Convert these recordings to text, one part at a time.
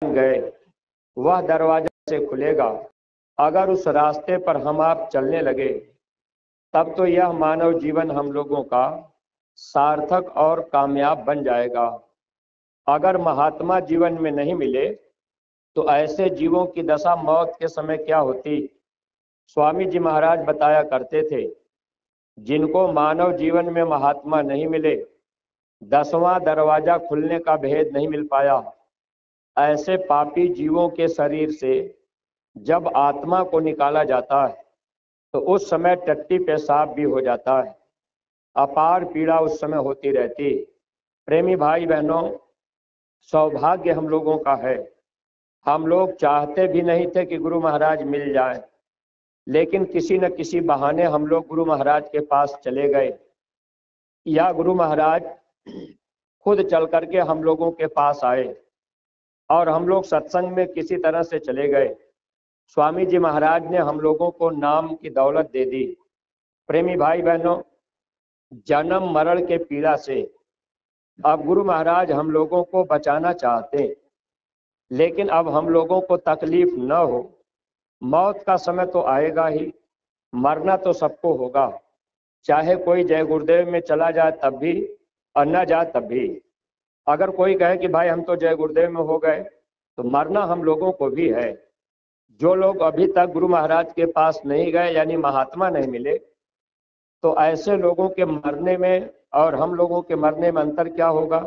गए वह दरवाजा से खुलेगा। अगर उस रास्ते पर हम आप चलने लगे तब तो यह मानव जीवन हम लोगों का सार्थक और कामयाब बन जाएगा। अगर महात्मा जीवन में नहीं मिले तो ऐसे जीवों की दशा मौत के समय क्या होती। स्वामी जी महाराज बताया करते थे, जिनको मानव जीवन में महात्मा नहीं मिले, 10वां दरवाजा खुलने का भेद नहीं मिल पाया, ऐसे पापी जीवों के शरीर से जब आत्मा को निकाला जाता है तो उस समय टट्टी पेशाब भी हो जाता है। अपार पीड़ा उस समय होती रहती। प्रेमी भाई बहनों, सौभाग्य हम लोगों का है। हम लोग चाहते भी नहीं थे कि गुरु महाराज मिल जाए, लेकिन किसी न किसी बहाने हम लोग गुरु महाराज के पास चले गए, या गुरु महाराज खुद चल करके हम लोगों के पास आए और हम लोग सत्संग में किसी तरह से चले गए। स्वामी जी महाराज ने हम लोगों को नाम की दौलत दे दी। प्रेमी भाई बहनों, जन्म मरण के पीड़ा से अब गुरु महाराज हम लोगों को बचाना चाहते, लेकिन अब हम लोगों को तकलीफ न हो। मौत का समय तो आएगा ही, मरना तो सबको होगा, चाहे कोई जय गुरुदेव में चला जाए तब भी और न जाए तब भी। अगर कोई कहे कि भाई हम तो जय गुरुदेव में हो गए, तो मरना हम लोगों को भी है। जो लोग अभी तक गुरु महाराज के पास नहीं गए, यानी महात्मा नहीं मिले, तो ऐसे लोगों के मरने में और हम लोगों के मरने में अंतर क्या होगा।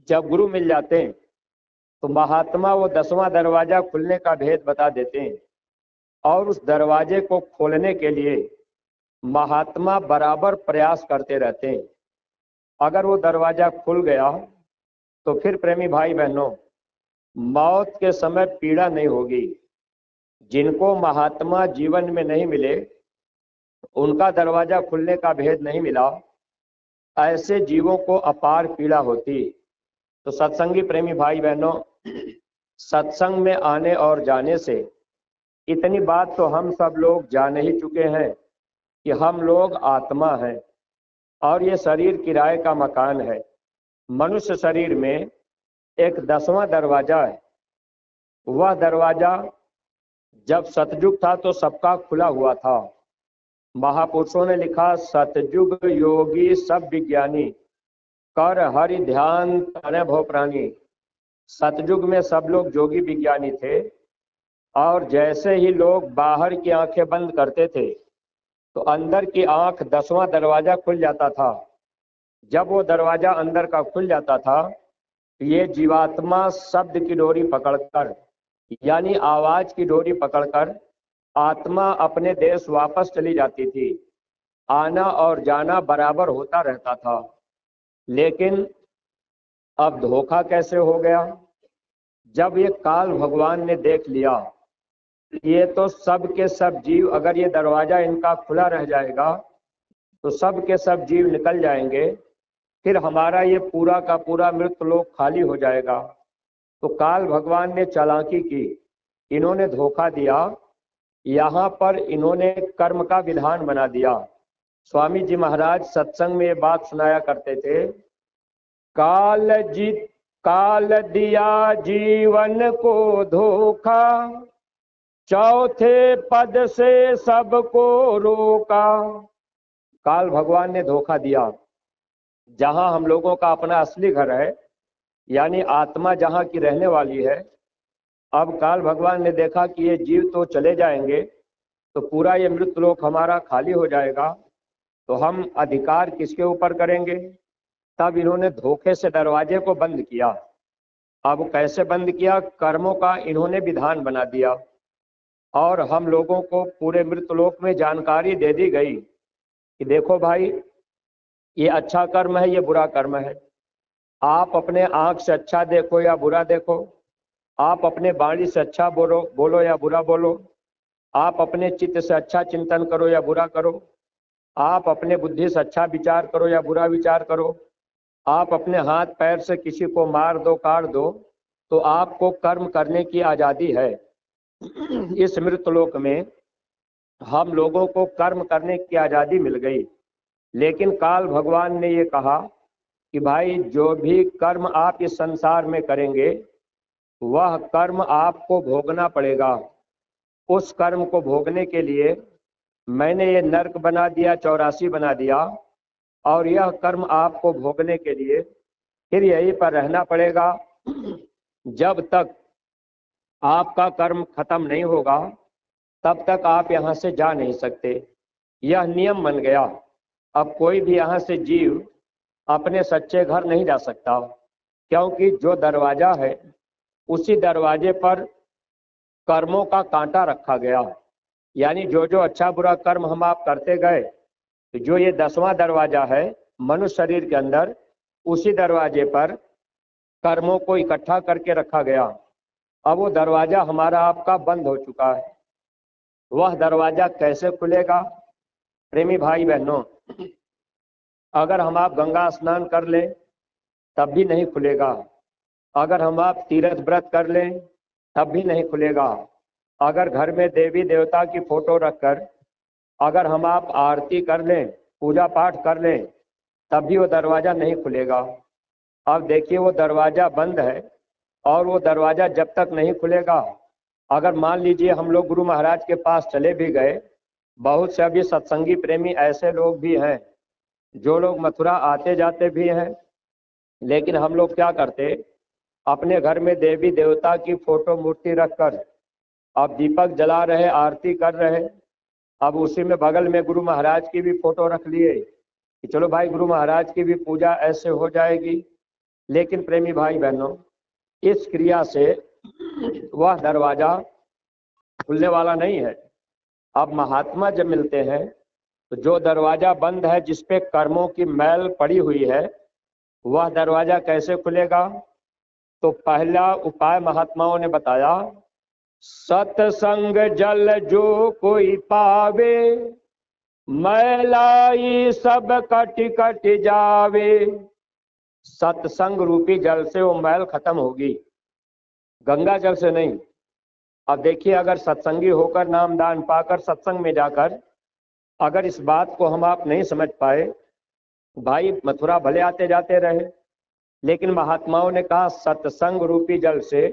जब गुरु मिल जाते हैं तो महात्मा वो 10वां दरवाजा खुलने का भेद बता देते हैं, और उस दरवाजे को खोलने के लिए महात्मा बराबर प्रयास करते रहते हैं। अगर वो दरवाजा खुल गया तो फिर प्रेमी भाई बहनों, मौत के समय पीड़ा नहीं होगी। जिनको महात्मा जीवन में नहीं मिले, उनका दरवाजा खुलने का भेद नहीं मिला, ऐसे जीवों को अपार पीड़ा होती। तो सत्संगी प्रेमी भाई बहनों, सत्संग में आने और जाने से इतनी बात तो हम सब लोग जान ही चुके हैं कि हम लोग आत्मा हैं और ये शरीर किराए का मकान है। मनुष्य शरीर में एक 10वां दरवाजा है। वह दरवाजा जब सतयुग था तो सबका खुला हुआ था। महापुरुषों ने लिखा, सतयुग योगी सब विज्ञानी, कर हरि ध्यान तने भव प्राणी। सतयुग में सब लोग जोगी विज्ञानी थे, और जैसे ही लोग बाहर की आंखें बंद करते थे तो अंदर की आंख 10वां दरवाजा खुल जाता था। जब वो दरवाजा अंदर का खुल जाता था, ये जीवात्मा शब्द की डोरी पकड़कर, यानी आवाज की डोरी पकड़कर आत्मा अपने देश वापस चली जाती थी। आना और जाना बराबर होता रहता था। लेकिन अब धोखा कैसे हो गया। जब ये काल भगवान ने देख लिया, ये तो सब के सब जीव, अगर ये दरवाजा इनका खुला रह जाएगा तो सब के सब जीव निकल जाएंगे, फिर हमारा ये पूरा का पूरा मृतलोक खाली हो जाएगा। तो काल भगवान ने चालाकी की, इन्होंने धोखा दिया। यहाँ पर इन्होंने कर्म का विधान बना दिया। स्वामी जी महाराज सत्संग में ये बात सुनाया करते थे, काल दिया जीवन को धोखा, चौथे पद से सबको रोका। काल भगवान ने धोखा दिया। जहां हम लोगों का अपना असली घर है, यानी आत्मा जहां की रहने वाली है, अब काल भगवान ने देखा कि ये जीव तो चले जाएंगे, तो पूरा ये मृतलोक हमारा खाली हो जाएगा, तो हम अधिकार किसके ऊपर करेंगे। तब इन्होंने धोखे से दरवाजे को बंद किया। अब कैसे बंद किया, कर्मों का इन्होंने विधान बना दिया, और हम लोगों को पूरे मृतलोक में जानकारी दे दी गई कि देखो भाई, ये अच्छा कर्म है, ये बुरा कर्म है। आप अपने आंख से अच्छा देखो या बुरा देखो, आप अपने वाणी से अच्छा बोलो या बुरा बोलो, आप अपने चित्त से अच्छा चिंतन करो या बुरा करो, आप अपने बुद्धि से अच्छा विचार करो या बुरा विचार करो, आप अपने हाथ पैर से किसी को मार दो, काट दो, तो आपको कर्म करने की आज़ादी है। इस मृतलोक में हम लोगों को कर्म करने की आज़ादी मिल गई। लेकिन काल भगवान ने ये कहा कि भाई, जो भी कर्म आप इस संसार में करेंगे, वह कर्म आपको भोगना पड़ेगा। उस कर्म को भोगने के लिए मैंने ये नर्क बना दिया, 84 बना दिया, और यह कर्म आपको भोगने के लिए फिर यहीं पर रहना पड़ेगा। जब तक आपका कर्म खत्म नहीं होगा तब तक आप यहाँ से जा नहीं सकते। यह नियम बन गया। अब कोई भी यहाँ से जीव अपने सच्चे घर नहीं जा सकता, क्योंकि जो दरवाजा है उसी दरवाजे पर कर्मों का कांटा रखा गया। यानी जो जो अच्छा बुरा कर्म हम आप करते गए, तो जो ये 10वां दरवाजा है मनुष्य शरीर के अंदर, उसी दरवाजे पर कर्मों को इकट्ठा करके रखा गया। अब वो दरवाजा हमारा आपका बंद हो चुका है। वह दरवाजा कैसे खुलेगा? प्रेमी भाई बहनों, अगर हम आप गंगा स्नान कर लें तब भी नहीं खुलेगा। अगर हम आप तीर्थ व्रत कर लें तब भी नहीं खुलेगा। अगर घर में देवी देवता की फोटो रखकर अगर हम आप आरती कर लें, पूजा पाठ कर लें, तब भी वो दरवाजा नहीं खुलेगा। अब देखिए वो दरवाजा बंद है, और वो दरवाजा जब तक नहीं खुलेगा, अगर मान लीजिए हम लोग गुरु महाराज के पास चले भी गए, बहुत से अभी सत्संगी प्रेमी ऐसे लोग भी हैं जो लोग मथुरा आते जाते भी हैं, लेकिन हम लोग क्या करते, अपने घर में देवी देवता की फोटो मूर्ति रखकर अब दीपक जला रहे, आरती कर रहे, अब उसी में बगल में गुरु महाराज की भी फोटो रख लिए कि चलो भाई गुरु महाराज की भी पूजा ऐसे हो जाएगी। लेकिन प्रेमी भाई बहनों, इस क्रिया से वह दरवाजा खुलने वाला नहीं है। अब महात्मा जब मिलते हैं तो जो दरवाजा बंद है, जिसपे कर्मों की मैल पड़ी हुई है, वह दरवाजा कैसे खुलेगा? तो पहला उपाय महात्माओं ने बताया, सत्संग जल जो कोई पावे, मैलाई सब कट कट जावे। सत्संग रूपी जल से वो मैल खत्म होगी, गंगा जल से नहीं। अब देखिए, अगर सत्संगी होकर नाम दान पाकर सत्संग में जाकर अगर इस बात को हम आप नहीं समझ पाए, भाई मथुरा भले आते जाते रहे, लेकिन महात्माओं ने कहा सत्संग रूपी जल से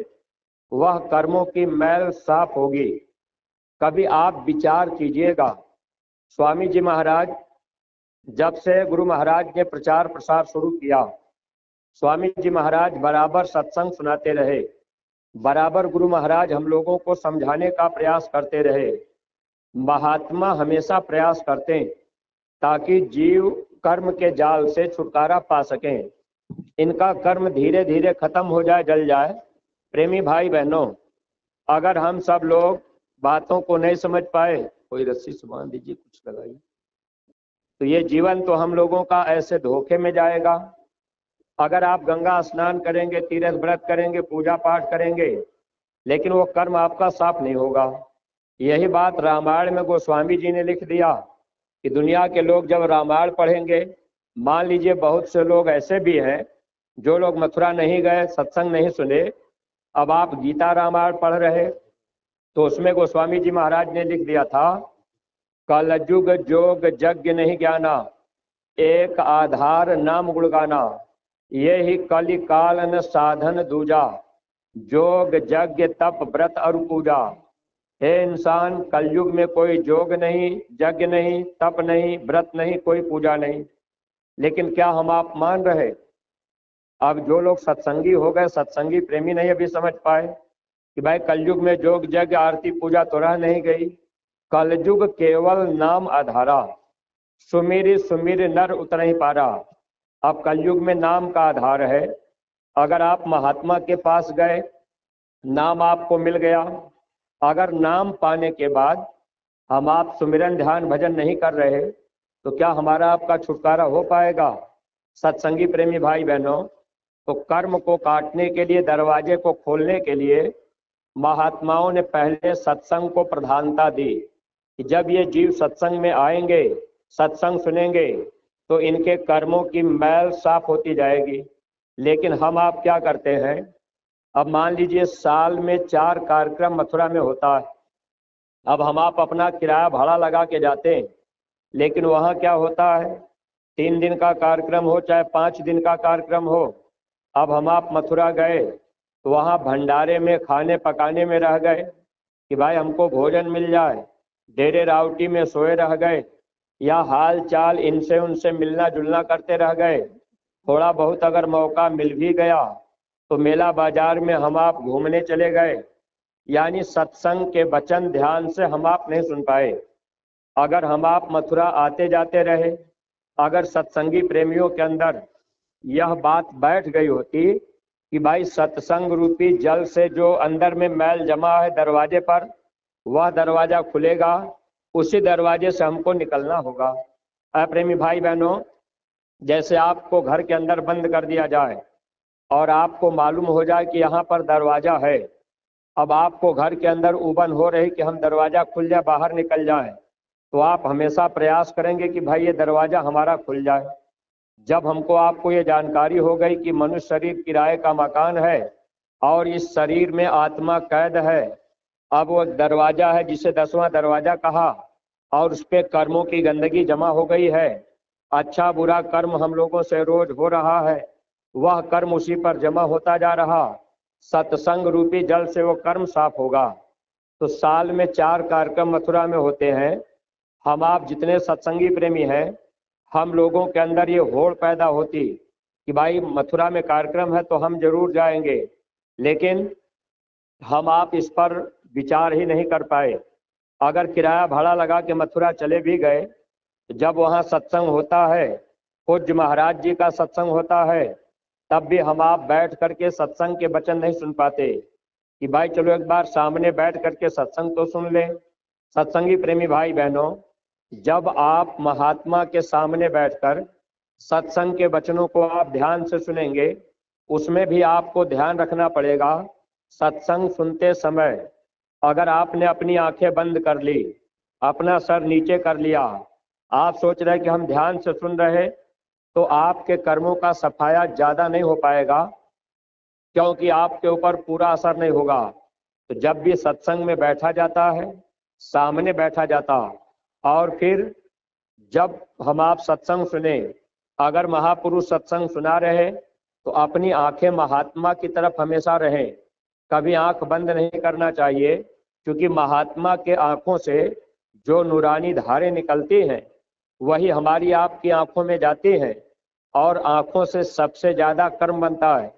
वह कर्मों की मैल साफ होगी। कभी आप विचार कीजिएगा, स्वामी जी महाराज जब से गुरु महाराज ने प्रचार प्रसार शुरू किया, स्वामी जी महाराज बराबर सत्संग सुनाते रहे, बराबर गुरु महाराज हम लोगों को समझाने का प्रयास करते रहे। महात्मा हमेशा प्रयास करते हैं ताकि जीव कर्म के जाल से छुटकारा पा सकें, इनका कर्म धीरे धीरे खत्म हो जाए, जल जाए। प्रेमी भाई बहनों, अगर हम सब लोग बातों को नहीं समझ पाए, कोई रस्सी से बांध दीजिए, कुछ लगाइए, तो ये जीवन तो हम लोगों का ऐसे धोखे में जाएगा। अगर आप गंगा स्नान करेंगे, तीर्थ व्रत करेंगे, पूजा पाठ करेंगे, लेकिन वो कर्म आपका साफ नहीं होगा। यही बात रामायण में गोस्वामी जी ने लिख दिया कि दुनिया के लोग जब रामायण पढ़ेंगे, मान लीजिए बहुत से लोग ऐसे भी हैं जो लोग मथुरा नहीं गए, सत्संग नहीं सुने, अब आप गीता रामायण पढ़ रहे, तो उसमें गोस्वामी जी महाराज ने लिख दिया था, कलयुग जोग यज्ञ नहीं ज्ञाना, एक आधार नाम गुणगाना, ये ही कलि काल न साधन दूजा, जोग यज्ञ तप व्रत और पूजा। हे इंसान, कलयुग में कोई जोग नहीं, यज्ञ नहीं, तप नहीं, व्रत नहीं, कोई पूजा नहीं। लेकिन क्या हम आप मान रहे? अब जो लोग सत्संगी हो गए, सत्संगी प्रेमी नहीं अभी समझ पाए कि भाई कलयुग में जोग यज्ञ आरती पूजा तो रह नहीं गई। कलयुग केवल नाम आधारा, सुमिर सुमिर नर उतर ही पारा। अब कलयुग में नाम का आधार है। अगर आप महात्मा के पास गए, नाम आपको मिल गया, अगर नाम पाने के बाद हम आप सुमिरन ध्यान भजन नहीं कर रहे, तो क्या हमारा आपका छुटकारा हो पाएगा? सत्संगी प्रेमी भाई बहनों, तो कर्म को काटने के लिए, दरवाजे को खोलने के लिए महात्माओं ने पहले सत्संग को प्रधानता दी कि जब ये जीव सत्संग में आएंगे, सत्संग सुनेंगे, तो इनके कर्मों की मैल साफ होती जाएगी। लेकिन हम आप क्या करते हैं? अब मान लीजिए साल में 4 कार्यक्रम मथुरा में होता है, अब हम आप अपना किराया भाड़ा लगा के जाते हैं, लेकिन वहाँ क्या होता है, 3 दिन का कार्यक्रम हो चाहे 5 दिन का कार्यक्रम हो, अब हम आप मथुरा गए तो वहाँ भंडारे में खाने पकाने में रह गए कि भाई हमको भोजन मिल जाए, डेरे रावटी में सोए रह गए, या हाल चाल इनसे उनसे मिलना जुलना करते रह गए। थोड़ा बहुत अगर मौका मिल भी गया तो मेला बाजार में हम आप घूमने चले गए, यानी सत्संग के वचन ध्यान से हम आप नहीं सुन पाए। अगर हम आप मथुरा आते जाते रहे, अगर सत्संगी प्रेमियों के अंदर यह बात बैठ गई होती कि भाई सत्संग रूपी जल से जो अंदर में मैल जमा है दरवाजे पर, वह दरवाजा खुलेगा, उसी दरवाजे से हमको निकलना होगा। प्रेमी भाई बहनों, जैसे आपको घर के अंदर बंद कर दिया जाए और आपको मालूम हो जाए कि यहाँ पर दरवाजा है, अब आपको घर के अंदर उबन हो रही कि हम दरवाजा खुल जाए, बाहर निकल जाए, तो आप हमेशा प्रयास करेंगे कि भाई ये दरवाजा हमारा खुल जाए। जब हमको आपको ये जानकारी हो गई कि मनुष्य शरीर किराए का मकान है और इस शरीर में आत्मा कैद है, अब वो दरवाजा है जिसे 10वां दरवाजा कहा, और उस पर कर्मों की गंदगी जमा हो गई है, अच्छा बुरा कर्म हम लोगों से रोज हो रहा है, वह कर्म उसी पर जमा होता जा रहा। सत्संग रूपी जल से वो कर्म साफ होगा। तो साल में 4 कार्यक्रम मथुरा में होते हैं। हम आप जितने सत्संगी प्रेमी हैं, हम लोगों के अंदर ये होड़ पैदा होती कि भाई मथुरा में कार्यक्रम है तो हम जरूर जाएंगे, लेकिन हम आप इस पर विचार ही नहीं कर पाए। अगर किराया भाड़ा लगा के मथुरा चले भी गए, जब वहाँ सत्संग होता है, पूज्य महाराज जी का सत्संग होता है, तब भी हम आप बैठ करके सत्संग के वचन नहीं सुन पाते कि भाई चलो एक बार सामने बैठ करके सत्संग तो सुन ले। सत्संगी प्रेमी भाई बहनों, जब आप महात्मा के सामने बैठकर सत्संग के वचनों को आप ध्यान से सुनेंगे, उसमें भी आपको ध्यान रखना पड़ेगा। सत्संग सुनते समय अगर आपने अपनी आंखें बंद कर ली, अपना सर नीचे कर लिया, आप सोच रहे कि हम ध्यान से सुन रहे, तो आपके कर्मों का सफाया ज्यादा नहीं हो पाएगा, क्योंकि आपके ऊपर पूरा असर नहीं होगा। तो जब भी सत्संग में बैठा जाता है, सामने बैठा जाता, और फिर जब हम आप सत्संग सुने, अगर महापुरुष सत्संग सुना रहे तो अपनी आंखें महात्मा की तरफ हमेशा रहें, कभी आंख बंद नहीं करना चाहिए, क्योंकि महात्मा के आंखों से जो नूरानी धारें निकलती हैं वही हमारी आपकी आंखों में जाती हैं, और आंखों से सबसे ज्यादा कर्म बनता है।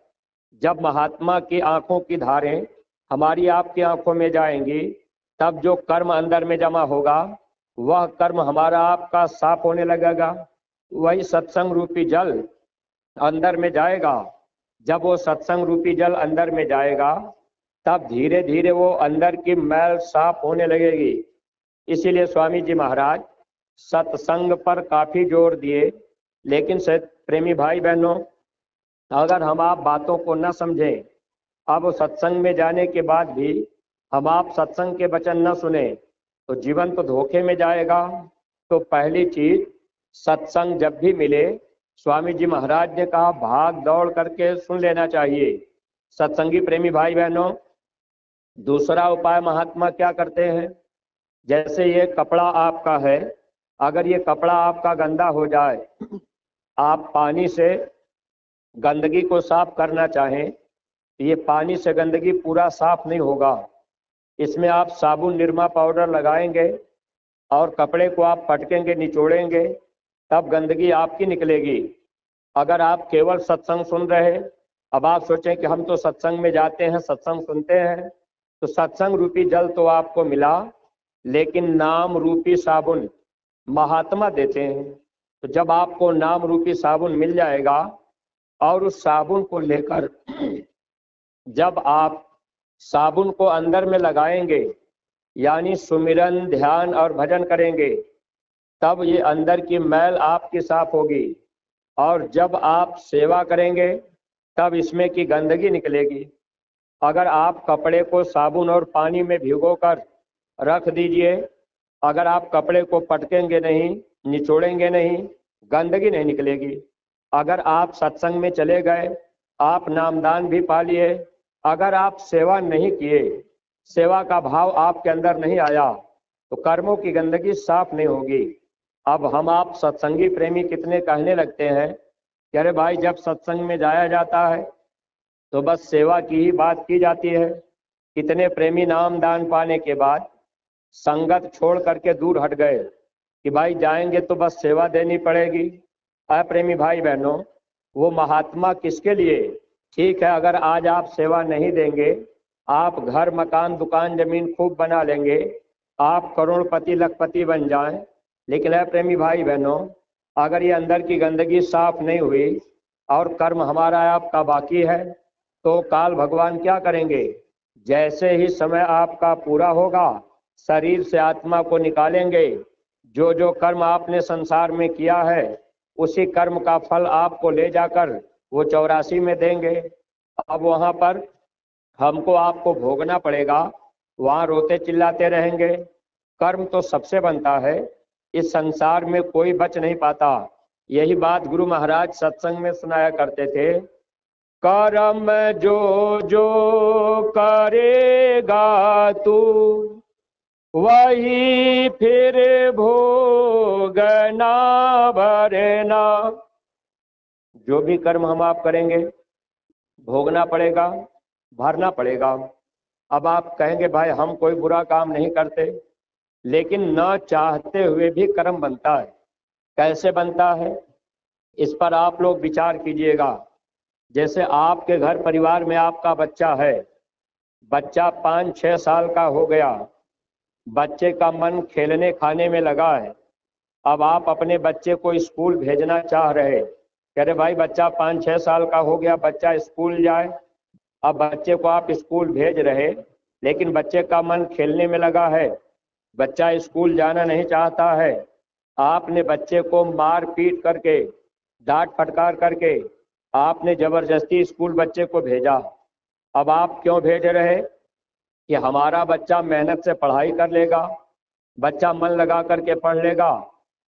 जब महात्मा की आंखों की धारें हमारी आपकी आंखों में जाएंगी, तब जो कर्म अंदर में जमा होगा वह कर्म हमारा आपका साफ होने लगेगा। वही सत्संग रूपी जल अंदर में जाएगा। जब वो सत्संग रूपी जल अंदर में जाएगा, तब धीरे धीरे वो अंदर की मैल साफ होने लगेगी। इसीलिए स्वामी जी महाराज सत्संग पर काफी जोर दिए। लेकिन प्रेमी भाई बहनों, अगर हम आप बातों को न समझें, अब सत्संग में जाने के बाद भी हम आप सत्संग के वचन न सुने, तो जीवन तो धोखे में जाएगा। तो पहली चीज, सत्संग जब भी मिले, स्वामी जी महाराज ने कहा भाग दौड़ करके सुन लेना चाहिए। सत्संगी प्रेमी भाई बहनों, दूसरा उपाय महात्मा क्या करते हैं, जैसे ये कपड़ा आपका है, अगर ये कपड़ा आपका गंदा हो जाए, आप पानी से गंदगी को साफ करना चाहें, तो ये पानी से गंदगी पूरा साफ नहीं होगा। इसमें आप साबुन निरमा पाउडर लगाएंगे और कपड़े को आप पटकेंगे, निचोड़ेंगे, तब गंदगी आपकी निकलेगी। अगर आप केवल सत्संग सुन रहे, अब आप सोचें कि हम तो सत्संग में जाते हैं, सत्संग सुनते हैं, तो सत्संग रूपी जल तो आपको मिला, लेकिन नाम रूपी साबुन महात्मा देते हैं। तो जब आपको नाम रूपी साबुन मिल जाएगा, और उस साबुन को लेकर जब आप साबुन को अंदर में लगाएंगे, यानी सुमिरन ध्यान और भजन करेंगे, तब ये अंदर की मैल आपकी साफ होगी। और जब आप सेवा करेंगे, तब इसमें की गंदगी निकलेगी। अगर आप कपड़े को साबुन और पानी में भिगोकर रख दीजिए, अगर आप कपड़े को पटकेंगे नहीं, निचोड़ेंगे नहीं, गंदगी नहीं निकलेगी। अगर आप सत्संग में चले गए, आप नामदान भी पा लिए, अगर आप सेवा नहीं किए, सेवा का भाव आपके अंदर नहीं आया, तो कर्मों की गंदगी साफ नहीं होगी। अब हम आप सत्संगी प्रेमी कितने कहने लगते हैं कि अरे भाई जब सत्संग में जाया जाता है तो बस सेवा की ही बात की जाती है। कितने प्रेमी नाम दान पाने के बाद संगत छोड़ करके दूर हट गए कि भाई जाएंगे तो बस सेवा देनी पड़ेगी। अप्रेमी भाई बहनों, वो महात्मा किसके लिए? ठीक है, अगर आज आप सेवा नहीं देंगे, आप घर मकान दुकान जमीन खूब बना लेंगे, आप करोड़पति लखपति बन जाएं, लेकिन अप्रेमी भाई बहनों, अगर ये अंदर की गंदगी साफ नहीं हुई और कर्म हमारा आपका बाकी है, तो काल भगवान क्या करेंगे? जैसे ही समय आपका पूरा होगा, शरीर से आत्मा को निकालेंगे। जो जो कर्म आपने संसार में किया है, उसी कर्म का फल आपको ले जाकर वो 84 में देंगे। अब वहां पर हमको आपको भोगना पड़ेगा, वहां रोते चिल्लाते रहेंगे। कर्म तो सबसे बनता है, इस संसार में कोई बच नहीं पाता। यही बात गुरु महाराज सत्संग में सुनाया करते थे। कर्म जो जो करेगा तू, वही फिर भोगना भरना। जो भी कर्म हम आप करेंगे, भोगना पड़ेगा, भरना पड़ेगा। अब आप कहेंगे भाई हम कोई बुरा काम नहीं करते, लेकिन न चाहते हुए भी कर्म बनता है। कैसे बनता है, इस पर आप लोग विचार कीजिएगा। जैसे आपके घर परिवार में आपका बच्चा है, बच्चा 5-6 साल का हो गया, बच्चे का मन खेलने खाने में लगा है। अब आप अपने बच्चे को स्कूल भेजना चाह रहे, कह रहे भाई बच्चा 5-6 साल का हो गया, बच्चा स्कूल जाए। अब बच्चे को आप स्कूल भेज रहे, लेकिन बच्चे का मन खेलने में लगा है, बच्चा स्कूल जाना नहीं चाहता है। आपने बच्चे को मार पीट करके, डांट फटकार करके आपने जबरदस्ती स्कूल बच्चे को भेजा। अब आप क्यों भेज रहे? कि हमारा बच्चा मेहनत से पढ़ाई कर लेगा, बच्चा मन लगा करके पढ़ लेगा,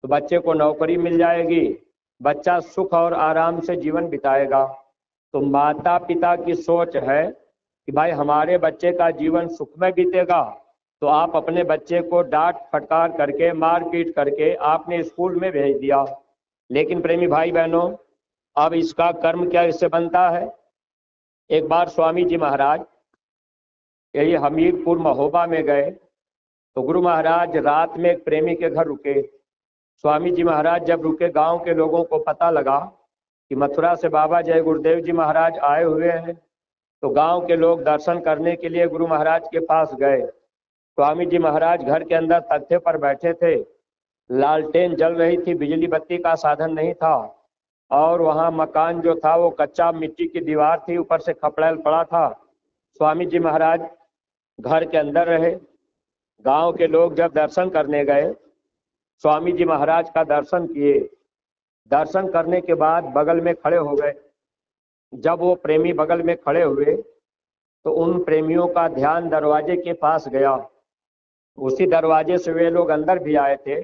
तो बच्चे को नौकरी मिल जाएगी, बच्चा सुख और आराम से जीवन बिताएगा। तो माता पिता की सोच है कि भाई हमारे बच्चे का जीवन सुख में बीतेगा, तो आप अपने बच्चे को डांट फटकार करके, मार पीट करके आपने स्कूल में भेज दिया। लेकिन प्रेमी भाई बहनों, अब इसका कर्म क्या इससे बनता है? एक बार स्वामी जी महाराज यही हमीरपुर महोबा में गए, तो गुरु महाराज रात में एक प्रेमी के घर रुके। स्वामी जी महाराज जब रुके, गांव के लोगों को पता लगा कि मथुरा से बाबा जय गुरुदेव जी महाराज आए हुए हैं, तो गांव के लोग दर्शन करने के लिए गुरु महाराज के पास गए। स्वामी जी महाराज घर के अंदर तख्ते पर बैठे थे, लालटेन जल रही थी, बिजली बत्ती का साधन नहीं था, और वहां मकान जो था वो कच्चा मिट्टी की दीवार थी, ऊपर से खपड़ेल पड़ा था। स्वामी जी महाराज घर के अंदर रहे। गांव के लोग जब दर्शन करने गए, स्वामी जी महाराज का दर्शन किए। दर्शन करने के बाद बगल में खड़े हो गए। जब वो प्रेमी बगल में खड़े हुए, तो उन प्रेमियों का ध्यान दरवाजे के पास गया। उसी दरवाजे से वे लोग अंदर भी आए थे।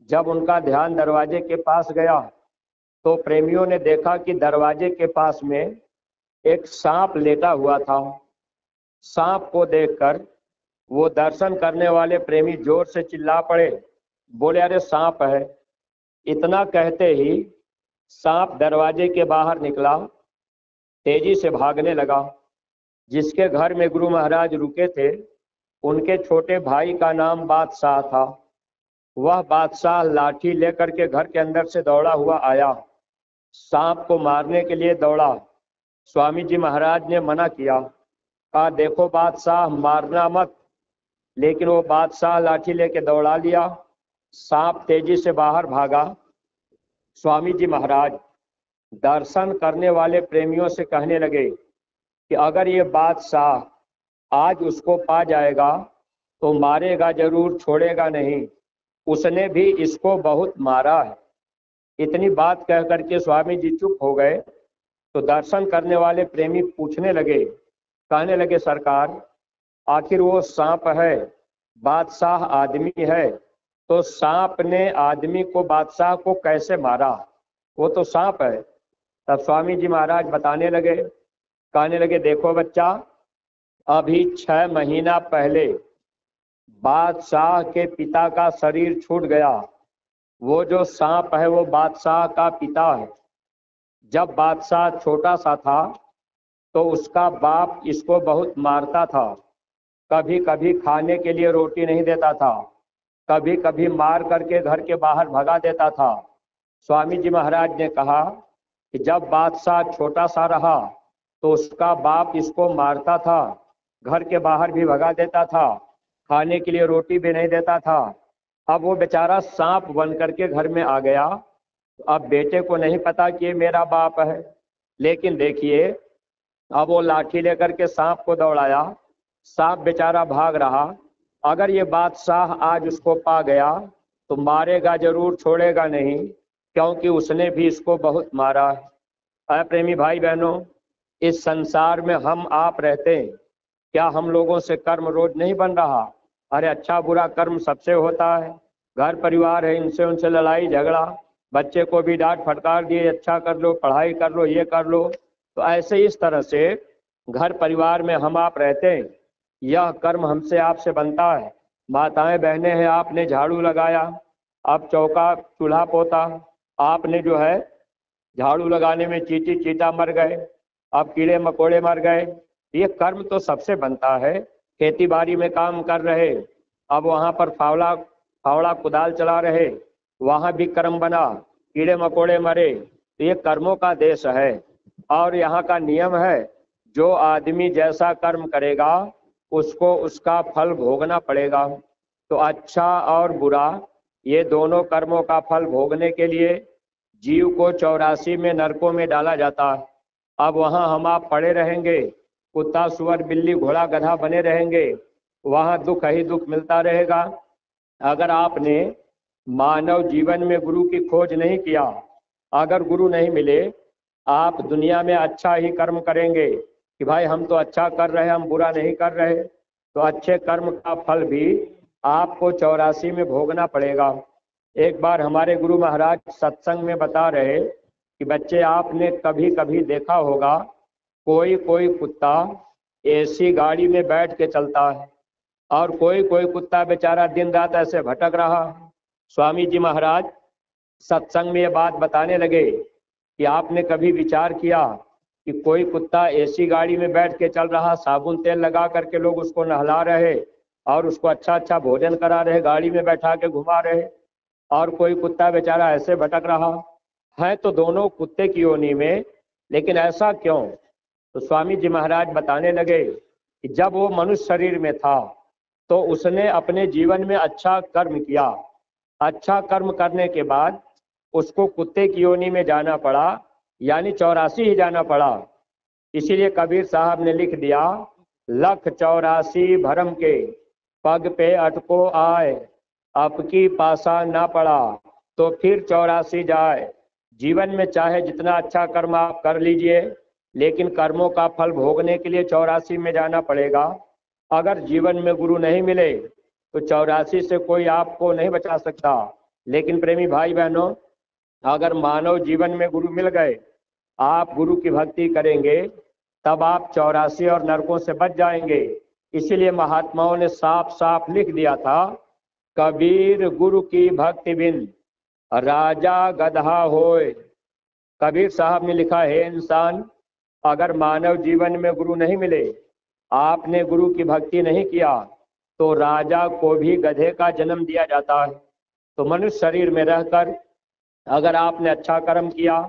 जब उनका ध्यान दरवाजे के पास गया, तो प्रेमियों ने देखा कि दरवाजे के पास में एक सांप लेटा हुआ था। सांप को देखकर वो दर्शन करने वाले प्रेमी जोर से चिल्ला पड़े, बोले अरे सांप है। इतना कहते ही सांप दरवाजे के बाहर निकला, तेजी से भागने लगा। जिसके घर में गुरु महाराज रुके थे, उनके छोटे भाई का नाम बादशाह था। वह बादशाह लाठी लेकर के घर के अंदर से दौड़ा हुआ आया, सांप को मारने के लिए दौड़ा। स्वामी जी महाराज ने मना किया, कहा देखो बादशाह, मारना मत। लेकिन वो बादशाह लाठी लेके दौड़ा लिया, सांप तेजी से बाहर भागा। स्वामी जी महाराज दर्शन करने वाले प्रेमियों से कहने लगे कि अगर ये बादशाह आज उसको पा जाएगा तो मारेगा जरूर, छोड़ेगा नहीं, उसने भी इसको बहुत मारा है। इतनी बात कह करके स्वामी जी चुप हो गए। तो दर्शन करने वाले प्रेमी पूछने लगे, कहने लगे सरकार, आखिर वो सांप है, बादशाह आदमी है, तो सांप ने आदमी को, बादशाह को कैसे मारा? वो तो सांप है। तब स्वामी जी महाराज बताने लगे, कहने लगे देखो बच्चा, अभी 6 महीना पहले बादशाह के पिता का शरीर छूट गया। वो जो सांप है वो बादशाह का पिता है। जब बादशाह छोटा सा था, तो उसका बाप इसको बहुत मारता था, कभी कभी खाने के लिए रोटी नहीं देता था, कभी कभी मार करके घर के बाहर भगा देता था। स्वामी जी महाराज ने कहा कि जब बादशाह छोटा सा रहा तो उसका बाप इसको मारता था, घर के बाहर भी भगा देता था, खाने के लिए रोटी भी नहीं देता था। अब वो बेचारा सांप बन करके घर में आ गया। अब बेटे को नहीं पता कि ये मेरा बाप है, लेकिन देखिए अब वो लाठी लेकर के सांप को दौड़ाया, सांप बेचारा भाग रहा। अगर ये बादशाह आज उसको पा गया तो मारेगा जरूर, छोड़ेगा नहीं, क्योंकि उसने भी इसको बहुत मारा है। प्रेमी भाई बहनों, इस संसार में हम आप रहते हैं, क्या हम लोगों से कर्म रोज नहीं बन रहा? अरे अच्छा बुरा कर्म सबसे होता है, घर परिवार है, इनसे उनसे लड़ाई झगड़ा, बच्चे को भी डांट फटकार दिए, अच्छा कर लो, पढ़ाई कर लो, ये कर लो। तो ऐसे इस तरह से घर परिवार में हम आप रहते हैं, यह कर्म हमसे आपसे बनता है। माताएं बहनें हैं, आपने झाड़ू लगाया, अब चौका चूल्हा पोता, आपने जो है झाड़ू लगाने में चींटी चींटा मर गए, अब कीड़े मकोड़े मर गए। ये कर्म तो सबसे बनता है। खेती बाड़ी में काम कर रहे, अब वहाँ पर फावड़ा फावड़ा कुदाल चला रहे, वहाँ भी कर्म बना, कीड़े मकोड़े मरे। तो ये कर्मों का देश है और यहाँ का नियम है, जो आदमी जैसा कर्म करेगा उसको उसका फल भोगना पड़ेगा। तो अच्छा और बुरा ये दोनों कर्मों का फल भोगने के लिए जीव को 84 में नरकों में डाला जाता है। अब वहाँ हम आप पड़े रहेंगे, कुत्ता सुअर बिल्ली घोड़ा गधा बने रहेंगे, वहाँ दुख ही दुख मिलता रहेगा। अगर आपने मानव जीवन में गुरु की खोज नहीं किया, अगर गुरु नहीं मिले, आप दुनिया में अच्छा ही कर्म करेंगे कि भाई हम तो अच्छा कर रहे हैं, हम बुरा नहीं कर रहे, तो अच्छे कर्म का फल भी आपको 84 में भोगना पड़ेगा। एक बार हमारे गुरु महाराज सत्संग में बता रहे कि बच्चे आपने कभी कभी देखा होगा कोई कोई कुत्ता एसी गाड़ी में बैठ के चलता है और कोई कोई कुत्ता बेचारा दिन रात ऐसे भटक रहा। स्वामी जी महाराज सत्संग में ये बात बताने लगे कि आपने कभी विचार किया कि कोई कुत्ता एसी गाड़ी में बैठ के चल रहा, साबुन तेल लगा करके लोग उसको नहला रहे और उसको अच्छा अच्छा भोजन करा रहे, गाड़ी में बैठा के घुमा रहे, और कोई कुत्ता बेचारा ऐसे भटक रहा है। तो दोनों कुत्ते की योनि में, लेकिन ऐसा क्यों? तो स्वामी जी महाराज बताने लगे कि जब वो मनुष्य शरीर में था तो उसने अपने जीवन में अच्छा कर्म किया, अच्छा कर्म करने के बाद उसको कुत्ते की योनि में जाना पड़ा, यानी 84 ही जाना पड़ा। इसीलिए कबीर साहब ने लिख दिया, लख 84 भरम के पग पे अटको आए, आपकी पासा ना पड़ा तो फिर 84 जाए। जीवन में चाहे जितना अच्छा कर्म आप कर लीजिए, लेकिन कर्मों का फल भोगने के लिए 84 में जाना पड़ेगा। अगर जीवन में गुरु नहीं मिले तो 84 से कोई आपको नहीं बचा सकता। लेकिन प्रेमी भाई बहनों, अगर मानव जीवन में गुरु मिल गए, आप गुरु की भक्ति करेंगे, तब आप 84 और नरकों से बच जाएंगे। इसीलिए महात्माओं ने साफ साफ लिख दिया था, कबीर गुरु की भक्ति बिन राजा गधा होए। कबीर साहब ने लिखा है, इंसान अगर मानव जीवन में गुरु नहीं मिले, आपने गुरु की भक्ति नहीं किया, तो राजा को भी गधे का जन्म दिया जाता है। तो मनुष्य शरीर में रहकर अगर आपने अच्छा कर्म किया,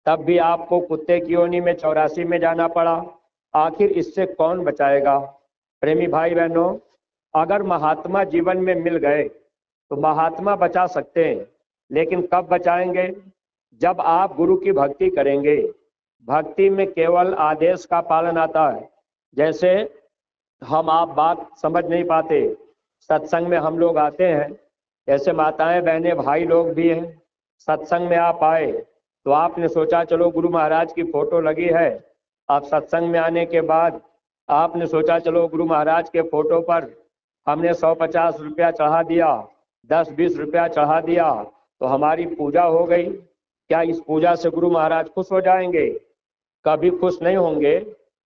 तब भी आपको कुत्ते की योनि में 84 में जाना पड़ा। आखिर इससे कौन बचाएगा? प्रेमी भाई बहनों, अगर महात्मा जीवन में मिल गए तो महात्मा बचा सकते हैं, लेकिन कब बचाएंगे? जब आप गुरु की भक्ति करेंगे। भक्ति में केवल आदेश का पालन आता है। जैसे हम आप बात समझ नहीं पाते, सत्संग में हम लोग आते हैं, जैसे माताएं बहनें भाई लोग भी हैं, सत्संग में आप आए तो आपने सोचा चलो गुरु महाराज की फोटो लगी है। आप सत्संग में आने के बाद आपने सोचा चलो गुरु महाराज के फोटो पर हमने 150 रुपया चढ़ा दिया, 10-20 रुपया चढ़ा दिया, तो हमारी पूजा हो गई। क्या इस पूजा से गुरु महाराज खुश हो जाएंगे? कभी खुश नहीं होंगे।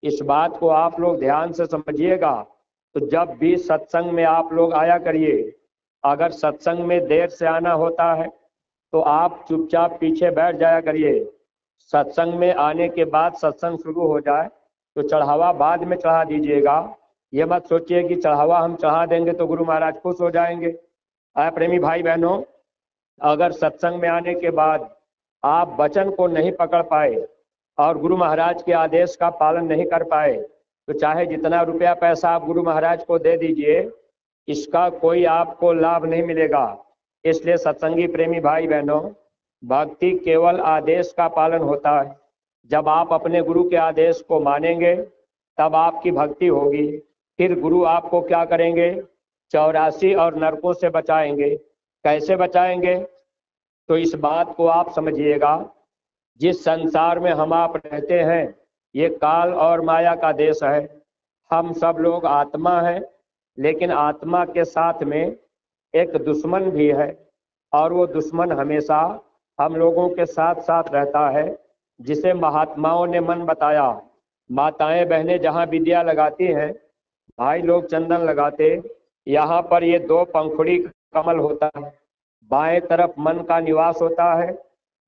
इस बात को आप लोग ध्यान से समझिएगा। तो जब भी सत्संग में आप लोग आया करिए, अगर सत्संग में देर से आना होता है तो आप चुपचाप पीछे बैठ जाया करिए। सत्संग में आने के बाद सत्संग शुरू हो जाए तो चढ़ावा बाद में चढ़ा दीजिएगा। ये मत सोचिए कि चढ़ावा हम चढ़ा देंगे तो गुरु महाराज खुश हो जाएंगे। प्रेमी भाई बहनों, अगर सत्संग में आने के बाद आप वचन को नहीं पकड़ पाए और गुरु महाराज के आदेश का पालन नहीं कर पाए तो चाहे जितना रुपया पैसा आप गुरु महाराज को दे दीजिए, इसका कोई आपको लाभ नहीं मिलेगा। इसलिए सत्संगी प्रेमी भाई बहनों, भक्ति केवल आदेश का पालन होता है। जब आप अपने गुरु के आदेश को मानेंगे तब आपकी भक्ति होगी। फिर गुरु आपको क्या करेंगे? 84 और नरकों से बचाएंगे। कैसे बचाएंगे? तो इस बात को आप समझिएगा, जिस संसार में हम आप रहते हैं ये काल और माया का देश है। हम सब लोग आत्मा हैं, लेकिन आत्मा के साथ में एक दुश्मन भी है और वो दुश्मन हमेशा हम लोगों के साथ साथ रहता है, जिसे महात्माओं ने मन बताया। माताएं बहनें जहाँ विद्या लगाती हैं, भाई लोग चंदन लगाते, यहाँ पर ये 2 पंखुड़ी कमल होता है। बाएं तरफ मन का निवास होता है,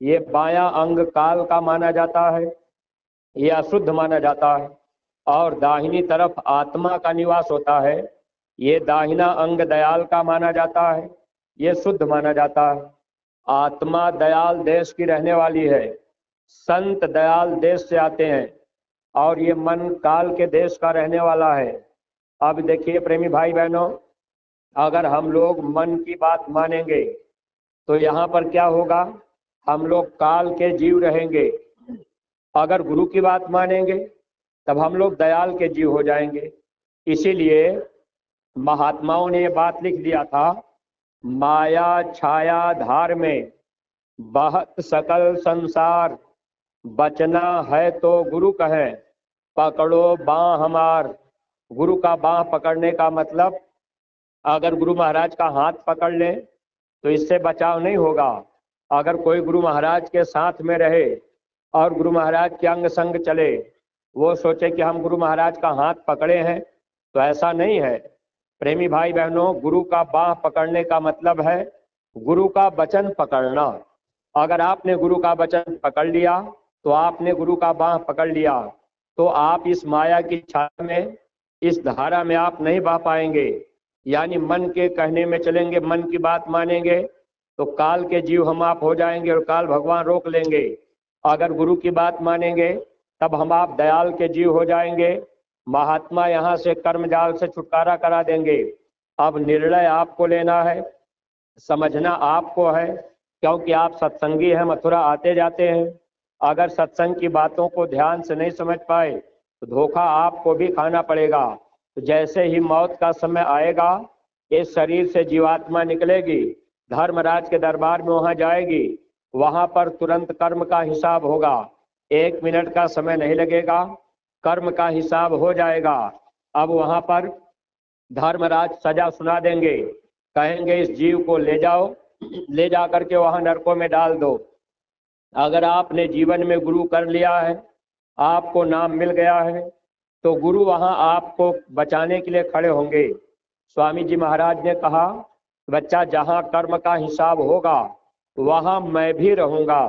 ये बायां अंग काल का माना जाता है, ये अशुद्ध माना जाता है। और दाहिनी तरफ आत्मा का निवास होता है, ये दाहिना अंग दयाल का माना जाता है, ये शुद्ध माना जाता है। आत्मा दयाल देश की रहने वाली है, संत दयाल देश से आते हैं और ये मन काल के देश का रहने वाला है। अब देखिए प्रेमी भाई बहनों, अगर हम लोग मन की बात मानेंगे तो यहाँ पर क्या होगा? हम लोग काल के जीव रहेंगे। अगर गुरु की बात मानेंगे तब हम लोग दयाल के जीव हो जाएंगे। इसीलिए महात्माओं ने ये बात लिख दिया था, माया छाया धार में बहत सकल संसार, बचना है तो गुरु कहे पकड़ो बाँ हमार। गुरु का बाँ पकड़ने का मतलब, अगर गुरु महाराज का हाथ पकड़ लें तो इससे बचाव नहीं होगा। अगर कोई गुरु महाराज के साथ में रहे और गुरु महाराज के अंग संग चले, वो सोचे कि हम गुरु महाराज का हाथ पकड़े हैं, तो ऐसा नहीं है। प्रेमी भाई बहनों, गुरु का बाँह पकड़ने का मतलब है गुरु का वचन पकड़ना। अगर आपने गुरु का वचन पकड़ लिया तो आपने गुरु का बाँह पकड़ लिया, तो आप इस माया की छाया में, इस धारा में आप नहीं बह पाएंगे। यानी मन के कहने में चलेंगे, मन की बात मानेंगे तो काल के जीव हम आप हो जाएंगे और काल भगवान रोक लेंगे। अगर गुरु की बात मानेंगे तब हम आप दयाल के जीव हो जाएंगे। महात्मा यहाँ से कर्म जाल से छुटकारा करा देंगे। अब निर्णय आपको लेना है, समझना आपको है, क्योंकि आप सत्संगी हैं, मथुरा आते जाते हैं। अगर सत्संग की बातों को ध्यान से नहीं समझ पाए तो धोखा आपको भी खाना पड़ेगा। तो जैसे ही मौत का समय आएगा, इस शरीर से जीवात्मा निकलेगी, धर्मराज के दरबार में वहां जाएगी, वहां पर तुरंत कर्म का हिसाब होगा। 1 मिनट का समय नहीं लगेगा, कर्म का हिसाब हो जाएगा। अब वहां पर धर्मराज सजा सुना देंगे, कहेंगे इस जीव को ले जाओ, ले जा करके वहां नरकों में डाल दो। अगर आपने जीवन में गुरु कर लिया है, आपको नाम मिल गया है, तो गुरु वहां आपको बचाने के लिए खड़े होंगे। स्वामी जी महाराज ने कहा, बच्चा जहां कर्म का हिसाब होगा वहां मैं भी रहूंगा।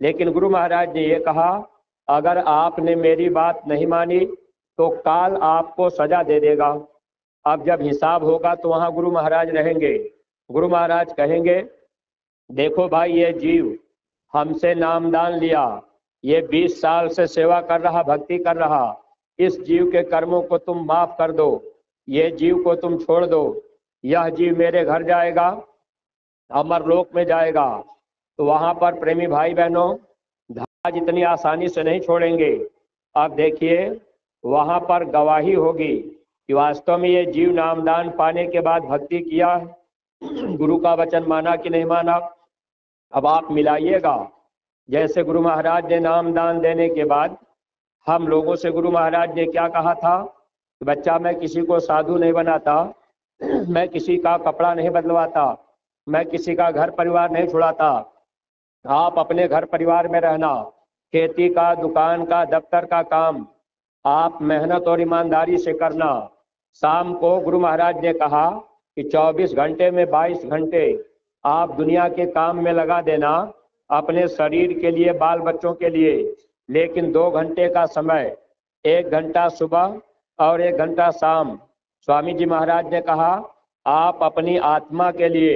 लेकिन गुरु महाराज ने ये कहा, अगर आपने मेरी बात नहीं मानी तो काल आपको सजा दे देगा। अब जब हिसाब होगा तो वहां गुरु महाराज रहेंगे। गुरु महाराज कहेंगे, देखो भाई, ये जीव हमसे नामदान लिया, ये 20 साल से सेवा कर रहा, भक्ति कर रहा, इस जीव के कर्मों को तुम माफ कर दो, ये जीव को तुम छोड़ दो। यह जीव मेरे घर जाएगा, अमरलोक में जाएगा। तो वहां पर प्रेमी भाई बहनों, धारा इतनी आसानी से नहीं छोड़ेंगे। अब देखिए, वहां पर गवाही होगी कि वास्तव में ये जीव नामदान पाने के बाद भक्ति किया है, गुरु का वचन माना कि नहीं माना। अब आप मिलाइएगा, जैसे गुरु महाराज ने नामदान देने के बाद हम लोगों से गुरु महाराज ने क्या कहा था, बच्चा मैं किसी को साधु नहीं बनाता, मैं किसी का कपड़ा नहीं बदलवाता, मैं किसी का घर परिवार नहीं छुड़ाता। आप अपने घर परिवार में रहना, खेती का, दुकान का, दफ्तर का काम आप मेहनत और ईमानदारी से करना। शाम को गुरु महाराज ने कहा कि 24 घंटे में 22 घंटे आप दुनिया के काम में लगा देना, अपने शरीर के लिए, बाल बच्चों के लिए, लेकिन 2 घंटे का समय 1 घंटा सुबह और 1 घंटा शाम। स्वामी जी महाराज ने कहा आप अपनी आत्मा के लिए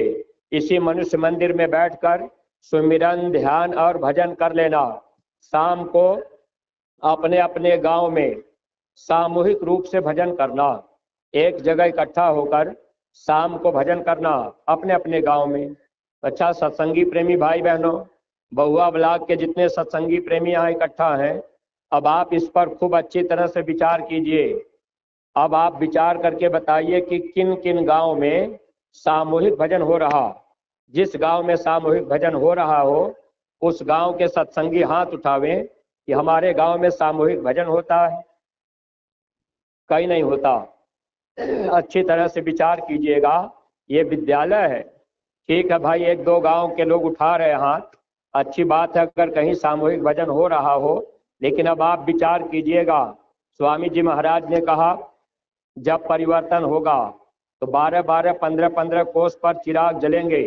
इसी मनुष्य मंदिर में बैठकर सुमिरन, ध्यान और भजन कर लेना। शाम को अपने अपने गांव में सामूहिक रूप से भजन करना, एक जगह इकट्ठा होकर शाम को भजन करना अपने अपने गांव में। अच्छा सत्संगी प्रेमी भाई बहनों, बहुआ ब्लॉक के जितने सत्संगी प्रेमी यहाँ इकट्ठा हैं, अब आप इस पर खूब अच्छी तरह से विचार कीजिए। अब आप विचार करके बताइए कि किन किन गांव में सामूहिक भजन हो रहा। जिस गांव में सामूहिक भजन हो रहा हो उस गांव के सत्संगी हाथ उठावें कि हमारे गांव में सामूहिक भजन होता है। कहीं नहीं होता। अच्छी तरह से विचार कीजिएगा। ये विद्यालय है, ठीक है भाई, 1-2 गांव के लोग उठा रहे हाथ, अच्छी बात है अगर कहीं सामूहिक भजन हो रहा हो, लेकिन अब आप विचार कीजिएगा। स्वामी जी महाराज ने कहा जब परिवर्तन होगा तो 12-12, 15-15 कोस पर चिराग जलेंगे,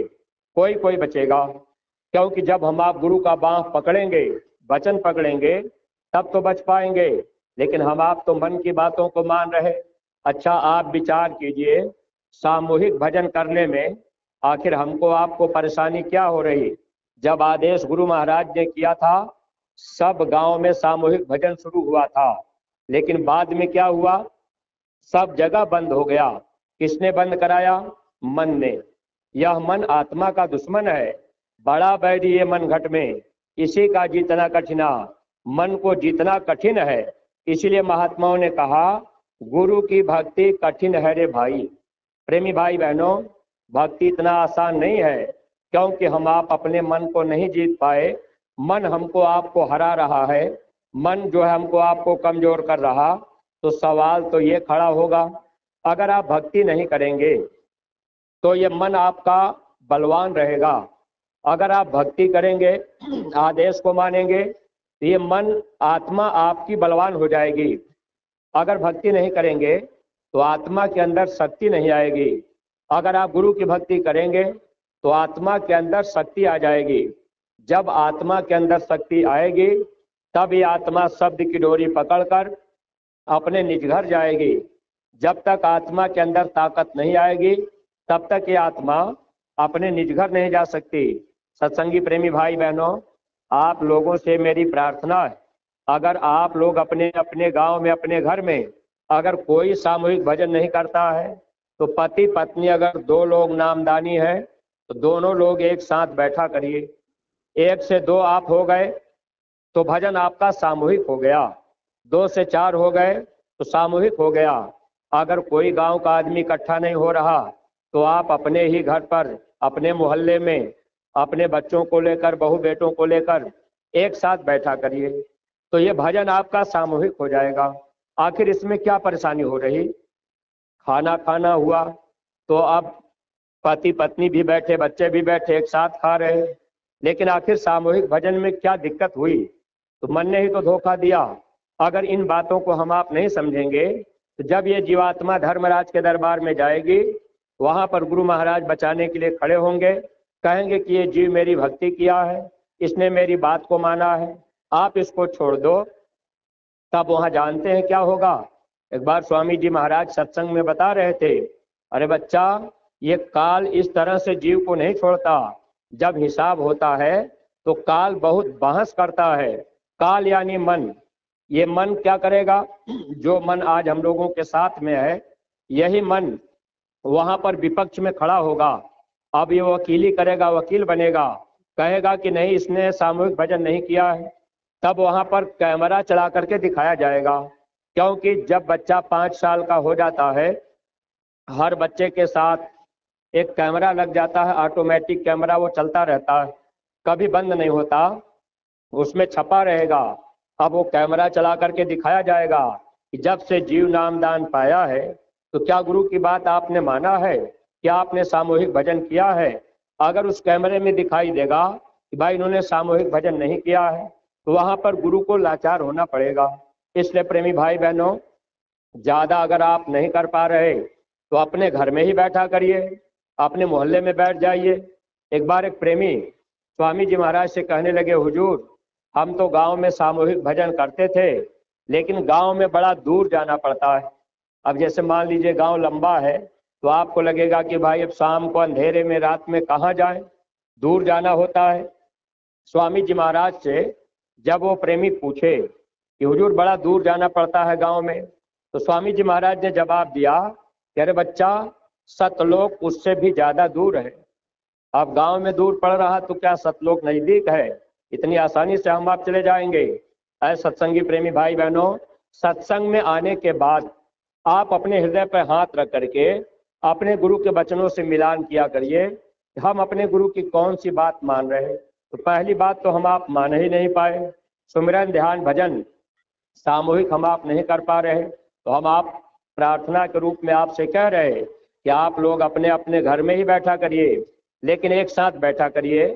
कोई कोई बचेगा। क्योंकि जब हम आप गुरु का बाँह पकड़ेंगे, वचन पकड़ेंगे, तब तो बच पाएंगे, लेकिन हम आप तो मन की बातों को मान रहे। अच्छा आप विचार कीजिए, सामूहिक भजन करने में आखिर हमको आपको परेशानी क्या हो रही। जब आदेश गुरु महाराज ने किया था सब गांव में सामूहिक भजन शुरू हुआ था, लेकिन बाद में क्या हुआ, सब जगह बंद हो गया। किसने बंद कराया? मन ने। यह मन आत्मा का दुश्मन है, बड़ा बैरी ये मन घट में, इसी का जीतना कठिना। मन को जीतना कठिन है, इसलिए महात्माओं ने कहा गुरु की भक्ति कठिन है रे भाई। प्रेमी भाई बहनों, भक्ति इतना आसान नहीं है, क्योंकि हम आप अपने मन को नहीं जीत पाए। मन हमको आपको हरा रहा है, मन जो है हमको आपको कमजोर कर रहा। तो सवाल तो ये खड़ा होगा, अगर आप भक्ति नहीं करेंगे तो ये मन आपका बलवान रहेगा। अगर आप भक्ति करेंगे, आदेश को मानेंगे, तो ये मन, आत्मा आपकी बलवान हो जाएगी। अगर भक्ति नहीं करेंगे तो आत्मा के अंदर शक्ति नहीं आएगी। अगर आप गुरु की भक्ति करेंगे तो आत्मा के अंदर शक्ति आ जाएगी। जब आत्मा के अंदर शक्ति आएगी तब ये आत्मा शब्द की डोरी पकड़कर अपने निज घर जाएगी। जब तक आत्मा के अंदर ताकत नहीं आएगी तब तक ये आत्मा अपने निज घर नहीं जा सकती। सत्संगी प्रेमी भाई बहनों, आप लोगों से मेरी प्रार्थना है, अगर आप लोग अपने अपने गांव में, अपने घर में अगर कोई सामूहिक भजन नहीं करता है, तो पति पत्नी अगर 2 लोग नामदानी है तो दोनों लोग एक साथ बैठा करिए। 1 से 2 आप हो गए तो भजन आपका सामूहिक हो गया, 2 से 4 हो गए तो सामूहिक हो गया। अगर कोई गांव का आदमी इकट्ठा नहीं हो रहा तो आप अपने ही घर पर, अपने मोहल्ले में अपने बच्चों को लेकर, बहू बेटों को लेकर एक साथ बैठा करिए, तो ये भजन आपका सामूहिक हो जाएगा। आखिर इसमें क्या परेशानी हो रही? खाना खाना हुआ तो अब पति पत्नी भी बैठे, बच्चे भी बैठे, एक साथ खा रहे, लेकिन आखिर सामूहिक भजन में क्या दिक्कत हुई? तो मन ने ही तो धोखा दिया। अगर इन बातों को हम आप नहीं समझेंगे तो जब ये जीवात्मा धर्मराज के दरबार में जाएगी, वहां पर गुरु महाराज बचाने के लिए खड़े होंगे, कहेंगे कि ये जीव मेरी भक्ति किया है, इसने मेरी बात को माना है, आप इसको छोड़ दो। तब वहां जानते हैं क्या होगा? एक बार स्वामी जी महाराज सत्संग में बता रहे थे, अरे बच्चा, ये काल इस तरह से जीव को नहीं छोड़ता। जब हिसाब होता है तो काल बहुत बहस करता है। काल यानी मन। ये मन क्या करेगा? जो मन आज हम लोगों के साथ में है, यही मन वहां पर विपक्ष में खड़ा होगा। अब ये वकीली करेगा, वकील बनेगा, कहेगा कि नहीं, इसने सामूहिक भजन नहीं किया है। तब वहां पर कैमरा चला करके दिखाया जाएगा, क्योंकि जब बच्चा 5 साल का हो जाता है, हर बच्चे के साथ एक कैमरा लग जाता है, ऑटोमेटिक कैमरा, वो चलता रहता है, कभी बंद नहीं होता, उसमें छपा रहेगा। अब वो कैमरा चला करके दिखाया जाएगा कि जब से जीव नामदान पाया है तो क्या गुरु की बात आपने माना है, क्या आपने सामूहिक भजन किया है? अगर उस कैमरे में दिखाई देगा कि भाई इन्होंने सामूहिक भजन नहीं किया है, तो वहां पर गुरु को लाचार होना पड़ेगा। इसलिए प्रेमी भाई बहनों, ज्यादा अगर आप नहीं कर पा रहे तो अपने घर में ही बैठा करिए, अपने मोहल्ले में बैठ जाइए। एक बार एक प्रेमी स्वामी जी महाराज से कहने लगे, हुजूर, हम तो गांव में सामूहिक भजन करते थे, लेकिन गांव में बड़ा दूर जाना पड़ता है। अब जैसे मान लीजिए गांव लंबा है तो आपको लगेगा कि भाई अब शाम को अंधेरे में रात में कहाँ जाए, दूर जाना होता है। स्वामी जी महाराज से जब वो प्रेमी पूछे कि हुजूर बड़ा दूर जाना पड़ता है गांव में, तो स्वामी जी महाराज ने जवाब दिया कि अरे बच्चा, सतलोक उससे भी ज्यादा दूर है। अब गांव में दूर पड़ रहा तो क्या सतलोक नजदीक है? इतनी आसानी से हम आप चले जाएंगे? ऐ सत्संगी प्रेमी भाई बहनों, सत्संग में आने के बाद आप अपने हृदय पर हाथ रख करके अपने गुरु के वचनों से मिलान किया करिए, हम अपने गुरु की कौन सी बात मान रहे हैं। तो पहली बात तो हम आप मान ही नहीं पाए, सुमिरन ध्यान भजन सामूहिक हम आप नहीं कर पा रहे। तो हम आप प्रार्थना के रूप में आपसे कह रहे हैं कि आप लोग अपने अपने घर में ही बैठा करिए, लेकिन एक साथ बैठा करिए,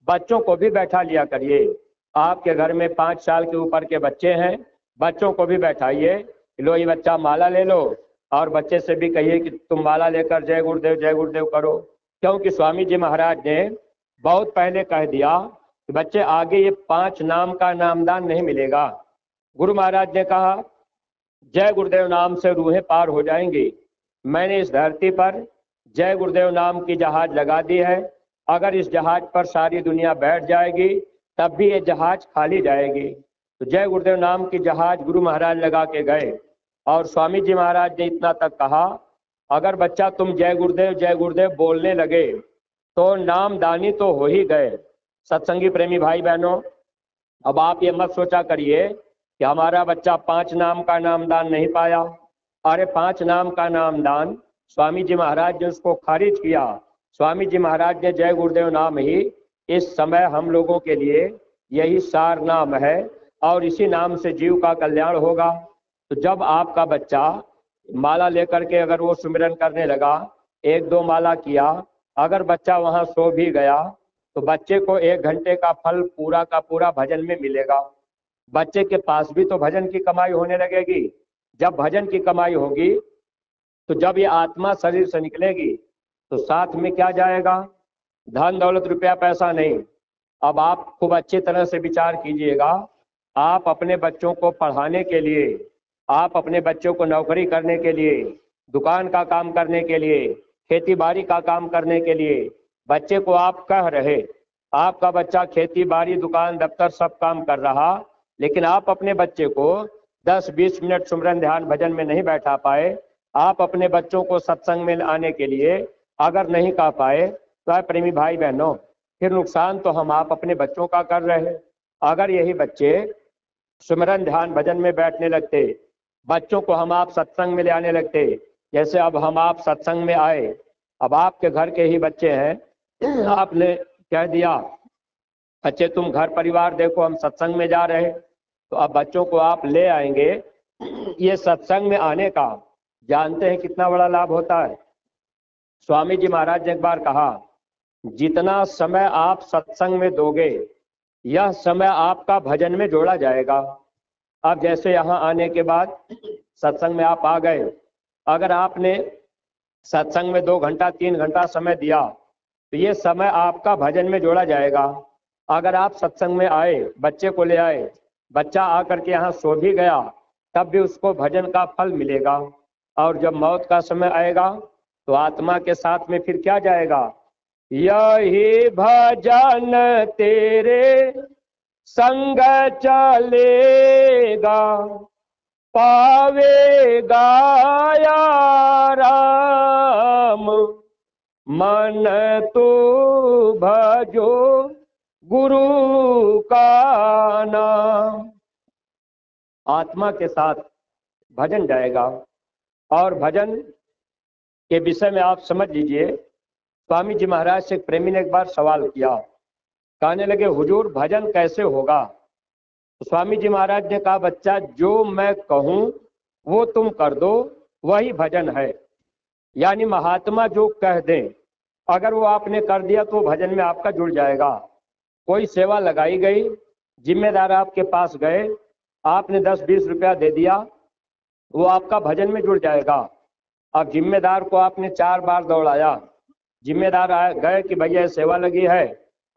बच्चों को भी बैठा लिया करिए। आपके घर में 5 साल के ऊपर के बच्चे हैं, बच्चों को भी बैठाइए, लो ये बच्चा माला ले लो, और बच्चे से भी कहिए कि तुम माला लेकर जय गुरुदेव करो। क्योंकि स्वामी जी महाराज ने बहुत पहले कह दिया कि बच्चे आगे ये 5 नाम का नामदान नहीं मिलेगा। गुरु महाराज ने कहा जय गुरुदेव नाम से रूहें पार हो जाएंगी। मैंने इस धरती पर जय गुरुदेव नाम की जहाज लगा दी है, अगर इस जहाज पर सारी दुनिया बैठ जाएगी तब भी ये जहाज खाली जाएगी। तो जय गुरुदेव नाम की जहाज गुरु महाराज लगा के गए, और स्वामी जी महाराज ने इतना तक कहा अगर बच्चा तुम जय गुरुदेव बोलने लगे तो नामदानी तो हो ही गए। सत्संगी प्रेमी भाई बहनों, अब आप ये मत सोचा करिए कि हमारा बच्चा 5 नाम का नामदान नहीं पाया। अरे 5 नाम का नामदान स्वामी जी महाराज ने उसको खारिज किया। स्वामी जी महाराज ने जय गुरुदेव नाम ही इस समय हम लोगों के लिए यही सार नाम है, और इसी नाम से जीव का कल्याण होगा। तो जब आपका बच्चा माला लेकर के अगर वो सुमिरन करने लगा, 1-2 माला किया, अगर बच्चा वहां सो भी गया तो बच्चे को 1 घंटे का फल पूरा का पूरा भजन में मिलेगा। बच्चे के पास भी तो भजन की कमाई होने लगेगी। जब भजन की कमाई होगी तो जब ये आत्मा शरीर से निकलेगी तो साथ में क्या जाएगा? धन दौलत रुपया पैसा नहीं। अब आप खूब अच्छी तरह से विचार कीजिएगा, आप अपने बच्चों को पढ़ाने के लिए, आप अपने बच्चों को नौकरी करने के लिए, दुकान का काम करने के लिए, खेती बाड़ी का काम करने के लिए बच्चे को आप कह रहे, आपका बच्चा खेती बाड़ी दुकान दफ्तर सब काम कर रहा, लेकिन आप अपने बच्चे को 10-20 मिनट सुमिरन ध्यान भजन में नहीं बैठा पाए। आप अपने बच्चों को सत्संग में आने के लिए अगर नहीं कह पाए तो प्रेमी भाई बहनों, फिर नुकसान तो हम आप अपने बच्चों का कर रहे हैं। अगर यही बच्चे सुमिरन ध्यान भजन में बैठने लगते, बच्चों को हम आप सत्संग में ले आने लगते, जैसे अब हम आप सत्संग में आए, अब आपके घर के ही बच्चे हैं, आपने कह दिया बच्चे तुम घर परिवार देखो हम सत्संग में जा रहे, तो अब बच्चों को आप ले आएंगे। ये सत्संग में आने का जानते हैं कितना बड़ा लाभ होता है? स्वामी जी महाराज ने एक बार कहा जितना समय आप सत्संग में दोगे यह समय आपका भजन में जोड़ा जाएगा। अब जैसे यहाँ आने के बाद सत्संग में आप आ गए, अगर आपने सत्संग में 2 घंटा 3 घंटा समय दिया तो ये समय आपका भजन में जोड़ा जाएगा। अगर आप सत्संग में आए, बच्चे को ले आए, बच्चा आकर के यहाँ सो भी गया तब भी उसको भजन का फल मिलेगा, और जब मौत का समय आएगा तो आत्मा के साथ में फिर क्या जाएगा? यही भजन तेरे संग चलेगा, पावेगा या राम, मन तो भजो गुरु का नाम। आत्मा के साथ भजन जाएगा। और भजन के विषय में आप समझ लीजिए, स्वामी जी महाराज से एक प्रेमी ने एक बार सवाल किया, कहने लगे हुजूर भजन कैसे होगा? तो स्वामी जी महाराज ने कहा बच्चा जो मैं कहूँ वो तुम कर दो, वही भजन है। यानी महात्मा जो कह दें अगर वो आपने कर दिया तो भजन में आपका जुड़ जाएगा। कोई सेवा लगाई गई, जिम्मेदार आपके पास गए, आपने 10-20 रुपया दे दिया, वो आपका भजन में जुड़ जाएगा। अब जिम्मेदार को आपने 4 बार दौड़ाया, जिम्मेदार गए कि भैया सेवा लगी है,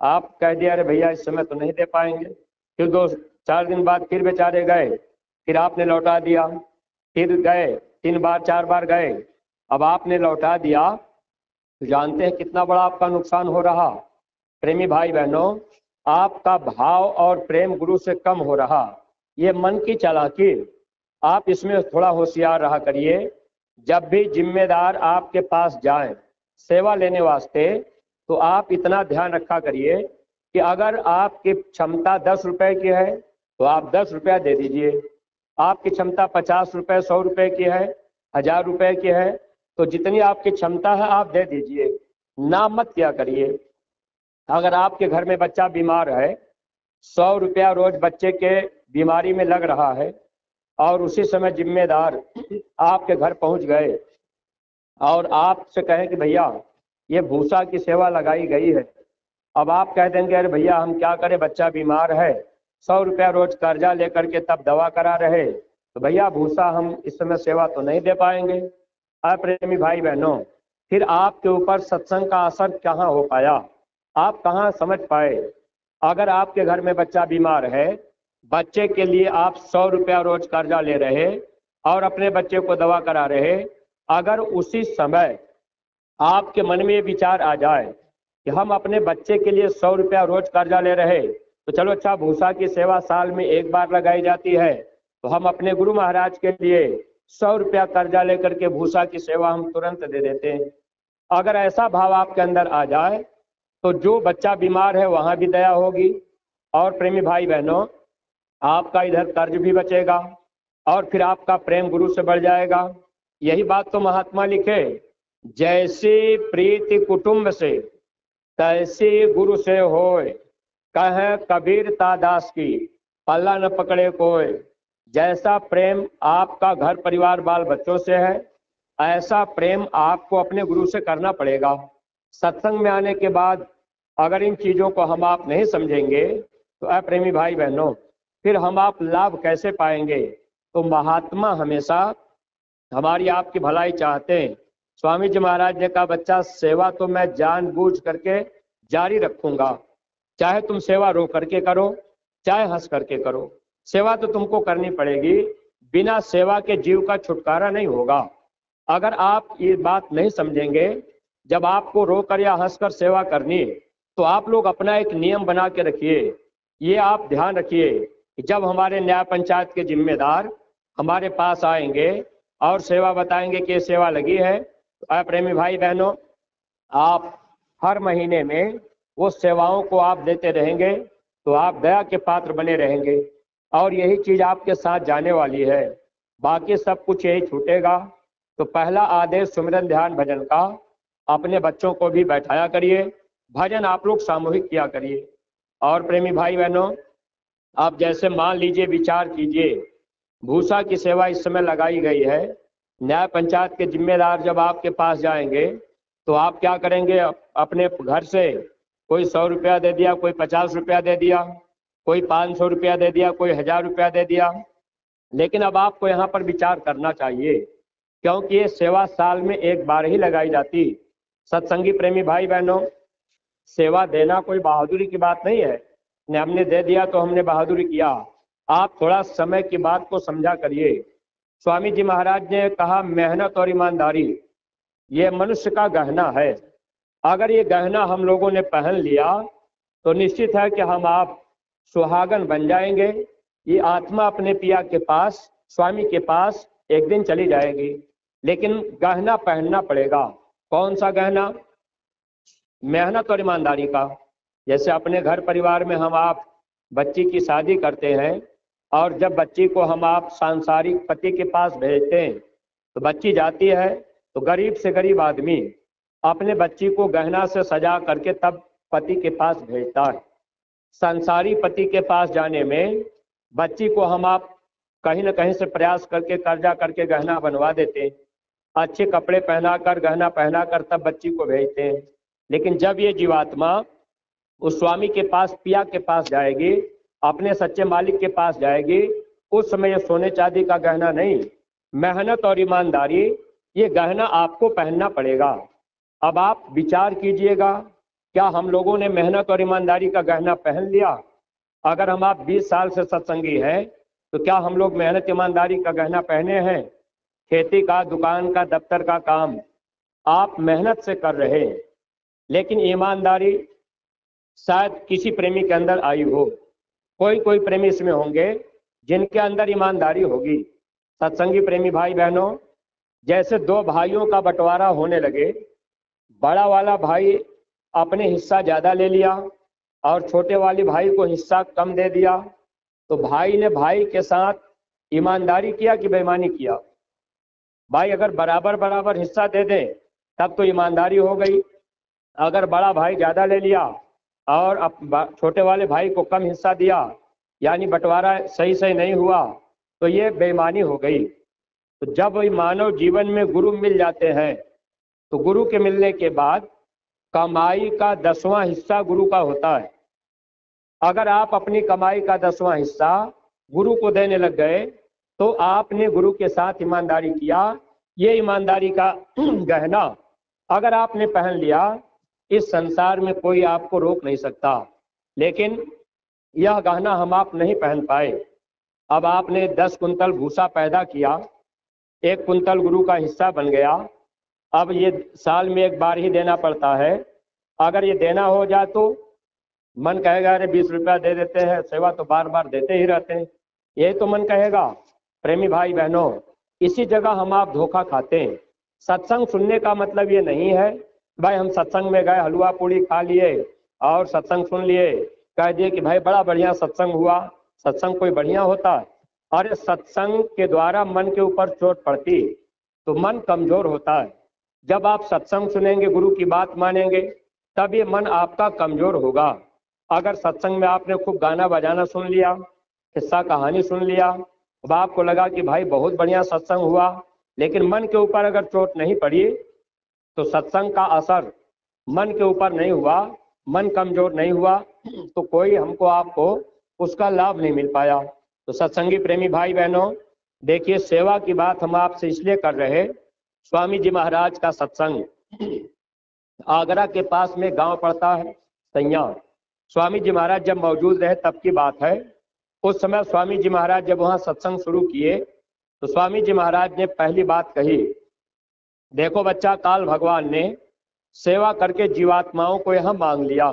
आप कह दिया अरे भैया इस समय तो नहीं दे पाएंगे, फिर 2-4 दिन बाद फिर बेचारे गए, फिर आपने लौटा दिया, फिर गए 3 बार 4 बार गए, अब आपने लौटा दिया, तो जानते हैं कितना बड़ा आपका नुकसान हो रहा। प्रेमी भाई बहनों, आपका भाव और प्रेम गुरु से कम हो रहा। ये मन की चालाकी, आप इसमें थोड़ा होशियार रहा करिए। जब भी जिम्मेदार आपके पास जाएं सेवा लेने वास्ते, तो आप इतना ध्यान रखा करिए कि अगर आपकी क्षमता 10 रुपए की है तो आप 10 रुपया दे दीजिए। आपकी क्षमता 50 रुपए 100 रुपए की है, 1000 रुपए की है, तो जितनी आपकी क्षमता है आप दे दीजिए, ना मत क्या करिए। अगर आपके घर में बच्चा बीमार है, 100 रुपया रोज बच्चे के बीमारी में लग रहा है, और उसी समय जिम्मेदार आपके घर पहुंच गए और आपसे कहें कि भैया ये भूसा की सेवा लगाई गई है, अब आप कह देंगे अरे भैया हम क्या करें, बच्चा बीमार है, 100 रुपया रोज कर्जा लेकर के तब दवा करा रहे, तो भैया भूसा हम इस समय सेवा तो नहीं दे पाएंगे। प्रेमी भाई बहनों, फिर आपके ऊपर सत्संग का असर कहाँ हो पाया, आप कहाँ समझ पाए। अगर आपके घर में बच्चा बीमार है, बच्चे के लिए आप 100 रुपया रोज कर्जा ले रहे और अपने बच्चे को दवा करा रहे, अगर उसी समय आपके मन में ये विचार आ जाए कि हम अपने बच्चे के लिए 100 रुपया रोज कर्जा ले रहे, तो चलो अच्छा भूसा की सेवा साल में 1 बार लगाई जाती है, तो हम अपने गुरु महाराज के लिए 100 रुपया कर्जा लेकर के भूसा की सेवा हम तुरंत दे देते हैं। अगर ऐसा भाव आपके अंदर आ जाए तो जो बच्चा बीमार है वहां भी दया होगी, और प्रेमी भाई बहनों आपका इधर कर्ज भी बचेगा और फिर आपका प्रेम गुरु से बढ़ जाएगा। यही बात तो महात्मा लिखे, जैसी प्रीति कुटुंब से तैसी गुरु से होए, कहे कबीर तादास की पल्ला न पकड़े कोई। जैसा प्रेम आपका घर परिवार बाल बच्चों से है, ऐसा प्रेम आपको अपने गुरु से करना पड़ेगा। सत्संग में आने के बाद अगर इन चीजों को हम आप नहीं समझेंगे तो प्रेमी भाई बहनों फिर हम आप लाभ कैसे पाएंगे। तो महात्मा हमेशा हमारी आपकी भलाई चाहते हैं। स्वामी जी महाराज ने कहा बच्चा सेवा तो मैं जानबूझ करके जारी रखूंगा, चाहे तुम सेवा रो करके करो चाहे हंस करके करो, सेवा तो तुमको करनी पड़ेगी, बिना सेवा के जीव का छुटकारा नहीं होगा। अगर आप ये बात नहीं समझेंगे, जब आपको रोकर या हंसकर सेवा करनी, तो आप लोग अपना एक नियम बना के रखिए। ये आप ध्यान रखिए कि जब हमारे न्याय पंचायत के जिम्मेदार हमारे पास आएंगे और सेवा बताएंगे कि ये सेवा लगी है, तो प्रेमी भाई बहनों आप हर महीने में वो सेवाओं को आप देते रहेंगे तो आप दया के पात्र बने रहेंगे, और यही चीज आपके साथ जाने वाली है, बाकी सब कुछ यही छूटेगा। तो पहला आदेश सुमिरन ध्यान भजन का, अपने बच्चों को भी बैठाया करिए, भजन आप लोग सामूहिक किया करिए। और प्रेमी भाई बहनों आप जैसे मान लीजिए विचार कीजिए, भूसा की सेवा इस समय लगाई गई है, न्याय पंचायत के जिम्मेदार जब आपके पास जाएंगे तो आप क्या करेंगे, अपने घर से कोई 100 रुपया दे दिया, कोई 50 रुपया दे दिया, कोई 500 रुपया दे दिया, कोई 1000 रुपया दे दिया। लेकिन अब आपको यहाँ पर विचार करना चाहिए, क्योंकि ये सेवा साल में 1 बार ही लगाई जाती। सत्संगी प्रेमी भाई बहनों सेवा देना कोई बहादुरी की बात नहीं है, हमने दे दिया तो हमने बहादुरी किया। आप थोड़ा समय की बात को समझा करिए। स्वामी जी महाराज ने कहा मेहनत और ईमानदारी ये मनुष्य का गहना है, अगर ये गहना हम लोगों ने पहन लिया तो निश्चित है कि हम आप सुहागन बन जाएंगे। ये आत्मा अपने पिया के पास स्वामी के पास एक दिन चली जाएगी, लेकिन गहना पहनना पड़ेगा। कौन सा गहना? मेहनत और ईमानदारी का। जैसे अपने घर परिवार में हम आप बच्ची की शादी करते हैं और जब बच्ची को हम आप सांसारिक पति के पास भेजते हैं तो बच्ची जाती है तो गरीब से गरीब आदमी अपने बच्ची को गहना से सजा करके तब पति के पास भेजता है। संसारी पति के पास जाने में बच्ची को हम आप कहीं न कहीं से प्रयास करके कर्जा करके गहना बनवा देते हैं, अच्छे कपड़े पहनाकर गहना पहनाकर तब बच्ची को भेजते हैं। लेकिन जब ये जीवात्मा उस स्वामी के पास पिया के पास जाएगी, अपने सच्चे मालिक के पास जाएगी, उस समय ये सोने चांदी का गहना नहीं, मेहनत और ईमानदारी ये गहना आपको पहनना पड़ेगा। अब आप विचार कीजिएगा, क्या हम लोगों ने मेहनत और ईमानदारी का गहना पहन लिया? अगर हम आप 20 साल से सत्संगी हैं तो क्या हम लोग मेहनत ईमानदारी का गहना पहने हैं? खेती का, दुकान का, दफ्तर का काम आप मेहनत से कर रहे हैं, लेकिन ईमानदारी शायद किसी प्रेमी के अंदर आई हो। कोई कोई प्रेमी इसमें होंगे जिनके अंदर ईमानदारी होगी। सत्संगी प्रेमी भाई बहनों, जैसे दो भाइयों का बंटवारा होने लगे, बड़ा वाला भाई अपने हिस्सा ज्यादा ले लिया और छोटे वाले भाई को हिस्सा कम दे दिया, तो भाई ने भाई के साथ ईमानदारी किया कि बेईमानी किया? भाई अगर बराबर बराबर हिस्सा दे दें तब तो ईमानदारी हो गई। अगर बड़ा भाई ज्यादा ले लिया और अब छोटे वाले भाई को कम हिस्सा दिया, यानी बंटवारा सही से नहीं हुआ, तो ये बेईमानी हो गई। तो जब मानव जीवन में गुरु मिल जाते हैं, तो गुरु के मिलने के बाद कमाई का 10वां हिस्सा गुरु का होता है। अगर आप अपनी कमाई का 10वां हिस्सा गुरु को देने लग गए, तो आपने गुरु के साथ ईमानदारी किया। ये ईमानदारी का गहना अगर आपने पहन लिया, इस संसार में कोई आपको रोक नहीं सकता। लेकिन यह गहना हम आप नहीं पहन पाए। अब आपने 10 कुंतल भूसा पैदा किया, 1 कुंतल गुरु का हिस्सा बन गया। अब ये साल में एक बार ही देना पड़ता है। अगर ये देना हो जाए तो मन कहेगा अरे 20 रुपया दे देते हैं, सेवा तो बार बार देते ही रहते हैं, यही तो मन कहेगा। प्रेमी भाई बहनों, इसी जगह हम आप धोखा खाते हैं। सत्संग सुनने का मतलब ये नहीं है भाई हम सत्संग में गए, हलवा पूड़ी खा लिए और सत्संग सुन लिए, कह दिए कि भाई बड़ा बढ़िया सत्संग हुआ। सत्संग कोई बढ़िया होता है? अरे सत्संग के द्वारा मन के ऊपर चोट पड़ती तो मन कमजोर होता है। जब आप सत्संग सुनेंगे, गुरु की बात मानेंगे, तब ये मन आपका कमजोर होगा। अगर सत्संग में आपने खूब गाना बजाना सुन लिया, किस्सा कहानी सुन लिया, अब आपको लगा कि भाई बहुत बढ़िया सत्संग हुआ, लेकिन मन के ऊपर अगर चोट नहीं पड़ी, तो सत्संग का असर मन के ऊपर नहीं हुआ, मन कमजोर नहीं हुआ, तो कोई हमको आपको उसका लाभ नहीं मिल पाया। तो सत्संगी प्रेमी भाई बहनों, देखिए सेवा की बात हम आपसे इसलिए कर रहे, स्वामी जी महाराज का सत्संग आगरा के पास में गांव पड़ता है सैया। स्वामी जी महाराज जब मौजूद रहे तब की बात है। उस समय स्वामी जी महाराज जब वहां सत्संग शुरू किए, तो स्वामी जी महाराज ने पहली बात कही, देखो बच्चा, काल भगवान ने सेवा करके जीवात्माओं को यहाँ मांग लिया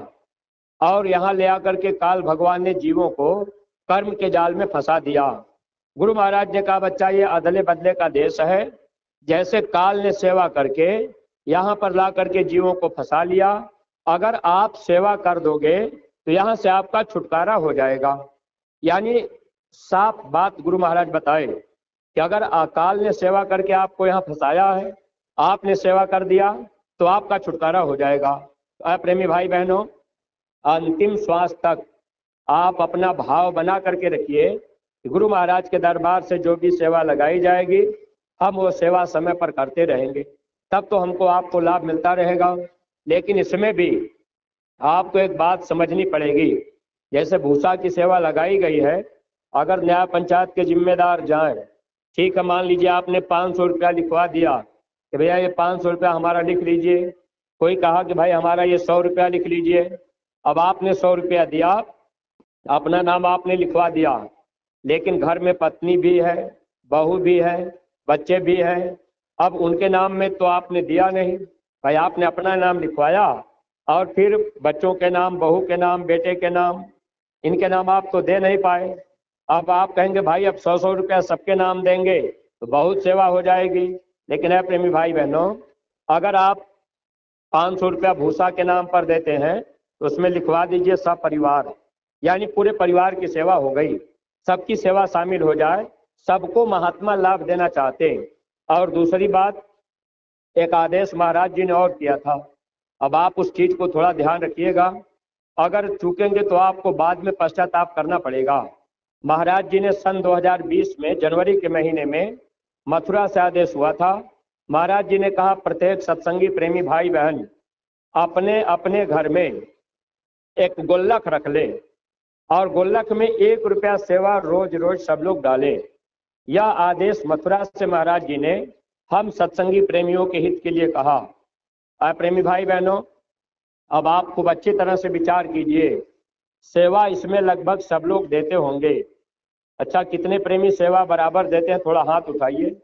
और यहाँ ले आकर के काल भगवान ने जीवों को कर्म के जाल में फंसा दिया। गुरु महाराज ने कहा, बच्चा ये अदले बदले का देश है। जैसे काल ने सेवा करके यहाँ पर ला करके जीवों को फंसा लिया, अगर आप सेवा कर दोगे तो यहाँ से आपका छुटकारा हो जाएगा। यानी साफ बात गुरु महाराज बताए कि अगर अकाल ने सेवा करके आपको यहाँ फंसाया है, आपने सेवा कर दिया तो आपका छुटकारा हो जाएगा। प्रेमी भाई बहनों, अंतिम श्वास तक आप अपना भाव बना करके रखिए कि गुरु महाराज के दरबार से जो भी सेवा लगाई जाएगी, हम वो सेवा समय पर करते रहेंगे, तब तो हमको आपको लाभ मिलता रहेगा। लेकिन इसमें भी आपको एक बात समझनी पड़ेगी। जैसे भूसा की सेवा लगाई गई है, अगर न्याय पंचायत के जिम्मेदार जाएं, ठीक है, मान लीजिए आपने 500 रुपया लिखवा दिया कि भैया ये 500 रुपया हमारा लिख लीजिए। कोई कहा कि भाई हमारा ये 100 रुपया लिख लीजिए। अब आपने 100 रुपया दिया, अपना नाम आपने लिखवा दिया, लेकिन घर में पत्नी भी है, बहू भी है, बच्चे भी हैं। अब उनके नाम में तो आपने दिया नहीं, भाई आपने अपना नाम लिखवाया और फिर बच्चों के नाम, बहू के नाम, बेटे के नाम, इनके नाम आप तो दे नहीं पाए। अब आप कहेंगे भाई अब 100 रुपया सबके नाम देंगे तो बहुत सेवा हो जाएगी। लेकिन है प्रेमी भाई बहनों, अगर आप 500 रुपया भूसा के नाम पर देते हैं तो उसमें लिखवा दीजिए सब परिवार, यानी पूरे परिवार की सेवा हो गई, सबकी सेवा शामिल हो जाए, सबको महात्मा लाभ देना चाहते हैं। और दूसरी बात, एक आदेश महाराज जी ने और किया था, अब आप उस चीज को थोड़ा ध्यान रखिएगा, अगर चूकेंगे तो आपको बाद में पश्चाताप करना पड़ेगा। महाराज जी ने सन 2020 में जनवरी के महीने में मथुरा से आदेश हुआ था। महाराज जी ने कहा, प्रत्येक सत्संगी प्रेमी भाई बहन अपने अपने घर में एक गुल्लक रख ले और गुल्लक में 1 रुपया सेवा रोज रोज सब लोग डालें। यह आदेश मथुरा से महाराज जी ने हम सत्संगी प्रेमियों के हित के लिए कहा। प्रेमी भाई बहनों, अब आप खूब अच्छी तरह से विचार कीजिए, सेवा इसमें लगभग सब लोग देते होंगे, अच्छा, कितने प्रेमी सेवा बराबर देते हैं, थोड़ा हाथ उठाइए।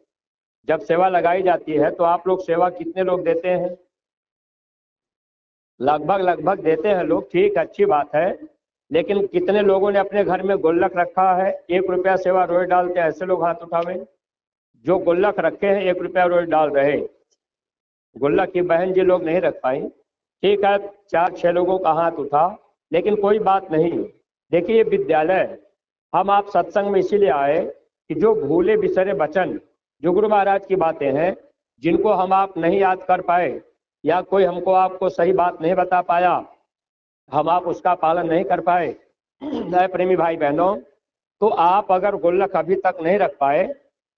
जब सेवा लगाई जाती है तो आप लोग सेवा कितने लोग देते हैं? लगभग लगभग देते हैं लोग, ठीक, अच्छी बात है। लेकिन कितने लोगों ने अपने घर में गुल्लक रखा है, 1 रुपया सेवा रोज डालते हैं, ऐसे लोग हाथ उठावे। जो गुल्लक रखे हैं 1 रुपया रोज डाल रहे। गुल्लक की बहन जी लोग नहीं रख पाई, ठीक है, 4-6 लोगों का हाथ उठा, लेकिन कोई बात नहीं। देखिए, ये विद्यालय, हम आप सत्संग में इसीलिए आए कि जो भूले बिसरे वचन, जो गुरु महाराज की बातें हैं, जिनको हम आप नहीं याद कर पाए, या कोई हमको आपको सही बात नहीं बता पाया, हम आप उसका पालन नहीं कर पाए, नए प्रेमी भाई बहनों, तो आप अगर गुल्लक अभी तक नहीं रख पाए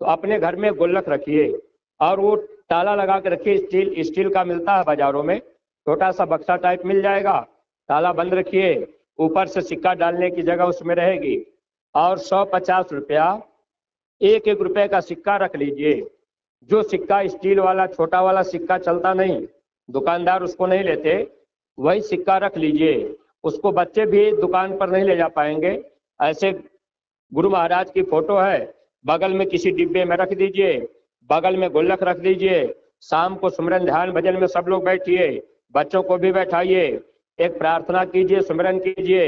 तो अपने घर में गुल्लक रखिए, और वो ताला लगा के रखिए। स्टील का मिलता है बाजारों में, छोटा सा बक्सा टाइप मिल जाएगा, ताला बंद रखिए, ऊपर से सिक्का डालने की जगह उसमें रहेगी। और 100-50 रुपया, 1-1 रुपये का सिक्का रख लीजिए। जो सिक्का स्टील वाला छोटा वाला सिक्का चलता नहीं, दुकानदार उसको नहीं लेते, वही सिक्का रख लीजिए। उसको बच्चे भी दुकान पर नहीं ले जा पाएंगे। ऐसे गुरु महाराज की फोटो है, बगल में किसी डिब्बे में रख दीजिए, बगल में गुल्लक रख दीजिए। शाम को सुमिरन ध्यान भजन में सब लोग बैठिए, बच्चों को भी बैठाइए, एक प्रार्थना कीजिए, सुमिरन कीजिए।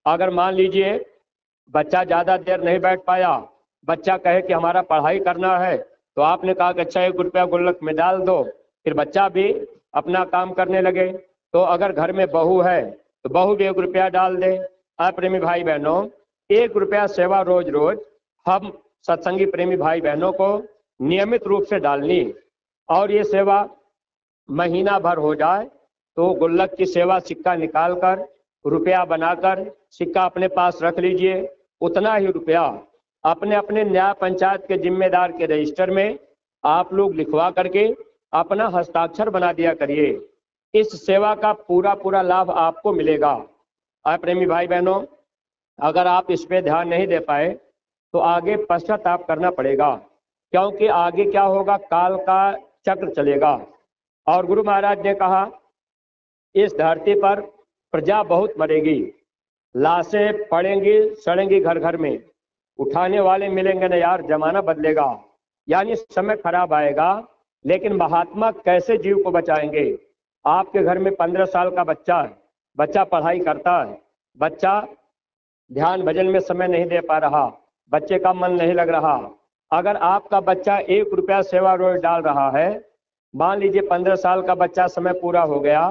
अगर मान लीजिए बच्चा ज़्यादा देर नहीं बैठ पाया, बच्चा कहे कि हमारा पढ़ाई करना है, तो आपने कहा कि अच्छा 1 रुपया गुल्लक में डाल दो, फिर बच्चा भी अपना काम करने लगे। तो अगर घर में बहू है तो बहू भी 1 रुपया डाल दे। प्रेमी भाई बहनों, 1 रुपया सेवा रोज रोज हम सत्संगी प्रेमी भाई बहनों को नियमित रूप से डालनी, और ये सेवा महीना भर हो जाए तो गुल्लक की सेवा सिक्का निकाल कर, रुपया बनाकर सिक्का अपने पास रख लीजिए। उतना ही रुपया अपने अपने न्याय पंचायत के जिम्मेदार के रजिस्टर में आप लोग लिखवा करके अपना हस्ताक्षर बना दिया करिए। इस सेवा का पूरा पूरा लाभ आपको मिलेगा। प्रेमी भाई बहनों, अगर आप इस पे ध्यान नहीं दे पाए तो आगे पश्चाताप करना पड़ेगा, क्योंकि आगे क्या होगा, काल का चक्र चलेगा। और गुरु महाराज ने कहा, इस धरती पर प्रजा बहुत मरेगी, लाशें पड़ेंगी सड़ेंगी घर घर में, उठाने वाले मिलेंगे न यार, जमाना बदलेगा, यानी समय खराब आएगा। लेकिन महात्मा कैसे जीव को बचाएंगे? आपके घर में 15 साल का बच्चा है, बच्चा पढ़ाई करता है, बच्चा ध्यान भजन में समय नहीं दे पा रहा, बच्चे का मन नहीं लग रहा। अगर आपका बच्चा 1 रुपया सेवा रोज डाल रहा है, मान लीजिए 15 साल का बच्चा, समय पूरा हो गया,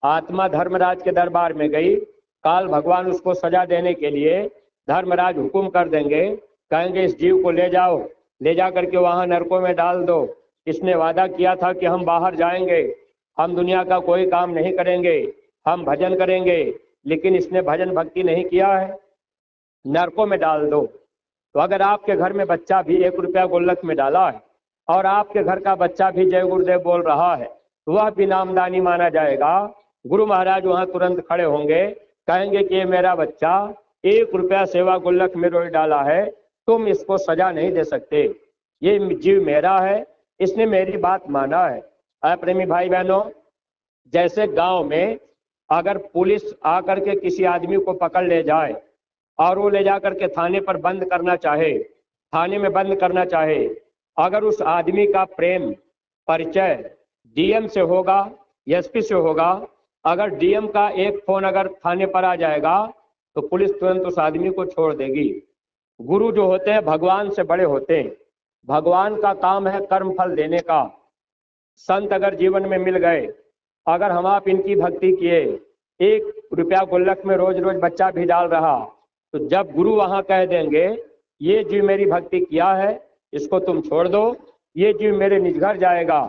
आत्मा धर्मराज के दरबार में गई, काल भगवान उसको सजा देने के लिए धर्मराज हुक्म कर देंगे, कहेंगे इस जीव को ले जाओ, ले जा करके वहां नरकों में डाल दो। इसने वादा किया था कि हम बाहर जाएंगे, हम दुनिया का कोई काम नहीं करेंगे, हम भजन करेंगे, लेकिन इसने भजन भक्ति नहीं किया है, नरकों में डाल दो। तो अगर आपके घर में बच्चा भी 1 रुपया गुल्लक में डाला है और आपके घर का बच्चा भी जय गुरुदेव बोल रहा है, तो वह भी नामदानी माना जाएगा। गुरु महाराज वहां तुरंत खड़े होंगे, कहेंगे कि ये मेरा बच्चा 1 रुपया सेवा गुल्लक में रोज डाला है, तुम इसको सजा नहीं दे सकते, ये जीव मेरा है, इसने मेरी बात माना है। प्रेमी भाई बहनों, जैसे गांव में अगर पुलिस आकर के किसी आदमी को पकड़ ले जाए और वो ले जा करके थाने पर बंद करना चाहे, थाने में बंद करना चाहे, अगर उस आदमी का प्रेम परिचय डीएम से होगा, एसपी से होगा, अगर डीएम का एक फोन अगर थाने पर आ जाएगा तो पुलिस तुरंत उस आदमी को छोड़ देगी। गुरु जो होते हैं भगवान से बड़े होते हैं, भगवान का काम है कर्म फल देने का। संत अगर जीवन में मिल गए, अगर हम आप इनकी भक्ति किए, 1 रुपया गुल्लक में रोज रोज बच्चा भी डाल रहा, तो जब गुरु वहां कह देंगे ये जीव मेरी भक्ति किया है, इसको तुम छोड़ दो, ये जीव मेरे निज घर जाएगा,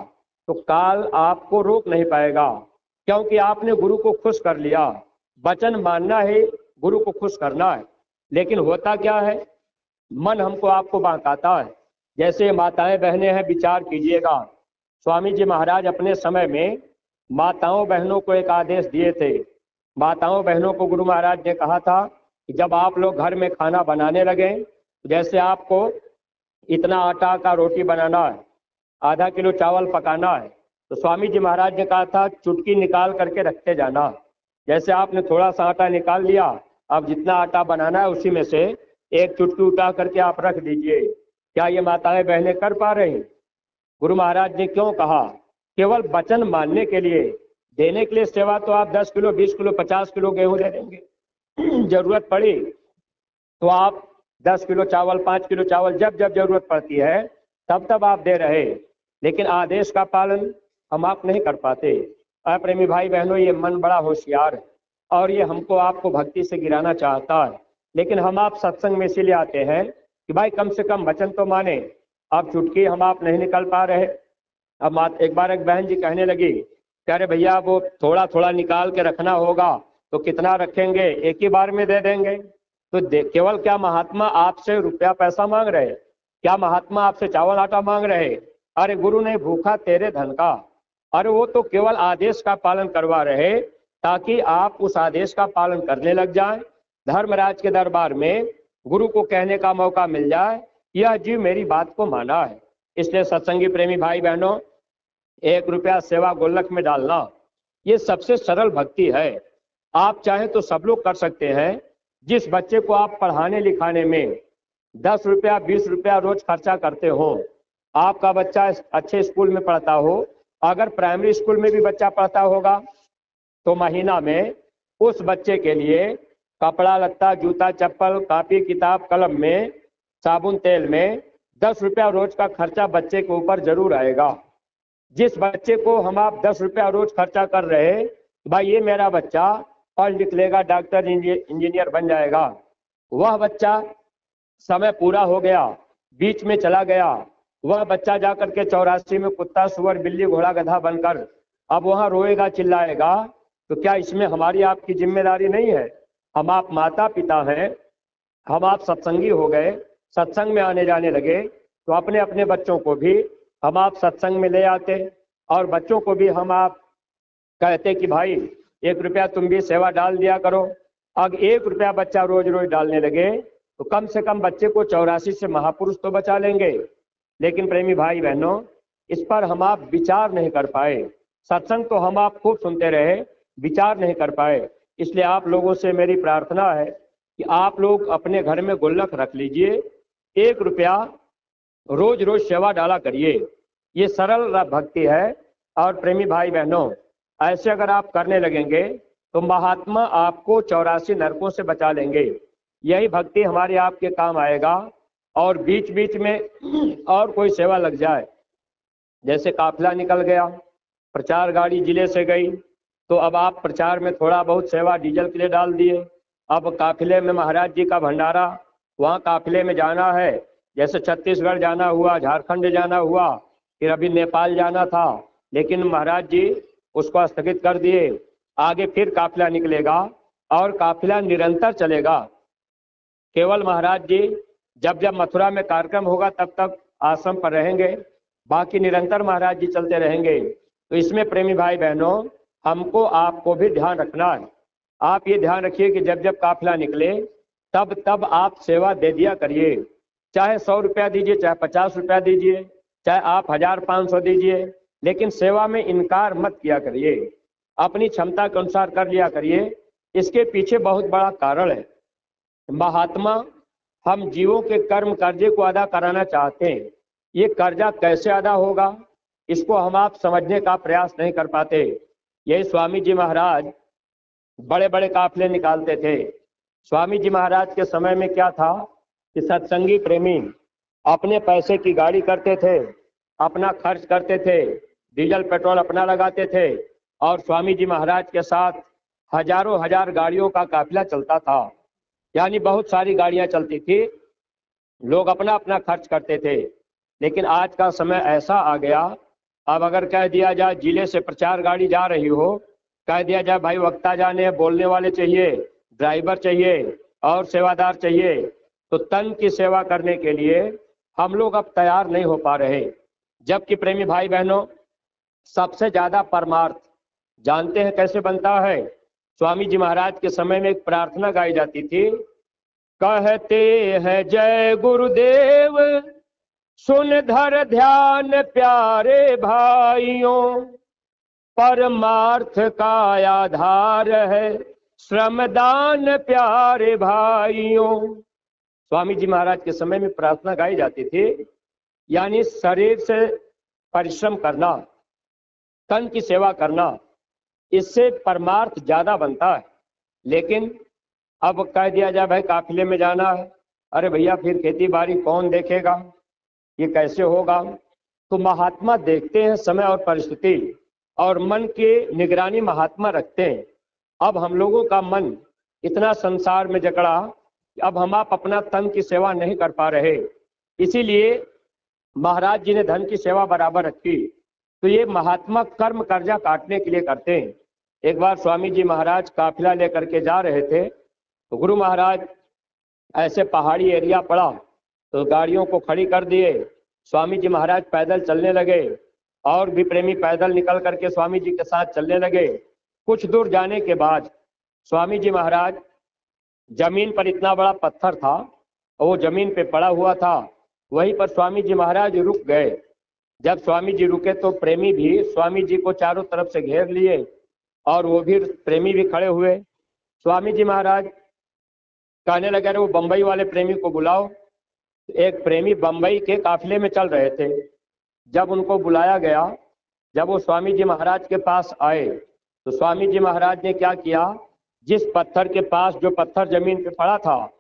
तो काल आपको रोक नहीं पाएगा, क्योंकि आपने गुरु को खुश कर लिया। वचन मानना है, गुरु को खुश करना है, लेकिन होता क्या है, मन हमको आपको बहकाता है। जैसे माताएं बहनें हैं, विचार कीजिएगा, स्वामी जी महाराज अपने समय में माताओं बहनों को एक आदेश दिए थे। माताओं बहनों को गुरु महाराज ने कहा था कि जब आप लोग घर में खाना बनाने लगे, जैसे आपको इतना आटा का रोटी बनाना है, आधा किलो चावल पकाना है, तो स्वामी जी महाराज ने कहा था चुटकी निकाल करके रखते जाना। जैसे आपने थोड़ा सा आटा निकाल लिया, अब जितना आटा बनाना है उसी में से एक चुटकी उठा करके आप रख दीजिए। क्या ये माताएं बहनें कर पा रही? गुरु महाराज ने क्यों कहा? केवल वचन मानने के लिए, देने के लिए सेवा तो आप 10 किलो 20 किलो 50 किलो गेहूं दे देंगे। जरूरत पड़ी तो आप 10 किलो चावल 5 किलो चावल जब जब जरूरत पड़ती है तब तब आप दे रहे, लेकिन आदेश का पालन हम आप नहीं कर पाते। प्रेमी भाई बहनों, ये मन बड़ा होशियार है और ये हमको आपको भक्ति से गिराना चाहता है, लेकिन हम आप सत्संग में इसीलिए आते हैं कि भाई कम से कम वचन तो माने। अब चुटकी हम आप नहीं निकल पा रहे। अब एक बार एक बहन जी कहने लगी कि अरे भैया वो थोड़ा थोड़ा निकाल के रखना होगा, तो कितना रखेंगे, एक ही बार में दे देंगे। तो केवल क्या महात्मा आपसे रुपया पैसा मांग रहे? क्या महात्मा आपसे चावल आटा मांग रहे? अरे गुरु ने भूखा तेरे धन का। अरे वो तो केवल आदेश का पालन करवा रहे ताकि आप उस आदेश का पालन करने लग जाएं। धर्मराज के दरबार में गुरु को कहने का मौका मिल जाए, यह जीव मेरी बात को माना है। इसलिए सत्संगी प्रेमी भाई बहनों, 1 रुपया सेवा गोलक में डालना ये सबसे सरल भक्ति है। आप चाहें तो सब लोग कर सकते हैं। जिस बच्चे को आप पढ़ाने लिखाने में 10 रुपया 20 रुपया रोज खर्चा करते हो, आपका बच्चा अच्छे स्कूल में पढ़ता हो, अगर प्राइमरी स्कूल में भी बच्चा पढ़ता होगा तो महीना में उस बच्चे के लिए कपड़ा लत्ता जूता चप्पल कापी किताब कलम में साबुन तेल में 10 रुपया रोज का खर्चा बच्चे के ऊपर जरूर आएगा। जिस बच्चे को हम आप 10 रुपया रोज खर्चा कर रहे, भाई ये मेरा बच्चा पढ़ लिख लेगा, डॉक्टर इंजीनियर बन जाएगा, वह बच्चा समय पूरा हो गया, बीच में चला गया, वह बच्चा जाकर के 84 में कुत्ता सुअर बिल्ली घोड़ा गधा बनकर अब वहां रोएगा चिल्लाएगा, तो क्या इसमें हमारी आपकी जिम्मेदारी नहीं है? हम आप माता पिता हैं, हम आप सत्संगी हो गए, सत्संग में आने जाने लगे, तो अपने अपने बच्चों को भी हम आप सत्संग में ले आते और बच्चों को भी हम आप कहते कि भाई 1 रुपया तुम भी सेवा डाल दिया करो। अब 1 रुपया बच्चा रोज रोज डालने लगे तो कम से कम बच्चे को 84 से महापुरुष तो बचा लेंगे। लेकिन प्रेमी भाई बहनों, इस पर हम आप विचार नहीं कर पाए। सत्संग तो हम आप खूब सुनते रहे, विचार नहीं कर पाए। इसलिए आप लोगों से मेरी प्रार्थना है कि आप लोग अपने घर में गुल्लक रख लीजिए, 1 रुपया रोज रोज सेवा डाला करिए। ये सरल भक्ति है। और प्रेमी भाई बहनों, ऐसे अगर आप करने लगेंगे तो महात्मा आपको 84 नरकों से बचा लेंगे। यही भक्ति हमारे आपके काम आएगा। और बीच बीच में और कोई सेवा लग जाए, जैसे काफिला निकल गया, प्रचार गाड़ी जिले से गई, तो अब आप प्रचार में थोड़ा बहुत सेवा डीजल के लिए डाल दिए। अब काफिले में महाराज जी का भंडारा, वहाँ काफिले में जाना है, जैसे छत्तीसगढ़ जाना हुआ, झारखंड जाना हुआ, फिर अभी नेपाल जाना था, लेकिन महाराज जी उसको स्थगित कर दिए। आगे फिर काफिला निकलेगा और काफिला निरंतर चलेगा। केवल महाराज जी जब जब मथुरा में कार्यक्रम होगा तब तक आश्रम पर रहेंगे, बाकी निरंतर महाराज जी चलते रहेंगे। तो इसमें प्रेमी भाई बहनों, हमको आपको भी ध्यान रखना है। आप ये ध्यान रखिए कि जब जब काफिला निकले तब तब आप सेवा दे दिया करिए। चाहे 100 रुपया दीजिए, चाहे 50 रुपया दीजिए, चाहे आप 1500 दीजिए, लेकिन सेवा में इनकार मत किया करिए। अपनी क्षमता के अनुसार कर लिया करिए। इसके पीछे बहुत बड़ा कारण है। महात्मा हम जीवों के कर्म कर्जे को अदा कराना चाहते हैं। ये कर्जा कैसे अदा होगा, इसको हम आप समझने का प्रयास नहीं कर पाते। यही स्वामी जी महाराज बड़े बड़े काफिले निकालते थे। स्वामी जी महाराज के समय में क्या था कि सत्संगी प्रेमी अपने पैसे की गाड़ी करते थे, अपना खर्च करते थे, डीजल पेट्रोल अपना लगाते थे, और स्वामी जी महाराज के साथ हजारों हजार गाड़ियों का काफिला चलता था। यानी बहुत सारी गाड़ियां चलती थी, लोग अपना अपना खर्च करते थे। लेकिन आज का समय ऐसा आ गया, अब अगर कह दिया जाए जिले से प्रचार गाड़ी जा रही हो, कह दिया जाए भाई वक्ता जाने, बोलने वाले चाहिए, ड्राइवर चाहिए और सेवादार चाहिए, तो तन की सेवा करने के लिए हम लोग अब तैयार नहीं हो पा रहे। जबकि प्रेमी भाई बहनों, सबसे ज्यादा परमार्थ जानते हैं कैसे बनता है? स्वामी जी महाराज के समय में एक प्रार्थना गाई जाती थी, कहते हैं जय गुरुदेव सुन धर ध्यान प्यारे भाइयों, परमार्थ का आधार है श्रमदान प्यारे भाइयों। स्वामी जी महाराज के समय में प्रार्थना गाई जाती थी, यानी शरीर से परिश्रम करना, तन की सेवा करना, इससे परमार्थ ज्यादा बनता है। लेकिन अब कह दिया जाए भाई काफिले में जाना है, अरे भैया फिर खेती बाड़ी कौन देखेगा, ये कैसे होगा। तो महात्मा देखते हैं समय और परिस्थिति, और मन की निगरानी महात्मा रखते हैं। अब हम लोगों का मन इतना संसार में जकड़ा, अब हम आप अपना तन की सेवा नहीं कर पा रहे, इसीलिए महाराज जी ने धन की सेवा बराबर रखी। तो ये महात्मा कर्म कर्जा काटने के लिए करते हैं। एक बार स्वामी जी महाराज काफिला लेकर के जा रहे थे, तो गुरु महाराज ऐसे पहाड़ी एरिया पड़ा तो गाड़ियों को खड़ी कर दिए, स्वामी जी महाराज पैदल चलने लगे, और भी प्रेमी पैदल निकल करके स्वामी जी के साथ चलने लगे। कुछ दूर जाने के बाद स्वामी जी महाराज, जमीन पर इतना बड़ा पत्थर था, वो जमीन पे पड़ा हुआ था, वहीं पर स्वामी जी महाराज रुक गए। जब स्वामी जी रुके तो प्रेमी भी स्वामी जी को चारों तरफ से घेर लिए, और वो भी प्रेमी भी खड़े हुए। स्वामी जी महाराज कहने लगे, अरे वो बंबई वाले प्रेमी को बुलाओ। एक प्रेमी बंबई के काफिले में चल रहे थे। जब उनको बुलाया गया, जब वो स्वामी जी महाराज के पास आए, तो स्वामी जी महाराज ने क्या किया, जिस पत्थर के पास, जो पत्थर जमीन पे पड़ा था,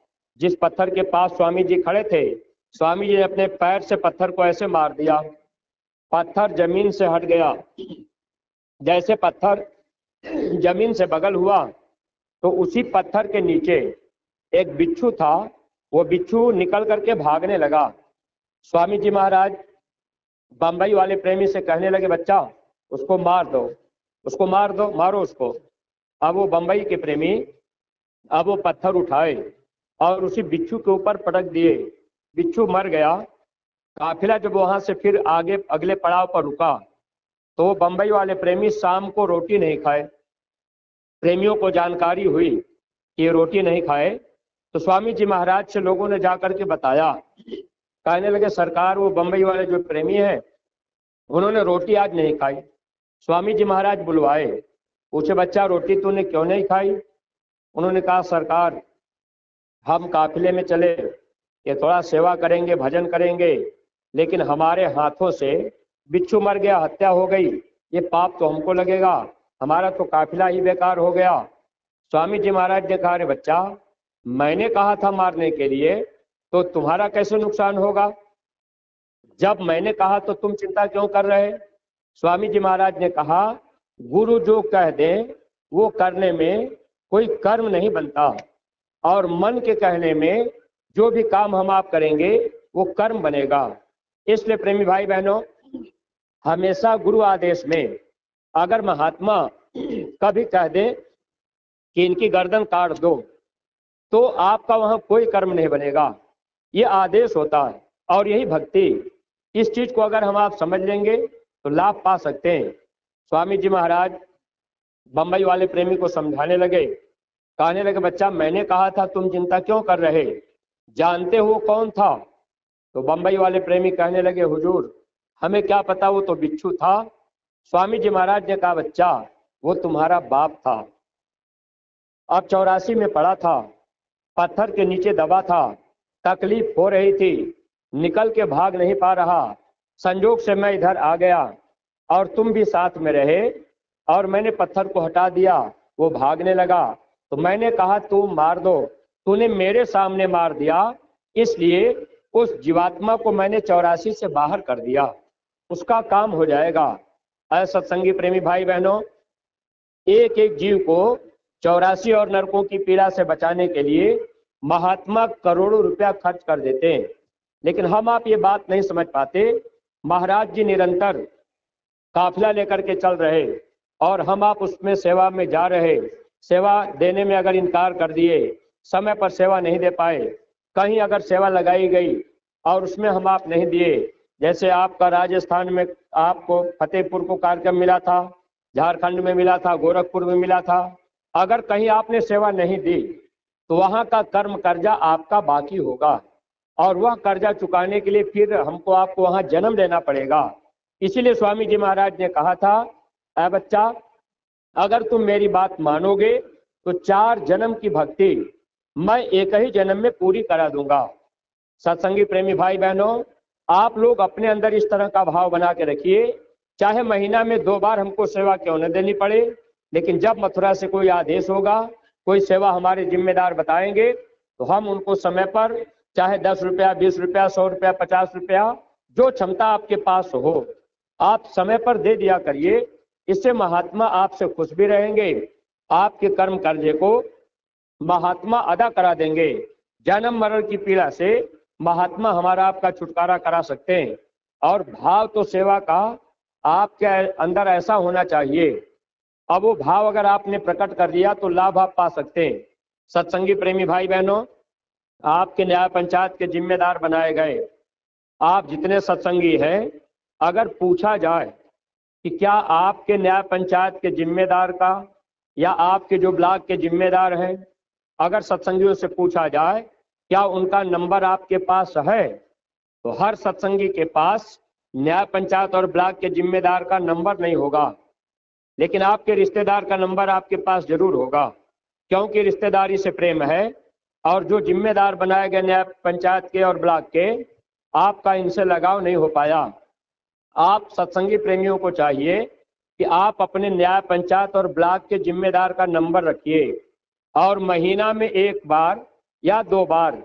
जिस पत्थर के पास स्वामी जी खड़े थे, स्वामी जी ने अपने पैर से पत्थर को ऐसे मार दिया, पत्थर जमीन से हट गया। जैसे पत्थर जमीन से बगल हुआ, तो उसी पत्थर के नीचे एक बिच्छू था, वो बिच्छू निकल करके भागने लगा। स्वामी जी महाराज बंबई वाले प्रेमी से कहने लगे, बच्चा उसको मार दो, उसको मार दो, मारो उसको। अब वो बंबई के प्रेमी, अब वो पत्थर उठाए और उसी बिच्छू के ऊपर पटक दिए, बिच्छू मर गया। काफिला जब वहां से फिर आगे अगले पड़ाव पर रुका, तो वो बंबई वाले प्रेमी शाम को रोटी नहीं खाए। प्रेमियों को जानकारी हुई कि ये रोटी नहीं खाए, तो स्वामी जी महाराज से लोगों ने जाकर के बताया। कहने लगे, सरकार वो बंबई वाले जो प्रेमी है, उन्होंने रोटी आज नहीं खाई। स्वामी जी महाराज बुलवाए, पूछे, बच्चा रोटी तूने क्यों नहीं खाई। उन्होंने कहा, सरकार हम काफिले में चले, ये थोड़ा सेवा करेंगे, भजन करेंगे, लेकिन हमारे हाथों से बिच्छू मर गया, हत्या हो गई, ये पाप तो हमको लगेगा, हमारा तो काफिला ही बेकार हो गया। स्वामी जी महाराज ने कहा, अरे बच्चा मैंने कहा था मारने के लिए, तो तुम्हारा कैसे नुकसान होगा, जब मैंने कहा तो तुम चिंता क्यों कर रहे। स्वामी जी महाराज ने कहा, गुरु जो कह दे वो करने में कोई कर्म नहीं बनता, और मन के कहने में जो भी काम हम आप करेंगे वो कर्म बनेगा। इसलिए प्रेमी भाई बहनों, हमेशा गुरु आदेश में अगर महात्मा कभी कह दे कि इनकी गर्दन काट दो, तो आपका वहां कोई कर्म नहीं बनेगा, ये आदेश होता है, और यही भक्ति। इस चीज को अगर हम आप समझ लेंगे तो लाभ पा सकते हैं। स्वामी जी महाराज बंबई वाले प्रेमी को समझाने लगे, कहने लगे, बच्चा मैंने कहा था, तुम चिंता क्यों कर रहे, जानते हो कौन था। तो बंबई वाले प्रेमी कहने लगे, हुजूर हमें क्या पता, वो तो बिच्छू था। स्वामी जी महाराज ने कहा, बच्चा वो तुम्हारा बाप था, अब 84 में पड़ा था, पत्थर के नीचे दबा था, तकलीफ हो रही थी, निकल के भाग नहीं पा रहा, संजोग से मैं इधर आ गया और तुम भी साथ में रहे, और मैंने पत्थर को हटा दिया, वो भागने लगा, तो मैंने कहा तू मार दो, तूने मेरे सामने मार दिया, इसलिए उस जीवात्मा को मैंने 84 से बाहर कर दिया, उसका काम हो जाएगा। ऐसा सत्संगी प्रेमी भाई बहनों, एक एक जीव को 84 और नरकों की पीड़ा से बचाने के लिए महात्मा करोड़ों रुपया खर्च कर देते हैं, लेकिन हम आप ये बात नहीं समझ पाते। महाराज जी निरंतर काफिला लेकर के चल रहे, और हम आप उसमें सेवा में जा रहे, सेवा देने में अगर इनकार कर दिए, समय पर सेवा नहीं दे पाए, कहीं अगर सेवा लगाई गई और उसमें हम आप नहीं दिए, जैसे आपका राजस्थान में आपको फतेहपुर को कार्यक्रम मिला था, झारखंड में मिला था, गोरखपुर में मिला था, अगर कहीं आपने सेवा नहीं दी तो वहां का कर्म कर्जा आपका बाकी होगा, और वह कर्जा चुकाने के लिए फिर हमको आपको वहां जन्म लेना पड़ेगा। इसीलिए स्वामी जी महाराज ने कहा था, ऐ बच्चा अगर तुम मेरी बात मानोगे तो 4 जन्म की भक्ति मैं एक ही जन्म में पूरी करा दूंगा। सत्संगी प्रेमी भाई बहनों, आप लोग अपने अंदर इस तरह का भाव बना के रखिए, चाहे महीना में 2 बार हमको सेवा क्यों न देनी पड़े, लेकिन जब मथुरा से कोई आदेश होगा, कोई सेवा हमारे जिम्मेदार बताएंगे, तो हम उनको समय पर, चाहे 10 रुपया, 20 रुपया, 100 रुपया, 50 रुपया, जो क्षमता आपके पास हो, आप समय पर दे दिया करिए। इससे महात्मा आपसे खुश भी रहेंगे, आपके कर्म कर्जे को महात्मा अदा करा देंगे। जन्म मरण की पीड़ा से महात्मा हमारा आपका छुटकारा करा सकते हैं। और भाव तो सेवा का आपके अंदर ऐसा होना चाहिए, अब वो भाव अगर आपने प्रकट कर दिया तो लाभ आप पा सकते हैं। सत्संगी प्रेमी भाई बहनों, आपके न्याय पंचायत के जिम्मेदार बनाए गए, आप जितने सत्संगी हैं, अगर पूछा जाए कि क्या आपके न्याय पंचायत के जिम्मेदार का या आपके जो ब्लॉक के जिम्मेदार हैं, अगर सत्संगियों से पूछा जाए क्या उनका नंबर आपके पास है, तो हर सत्संगी के पास न्याय पंचायत और ब्लॉक के जिम्मेदार का नंबर नहीं होगा, लेकिन आपके रिश्तेदार का नंबर आपके पास जरूर होगा, क्योंकि रिश्तेदारी से प्रेम है। और जो जिम्मेदार बनाए गए न्याय पंचायत के और ब्लॉक के, आपका इनसे लगाव नहीं हो पाया। आप सत्संगी प्रेमियों को चाहिए कि आप अपने न्याय पंचायत और ब्लॉक के जिम्मेदार का नंबर रखिए, और महीना में 1 बार या 2 बार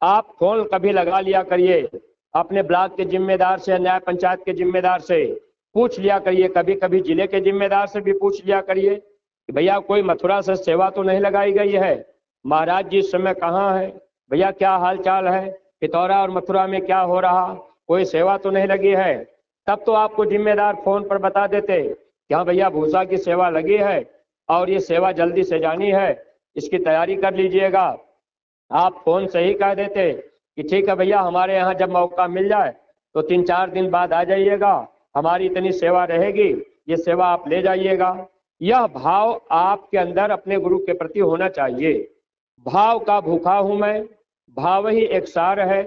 आप फोन कभी लगा लिया करिए, अपने ब्लॉक के जिम्मेदार से, न्याय पंचायत के जिम्मेदार से पूछ लिया करिए, कभी कभी जिले के जिम्मेदार से भी पूछ लिया करिए कि भैया कोई मथुरा से सेवा तो नहीं लगाई गई है, महाराज जी इस समय कहाँ है, भैया क्या हाल चाल है, पिथौरा और मथुरा में क्या हो रहा, कोई सेवा तो नहीं लगी है। तब तो आपको जिम्मेदार फोन पर बता देते कि हाँ भैया भूसा की सेवा लगी है और ये सेवा जल्दी से जानी है, इसकी तैयारी कर लीजिएगा। आप फोन से ही कह देते कि ठीक है भैया, हमारे यहाँ जब मौका मिल जाए तो 3-4 दिन बाद आ जाइएगा, हमारी इतनी सेवा रहेगी, ये सेवा आप ले जाइएगा। यह भाव आपके अंदर अपने गुरु के प्रति होना चाहिए। भाव का भूखा हूं मैं, भाव ही एक सार है,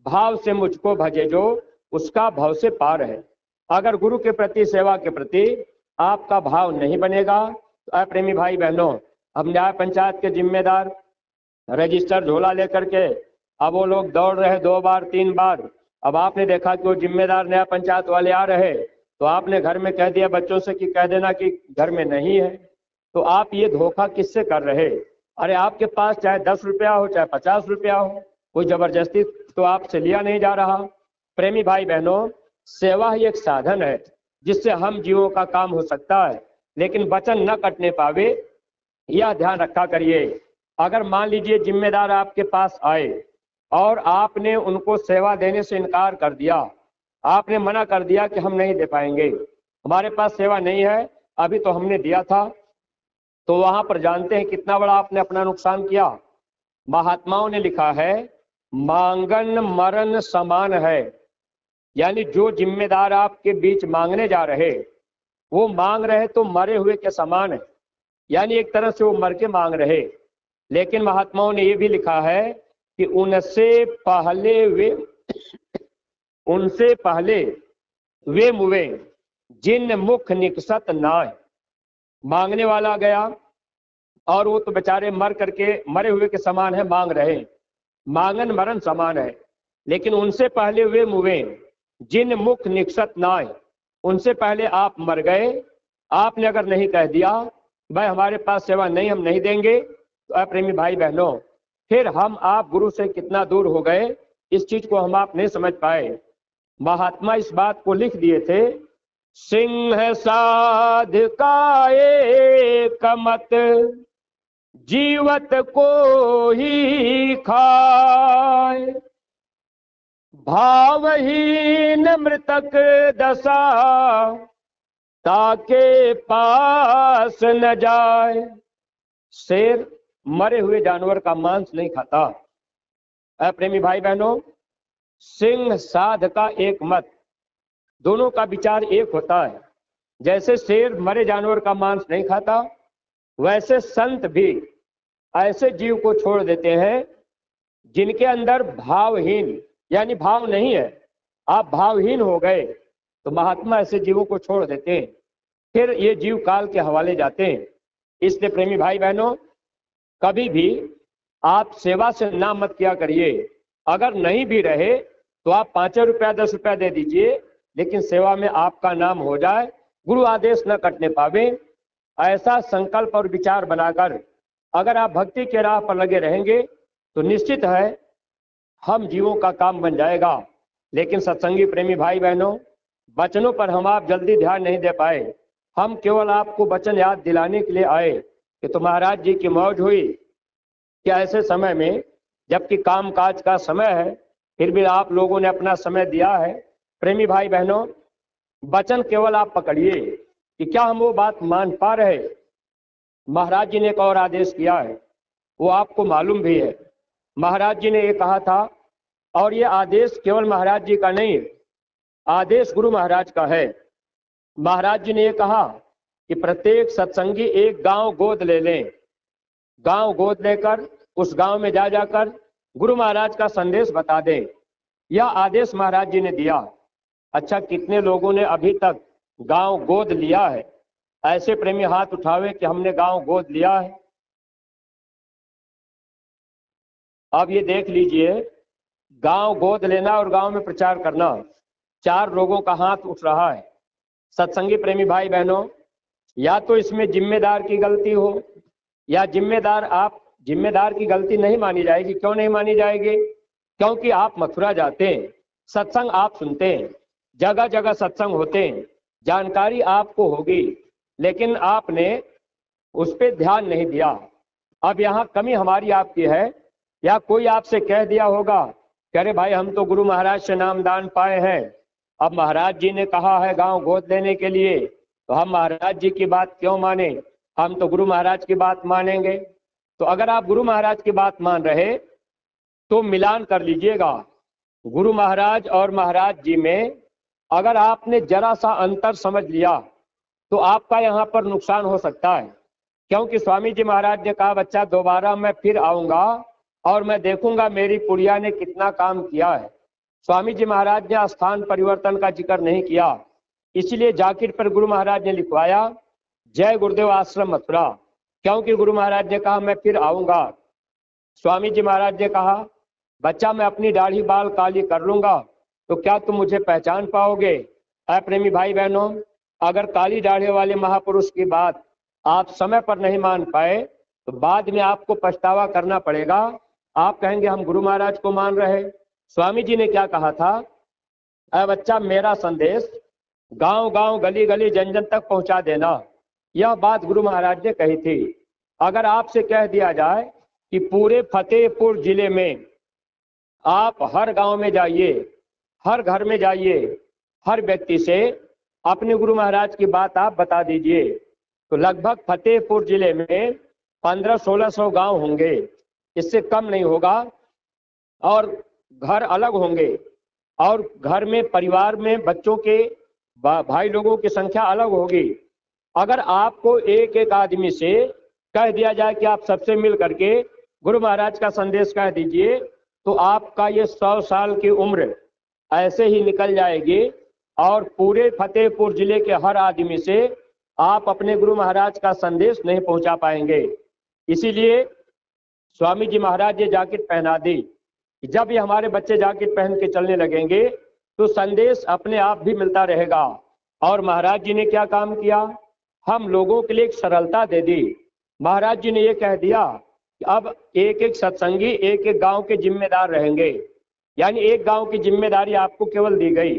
भाव से मुझको भजे जो, उसका भाव से पार है। अगर गुरु के प्रति, सेवा के प्रति आपका भाव नहीं बनेगा तो प्रेमी भाई बहनों, हम न्याय पंचायत के जिम्मेदार रजिस्टर झोला लेकर के अब वो लोग दौड़ रहे 2 बार 3 बार, अब आपने देखा कि वो जिम्मेदार न्याय पंचायत वाले आ रहे, तो आपने घर में कह दिया बच्चों से कि कह देना कि घर में नहीं है, तो आप ये धोखा किससे कर रहे? अरे आपके पास चाहे 10 रुपया हो, चाहे 50 रुपया हो, कोई जबरदस्ती तो आपसे लिया नहीं जा रहा। प्रेमी भाई बहनों, सेवा ही एक साधन है जिससे हम जीवों का काम हो सकता है, लेकिन वचन न कटने पावे, यह ध्यान रखा करिए। अगर मान लीजिए जिम्मेदार आपके पास आए और आपने उनको सेवा देने से इनकार कर दिया, आपने मना कर दिया कि हम नहीं दे पाएंगे, हमारे पास सेवा नहीं है, अभी तो हमने दिया था, तो वहां पर जानते हैं कितना बड़ा आपने अपना नुकसान किया। महात्माओं ने लिखा है मांगन मरण समान है, यानी जो जिम्मेदार आपके बीच मांगने जा रहे, वो मांग रहे तो मरे हुए के समान है, यानी एक तरह से वो मर के मांग रहे। लेकिन महात्माओं ने ये भी लिखा है कि उनसे पहले वे मुवे जिन मुख निकसत नाय। मांगने वाला गया और वो तो बेचारे मर करके मरे हुए के समान है, मांग रहे, मांगन मरण समान है, लेकिन उनसे पहले वे मुवे जिन मुख निकसत नाय, उनसे पहले आप मर गए। आपने अगर नहीं कह दिया भाई हमारे पास सेवा नहीं, हम नहीं देंगे, तो प्रेमी भाई बहनों, फिर हम आप गुरु से कितना दूर हो गए, इस चीज को हम आप नहीं समझ पाए। महात्मा इस बात को लिख दिए थे, सिंह साध का एक मत जीवत को ही खाए, भावहीन मृतक दशा ताके पास न जाए। शेर मरे हुए जानवर का मांस नहीं खाता। प्रेमी भाई बहनों, सिंह साध का एक मत, दोनों का विचार एक होता है। जैसे शेर मरे जानवर का मांस नहीं खाता, वैसे संत भी ऐसे जीव को छोड़ देते हैं जिनके अंदर भावहीन, यानी भाव नहीं है, आप भावहीन हो गए, तो महात्मा ऐसे जीवों को छोड़ देते हैं, फिर ये जीव काल के हवाले जाते हैं। इसलिए प्रेमी भाई बहनों, कभी भी आप सेवा से ना मत किया करिए। अगर नहीं भी रहे तो आप 5 रुपया 10 रुपया दे दीजिए, लेकिन सेवा में आपका नाम हो जाए, गुरु आदेश न कटने पावे। ऐसा संकल्प और विचार बनाकर अगर आप भक्ति के राह पर लगे रहेंगे तो निश्चित है हम जीवों का काम बन जाएगा। लेकिन सत्संगी प्रेमी भाई बहनों, वचनों पर हम आप जल्दी ध्यान नहीं दे पाए। हम केवल आपको वचन याद दिलाने के लिए आए कि तो महाराज जी की मौज हुई कि ऐसे समय में, जबकि काम काज का समय है, फिर भी आप लोगों ने अपना समय दिया है। प्रेमी भाई बहनों, वचन केवल आप पकड़िए कि क्या हम वो बात मान पा रहे। महाराज जी ने एक और आदेश किया है, वो आपको मालूम भी है। महाराज जी ने ये कहा था, और ये आदेश केवल महाराज जी का नहीं, आदेश गुरु महाराज का है। महाराज जी ने ये कहा कि प्रत्येक सत्संगी एक गांव गोद ले लें। गांव गोद लेकर उस गांव में जा जाकर गुरु महाराज का संदेश बता दें। यह आदेश महाराज जी ने दिया। अच्छा, कितने लोगों ने अभी तक गांव गोद लिया है? ऐसे प्रेमी हाथ उठावे कि हमने गांव गोद लिया है। अब ये देख लीजिए, गांव गोद लेना और गांव में प्रचार करना, 4 लोगों का हाथ उठ रहा है। सत्संगी प्रेमी भाई बहनों, या तो इसमें जिम्मेदार की गलती हो, या जिम्मेदार की गलती नहीं मानी जाएगी। क्यों नहीं मानी जाएगी? क्योंकि आप मथुरा जाते हैं, सत्संग आप सुनते हैं, जगह जगह सत्संग होते हैं, जानकारी आपको होगी, लेकिन आपने उस पर ध्यान नहीं दिया। अब यहाँ कमी हमारी आपकी है, या कोई आपसे कह दिया होगा कि अरे भाई हम तो गुरु महाराज से नामदान पाए हैं, अब महाराज जी ने कहा है गांव गोद लेने के लिए, तो हम महाराज जी की बात क्यों माने, हम तो गुरु महाराज की बात मानेंगे। तो अगर आप गुरु महाराज की बात मान रहे तो मिलान कर लीजिएगा। गुरु महाराज और महाराज जी में अगर आपने जरा सा अंतर समझ लिया तो आपका यहाँ पर नुकसान हो सकता है। क्योंकि स्वामी जी महाराज ने कहा, बच्चा दोबारा मैं फिर आऊंगा और मैं देखूंगा मेरी पुड़िया ने कितना काम किया है। स्वामी जी महाराज ने स्थान परिवर्तन का जिक्र नहीं किया, इसलिए जाकिट पर गुरु महाराज ने लिखवाया जय गुरुदेव आश्रम मथुरा। क्योंकि गुरु महाराज ने कहा मैं फिर आऊंगा। स्वामी जी महाराज ने कहा, बच्चा मैं अपनी दाढ़ी बाल काली कर लूंगा तो क्या तुम मुझे पहचान पाओगे? ऐ प्रेमी भाई बहनों, अगर काली दाढ़ी वाले महापुरुष की बात आप समय पर नहीं मान पाए तो बाद में आपको पछतावा करना पड़ेगा। आप कहेंगे हम गुरु महाराज को मान रहे। स्वामी जी ने क्या कहा था? ऐ बच्चा, मेरा संदेश गांव गांव गली गली जन जन तक पहुंचा देना। यह बात गुरु महाराज ने कही थी। अगर आपसे कह दिया जाए कि पूरे फतेहपुर जिले में आप हर गांव में जाइए, हर घर में जाइए, हर व्यक्ति से अपने गुरु महाराज की बात आप बता दीजिए, तो लगभग फतेहपुर जिले में 1500-1600 गांव होंगे, इससे कम नहीं होगा। और घर अलग होंगे, और घर में परिवार में बच्चों के भाई लोगों की संख्या अलग होगी। अगर आपको एक एक आदमी से कह दिया जाए कि आप सबसे मिल करके गुरु महाराज का संदेश कह दीजिए, तो आपका ये 100 साल की उम्र ऐसे ही निकल जाएगी और पूरे फतेहपुर जिले के हर आदमी से आप अपने गुरु महाराज का संदेश नहीं पहुंचा पाएंगे। इसीलिए स्वामी जी महाराज ने जैकेट पहना दी। जब ये हमारे बच्चे जैकेट पहन के चलने लगेंगे तो संदेश अपने आप भी मिलता रहेगा। और महाराज जी ने क्या काम किया? हम लोगों के लिए एक सरलता दे दी। महाराज जी ने ये कह दिया कि अब एक एक सत्संगी एक एक गांव के जिम्मेदार रहेंगे, यानी एक गांव की जिम्मेदारी आपको केवल दी गई।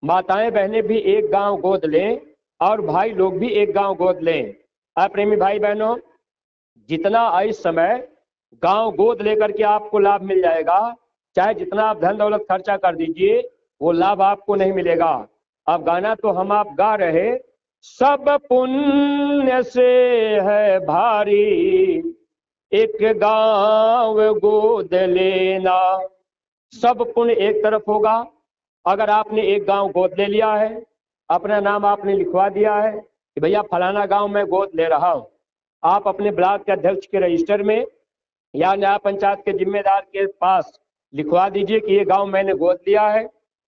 माताएं बहनें भी एक गांव गोद लें और भाई लोग भी एक गांव गोद लें। प्रेमी भाई बहनों, जितना इस समय गांव गोद लेकर के आपको लाभ मिल जाएगा, चाहे जितना आप धन दौलत खर्चा कर दीजिए, वो लाभ आपको नहीं मिलेगा। अब गाना तो हम आप गा रहे, सब पुण्य से है भारी एक गांव गोद लेना। सब पुण्य एक तरफ होगा। अगर आपने एक गांव गोद ले लिया है, अपना नाम आपने लिखवा दिया है कि भैया फलाना गांव में गोद ले रहा हूं, आप अपने ब्लॉक के अध्यक्ष के रजिस्टर में या न्याय पंचायत के जिम्मेदार के पास लिखवा दीजिए कि ये गांव मैंने गोद लिया है,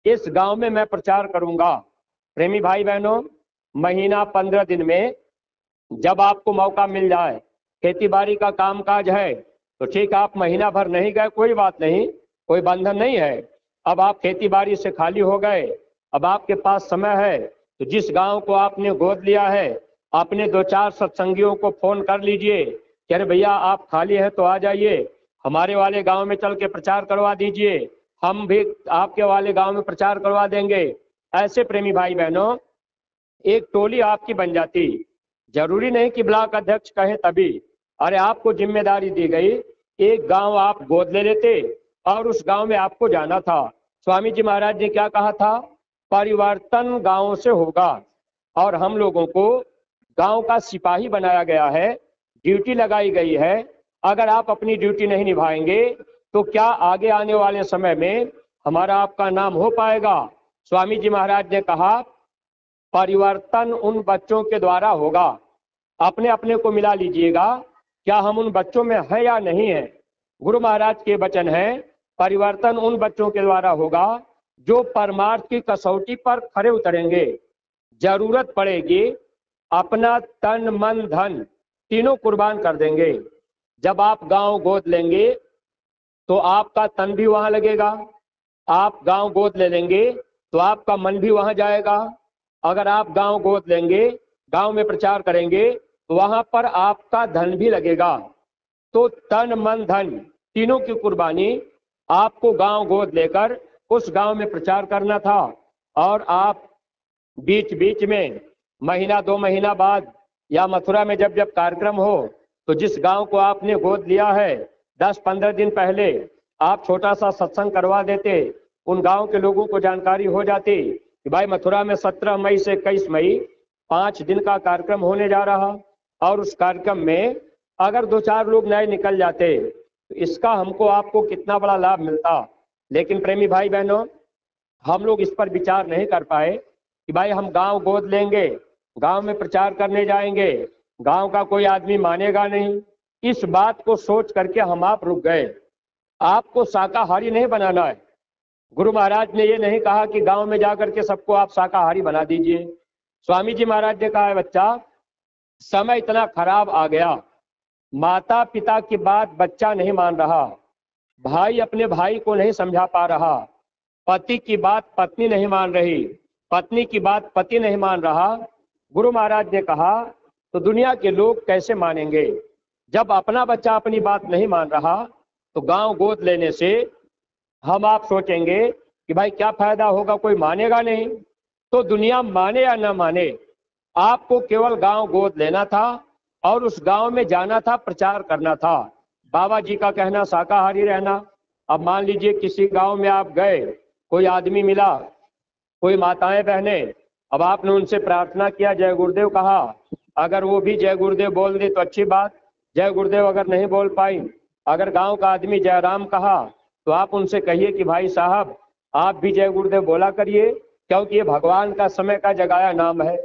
इस गांव में मैं प्रचार करूंगा। प्रेमी भाई बहनों, महीना 15 दिन में जब आपको मौका मिल जाए, खेती बाड़ी का कामकाज है तो ठीक, आप महीना भर नहीं गए कोई बात नहीं, कोई बंधन नहीं है। अब आप खेती बाड़ी से खाली हो गए, अब आपके पास समय है, तो जिस गांव को आपने गोद लिया है अपने 2-4 सत्संगियों को फोन कर लीजिए कि अरे भैया आप खाली है तो आ जाइए, हमारे वाले गांव में चल के प्रचार करवा दीजिए, हम भी आपके वाले गांव में प्रचार करवा देंगे। ऐसे प्रेमी भाई बहनों एक टोली आपकी बन जाती। जरूरी नहीं कि ब्लॉक अध्यक्ष कहे तभी। अरे आपको जिम्मेदारी दी गई, एक गांव आप गोद ले लेते और उस गांव में आपको जाना था। स्वामी जी महाराज ने क्या कहा था? परिवर्तन गांव से होगा। और हम लोगों को गांव का सिपाही बनाया गया है, ड्यूटी लगाई गई है। अगर आप अपनी ड्यूटी नहीं निभाएंगे तो क्या आगे आने वाले समय में हमारा आपका नाम हो पाएगा? स्वामी जी महाराज ने कहा परिवर्तन उन बच्चों के द्वारा होगा। अपने अपने को मिला लीजिएगा, क्या हम उन बच्चों में है या नहीं है? गुरु महाराज के वचन है परिवर्तन उन बच्चों के द्वारा होगा जो परमार्थ की कसौटी पर खरे उतरेंगे। जरूरत पड़ेगी अपना तन मन धन तीनों कुर्बान कर देंगे। जब आप गांव गोद लेंगे तो आपका तन भी वहां लगेगा, आप गांव गोद ले लेंगे तो आपका मन भी वहां जाएगा। अगर आप गांव गोद लेंगे, गांव में प्रचार करेंगे तो वहां पर आपका धन भी लगेगा। तो तन मन धन तीनों की कुर्बानी आपको गांव गोद लेकर उस गांव में प्रचार करना था। और आप बीच बीच में महीना 2 महीना बाद या मथुरा में जब जब कार्यक्रम हो तो जिस गांव को आपने गोद लिया है 10-15 दिन पहले आप छोटा सा सत्संग करवा देते, उन गांव के लोगों को जानकारी हो जाती कि भाई मथुरा में 17 मई से 21 मई 5 दिन का कार्यक्रम होने जा रहा। और उस कार्यक्रम में अगर 2-4 लोग नए निकल जाते तो इसका हमको आपको कितना बड़ा लाभ मिलता। लेकिन प्रेमी भाई बहनों हम लोग इस पर विचार नहीं कर पाए कि भाई हम गांव गोद लेंगे, गांव में प्रचार करने जाएंगे, गांव का कोई आदमी मानेगा नहीं। इस बात को सोच करके हम आप रुक गए। आपको शाकाहारी नहीं बनाना है। गुरु महाराज ने ये नहीं कहा कि गांव में जाकर के सबको आप शाकाहारी बना दीजिए। स्वामी जी महाराज ने कहा है बच्चा समय इतना खराब आ गया, माता पिता की बात बच्चा नहीं मान रहा, भाई अपने भाई को नहीं समझा पा रहा, पति की बात पत्नी नहीं मान रही, पत्नी की बात पति नहीं मान रहा। गुरु महाराज ने कहा तो दुनिया के लोग कैसे मानेंगे? जब अपना बच्चा अपनी बात नहीं मान रहा तो गांव गोद लेने से हम आप सोचेंगे कि भाई क्या फायदा होगा, कोई मानेगा नहीं। तो दुनिया माने या न माने आपको केवल गांव गोद लेना था और उस गांव में जाना था, प्रचार करना था। बाबा जी का कहना शाकाहारी रहना। अब मान लीजिए किसी गांव में आप गए, कोई आदमी मिला, कोई माताएं बहने, अब आपने उनसे प्रार्थना किया, जय गुरुदेव कहा, अगर वो भी जय गुरुदेव बोल दे तो अच्छी बात, जय गुरुदेव अगर नहीं बोल पाई, अगर गांव का आदमी जय राम कहा तो आप उनसे कहिए कि भाई साहब आप भी जय गुरुदेव बोला करिए, क्योंकि ये भगवान का समय का जगाया नाम है।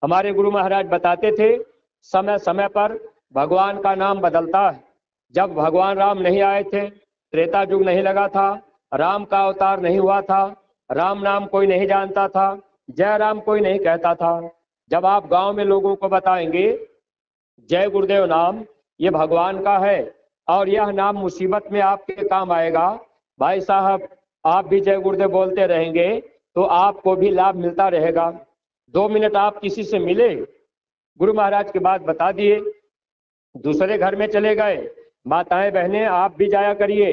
हमारे गुरु महाराज बताते थे समय समय पर भगवान का नाम बदलता है। जब भगवान राम नहीं आए थे, त्रेता युग नहीं लगा था, राम का अवतार नहीं हुआ था, राम नाम कोई नहीं जानता था, जय राम कोई नहीं कहता था। जब आप गांव में लोगों को बताएंगे जय गुरुदेव नाम ये भगवान का है और यह नाम मुसीबत में आपके काम आएगा, भाई साहब आप भी जय गुरुदेव बोलते रहेंगे तो आपको भी लाभ मिलता रहेगा। 2 मिनट आप किसी से मिले, गुरु महाराज की बात बता दिए, दूसरे घर में चले गए, माताएं बहनें आप भी जाया करिए।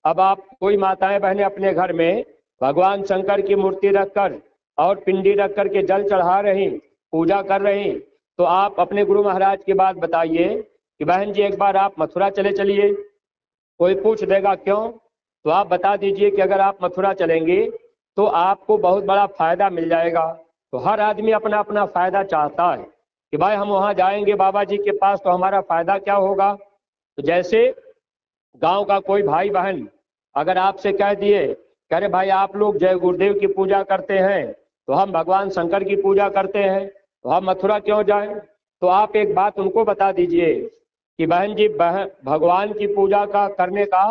अब आप कोई माताएं बहनें अपने घर में भगवान शंकर की मूर्ति रखकर और पिंडी रख कर के जल चढ़ा रही, पूजा कर रही, तो आप अपने गुरु महाराज की बात बताइए कि बहन जी एक बार आप मथुरा चले चलिए। कोई पूछ देगा क्यों, तो आप बता दीजिए कि अगर आप मथुरा चलेंगे तो आपको बहुत बड़ा फायदा मिल जाएगा। तो हर आदमी अपना अपना फायदा चाहता है कि भाई हम वहां जाएंगे बाबा जी के पास तो हमारा फायदा क्या होगा। तो जैसे गांव का कोई भाई बहन अगर आपसे कह दिए कह रहे भाई आप लोग जय गुरुदेव की पूजा करते हैं तो हम भगवान शंकर की पूजा करते हैं, तो हम मथुरा क्यों जाएं, तो आप एक बात उनको बता दीजिए कि बहन जी भगवान की पूजा का करने का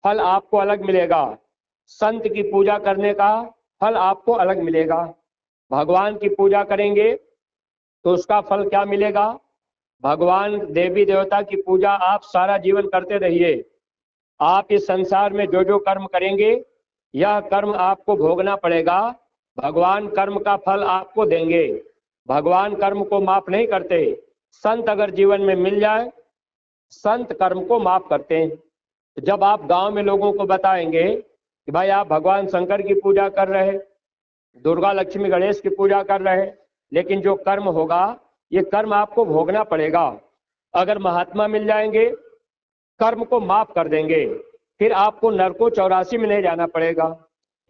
फल आपको अलग मिलेगा, संत की पूजा करने का फल आपको अलग मिलेगा। भगवान की पूजा करेंगे तो उसका फल क्या मिलेगा? भगवान देवी देवता की पूजा आप सारा जीवन करते रहिए, आप इस संसार में जो जो कर्म करेंगे यह कर्म आपको भोगना पड़ेगा। भगवान कर्म का फल आपको देंगे। भगवान कर्म को माफ नहीं करते। संत अगर जीवन में मिल जाए, संत कर्म को माफ करते हैं। जब आप गांव में लोगों को बताएंगे कि भाई आप भगवान शंकर की पूजा कर रहे, दुर्गा लक्ष्मी गणेश की पूजा कर रहे, लेकिन जो कर्म होगा ये कर्म आपको भोगना पड़ेगा। अगर महात्मा मिल जाएंगे, कर्म को माफ कर देंगे, फिर आपको नरको 84 में नहीं जाना पड़ेगा।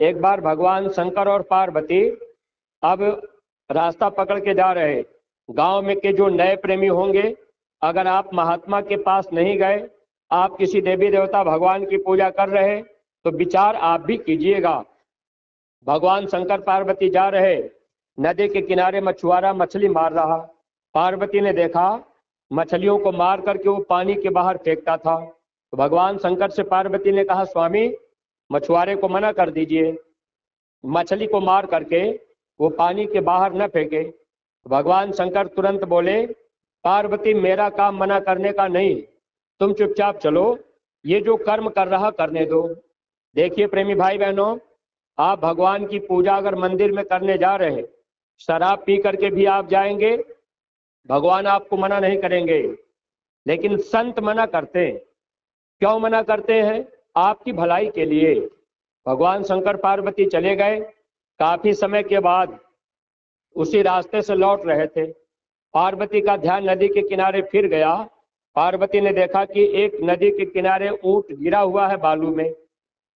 एक बार भगवान शंकर और पार्वती अब रास्ता पकड़ के जा रहे। गांव में के जो नए प्रेमी होंगे, अगर आप महात्मा के पास नहीं गए, आप किसी देवी देवता भगवान की पूजा कर रहे, तो विचार आप भी कीजिएगा। भगवान शंकर पार्वती जा रहे, नदी के किनारे मछुआरा मछली मार रहा। पार्वती ने देखा मछलियों को मार करके वो पानी के बाहर फेंकता था। तो भगवान शंकर से पार्वती ने कहा, स्वामी मछुआरे को मना कर दीजिए, मछली को मार करके वो पानी के बाहर न फेंके। भगवान शंकर तुरंत बोले, पार्वती मेरा काम मना करने का नहीं, तुम चुपचाप चलो, ये जो कर्म कर रहा करने दो। देखिए प्रेमी भाई बहनों, आप भगवान की पूजा अगर मंदिर में करने जा रहे, शराब पी करके भी आप जाएंगे, भगवान आपको मना नहीं करेंगे। लेकिन संत मना करते हैं। क्यों मना करते हैं? आपकी भलाई के लिए। भगवान शंकर पार्वती चले गए। काफी समय के बाद उसी रास्ते से लौट रहे थे। पार्वती का ध्यान नदी के किनारे फिर गया। पार्वती ने देखा कि एक नदी के किनारे ऊंट गिरा हुआ है बालू में,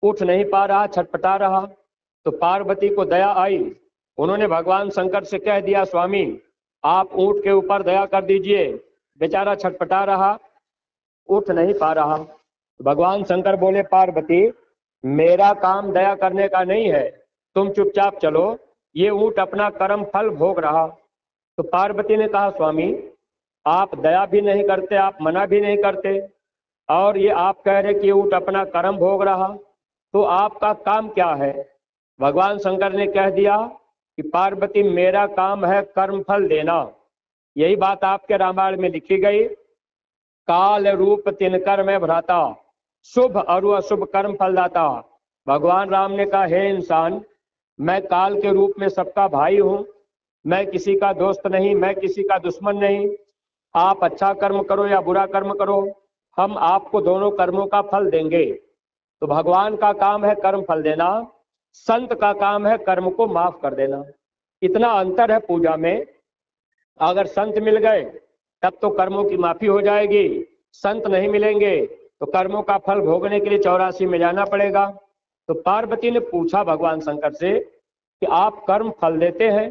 उठ नहीं पा रहा, छटपटा रहा। तो पार्वती को दया आई। उन्होंने भगवान शंकर से कह दिया, स्वामी आप ऊंट के ऊपर दया कर दीजिए, बेचारा छटपटा रहा, उठ नहीं पा रहा। भगवान शंकर बोले, पार्वती मेरा काम दया करने का नहीं है, तुम चुपचाप चलो, ये ऊंट अपना कर्म फल भोग रहा। तो पार्वती ने कहा, स्वामी आप दया भी नहीं करते, आप मना भी नहीं करते, और ये आप कह रहे कि ऊंट अपना कर्म भोग रहा, तो आपका काम क्या है? भगवान शंकर ने कह दिया कि पार्वती मेरा काम है कर्म फल देना। यही बात आपके रामायण में लिखी गई। काल रूप तिनकर में भ्राता, शुभ और अशुभ कर्म फलदाता। भगवान राम ने कहा, हे इंसान, मैं काल के रूप में सबका भाई हूँ, मैं किसी का दोस्त नहीं, मैं किसी का दुश्मन नहीं। आप अच्छा कर्म करो या बुरा कर्म करो, हम आपको दोनों कर्मों का फल देंगे। तो भगवान का काम है कर्म फल देना, संत का काम है कर्म को माफ कर देना। इतना अंतर है पूजा में। अगर संत मिल गए तब तो कर्मों की माफी हो जाएगी, संत नहीं मिलेंगे तो कर्मों का फल भोगने के लिए 84 में जाना पड़ेगा। तो पार्वती ने पूछा भगवान शंकर से कि आप कर्म फल देते हैं,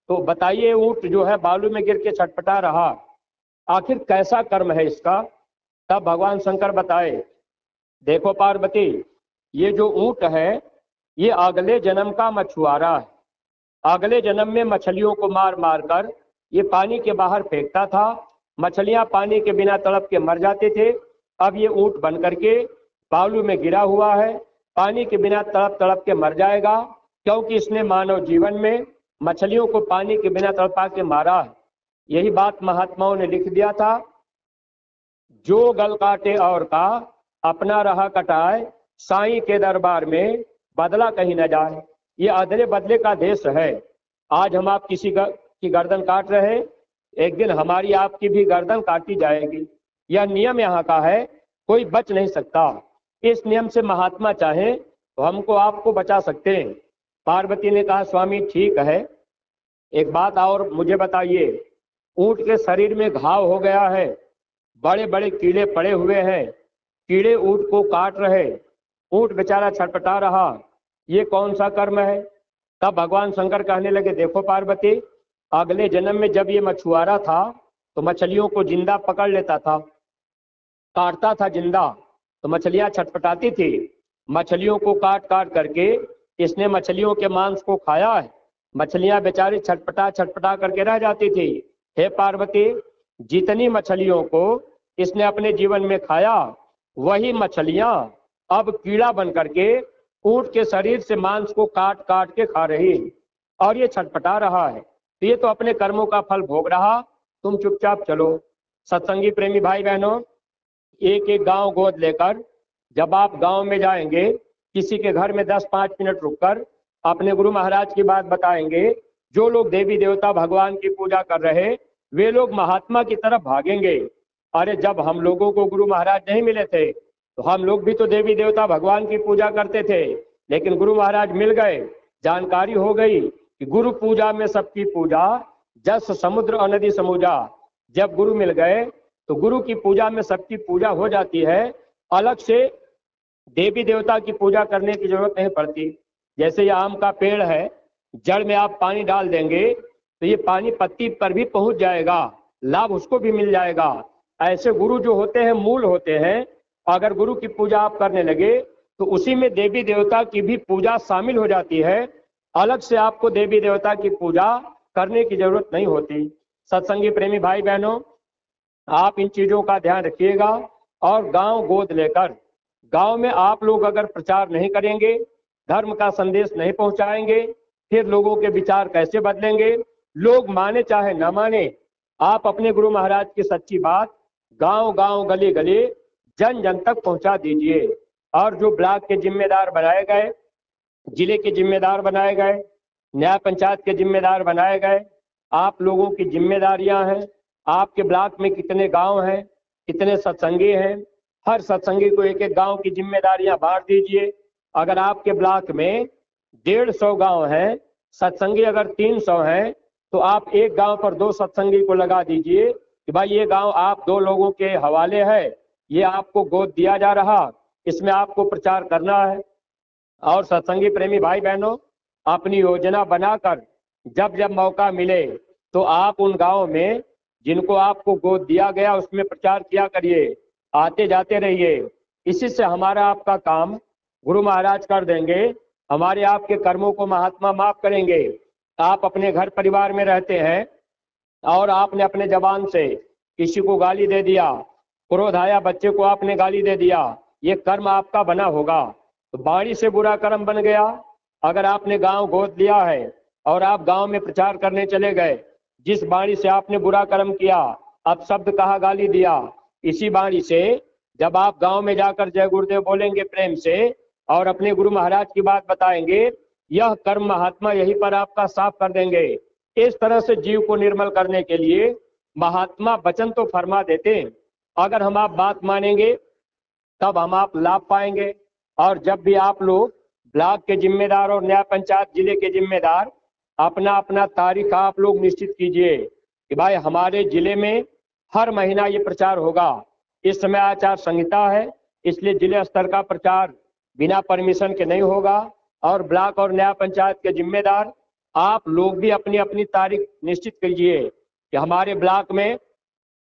तो बताइए ऊंट जो है बालू में गिर के छटपटा रहा, आखिर कैसा कर्म है इसका? तब भगवान शंकर बताए, देखो पार्वती, ये जो ऊंट है ये अगले जन्म का मछुआरा है। अगले जन्म में मछलियों को मार मार कर ये पानी के बाहर फेंकता था, मछलियां पानी के बिना तड़प के मर जाते थे। अब ये ऊंट बन करके बालू में गिरा हुआ है, पानी के बिना तड़प तड़प के मर जाएगा, क्योंकि इसने मानव जीवन में मछलियों को पानी के बिना तड़पा के मारा है। यही बात महात्माओं ने लिख दिया था, जो गल काटे और का अपना रहा कटाए, साईं के दरबार में बदला कहीं न जाए। ये अदले बदले का देश है। आज हम आप किसी की गर्दन काट रहे, एक दिन हमारी आपकी भी गर्दन काटी जाएगी। यह नियम यहाँ का है, कोई बच नहीं सकता। इस नियम से महात्मा चाहे तो हमको आपको बचा सकते हैं। पार्वती ने कहा, स्वामी ठीक है, एक बात और मुझे बताइए, ऊंट के शरीर में घाव हो गया है, बड़े बड़े कीड़े पड़े हुए हैं, कीड़े ऊंट को काट रहे, ऊंट बेचारा छटपटा रहा, ये कौन सा कर्म है? तब भगवान शंकर कहने लगे, देखो पार्वती, अगले जन्म में जब ये मछुआरा था तो मछलियों को जिंदा पकड़ लेता था, काटता था जिंदा, तो मछलियां छटपटाती थी। मछलियों को काट काट करके इसने मछलियों के मांस को खाया है, मछलियां बेचारी छटपटा छटपटा करके रह जाती थी। हे पार्वती, जितनी मछलियों को इसने अपने जीवन में खाया, वही मछलियां अब कीड़ा बन करके ऊंट के शरीर से मांस को काट काट के खा रही, और ये छटपटा रहा है। तो ये तो अपने कर्मों का फल भोग रहा, तुम चुपचाप चलो। सत्संगी प्रेमी भाई बहनों, एक एक गांव गोद लेकर जब आप गांव में जाएंगे, किसी के घर में 10-5 मिनट रुककर अपने गुरु महाराज की बात बताएंगे, जो लोग देवी देवता भगवान की पूजा कर रहे वे लोग महात्मा की तरफ भागेंगे। अरे जब हम लोगों को गुरु महाराज नहीं मिले थे तो हम लोग भी तो देवी देवता भगवान की पूजा करते थे, लेकिन गुरु महाराज मिल गए, जानकारी हो गई कि गुरु पूजा में सबकी पूजा, जस समुद्र और नदी समूजा। जब गुरु मिल गए तो गुरु की पूजा में सबकी पूजा हो जाती है, अलग से देवी देवता की पूजा करने की जरूरत नहीं पड़ती। जैसे ये आम का पेड़ है, जड़ में आप पानी डाल देंगे तो ये पानी पत्ती पर भी पहुंच जाएगा, लाभ उसको भी मिल जाएगा। ऐसे गुरु जो होते हैं मूल होते हैं। अगर गुरु की पूजा आप करने लगे तो उसी में देवी देवता की भी पूजा शामिल हो जाती है, अलग से आपको देवी देवता की पूजा करने की जरूरत नहीं होती। सत्संगी प्रेमी भाई बहनों, आप इन चीजों का ध्यान रखिएगा। और गांव गोद लेकर गांव में आप लोग अगर प्रचार नहीं करेंगे, धर्म का संदेश नहीं पहुंचाएंगे, फिर लोगों के विचार कैसे बदलेंगे? लोग माने चाहे न माने, आप अपने गुरु महाराज की सच्ची बात गांव गांव गली गली जन जन तक पहुंचा दीजिए। और जो ब्लॉक के जिम्मेदार बनाए गए, जिले के जिम्मेदार बनाए गए, न्याय पंचायत के जिम्मेदार बनाए गए, आप लोगों की जिम्मेदारियां हैं। आपके ब्लॉक में कितने गांव हैं, कितने सत्संगी हैं, हर सत्संगी को एक एक गांव की जिम्मेदारियां बांट दीजिए। अगर आपके ब्लॉक में 150 गांव हैं, सत्संगी अगर 300 हैं, तो आप एक गांव पर 2 सत्संगी को लगा दीजिए कि भाई ये गांव आप 2 लोगों के हवाले है, ये आपको गोद दिया जा रहा, इसमें आपको प्रचार करना है। और सत्संगी प्रेमी भाई बहनों, अपनी योजना बनाकर जब जब मौका मिले तो आप उन गांव में जिनको आपको गोद दिया गया उसमें प्रचार किया करिए, आते जाते रहिए। इसी से हमारा आपका काम गुरु महाराज कर देंगे, हमारे आपके कर्मों को महात्मा माफ करेंगे। आप अपने घर परिवार में रहते हैं और आपने अपने जबान से किसी को गाली दे दिया, क्रोध आया, बच्चे को आपने गाली दे दिया, ये कर्म आपका बना होगा, तो वाणी से बुरा कर्म बन गया। अगर आपने गांव गोद लिया है और आप गांव में प्रचार करने चले गए, जिस वाणी से आपने बुरा कर्म किया, अब शब्द कहा, गाली दिया, इसी वाणी से जब आप गांव में जाकर जय गुरुदेव बोलेंगे प्रेम से और अपने गुरु महाराज की बात बताएंगे, यह कर्म महात्मा यहीं पर आपका साफ कर देंगे। इस तरह से जीव को निर्मल करने के लिए महात्मा वचन तो फरमा देते हैं, अगर हम आप बात मानेंगे तब हम आप लाभ पाएंगे। और जब भी आप लोग ब्लॉक के जिम्मेदार और न्याय पंचायत जिले के जिम्मेदार अपना अपना तारीख आप लोग निश्चित कीजिए कि भाई हमारे जिले में हर महीना ये प्रचार होगा। इस समय आचार संहिता है, इसलिए जिले स्तर का प्रचार बिना परमिशन के नहीं होगा। और ब्लॉक और न्याय पंचायत के जिम्मेदार आप लोग भी अपनी अपनी तारीख निश्चित कीजिए कि हमारे ब्लॉक में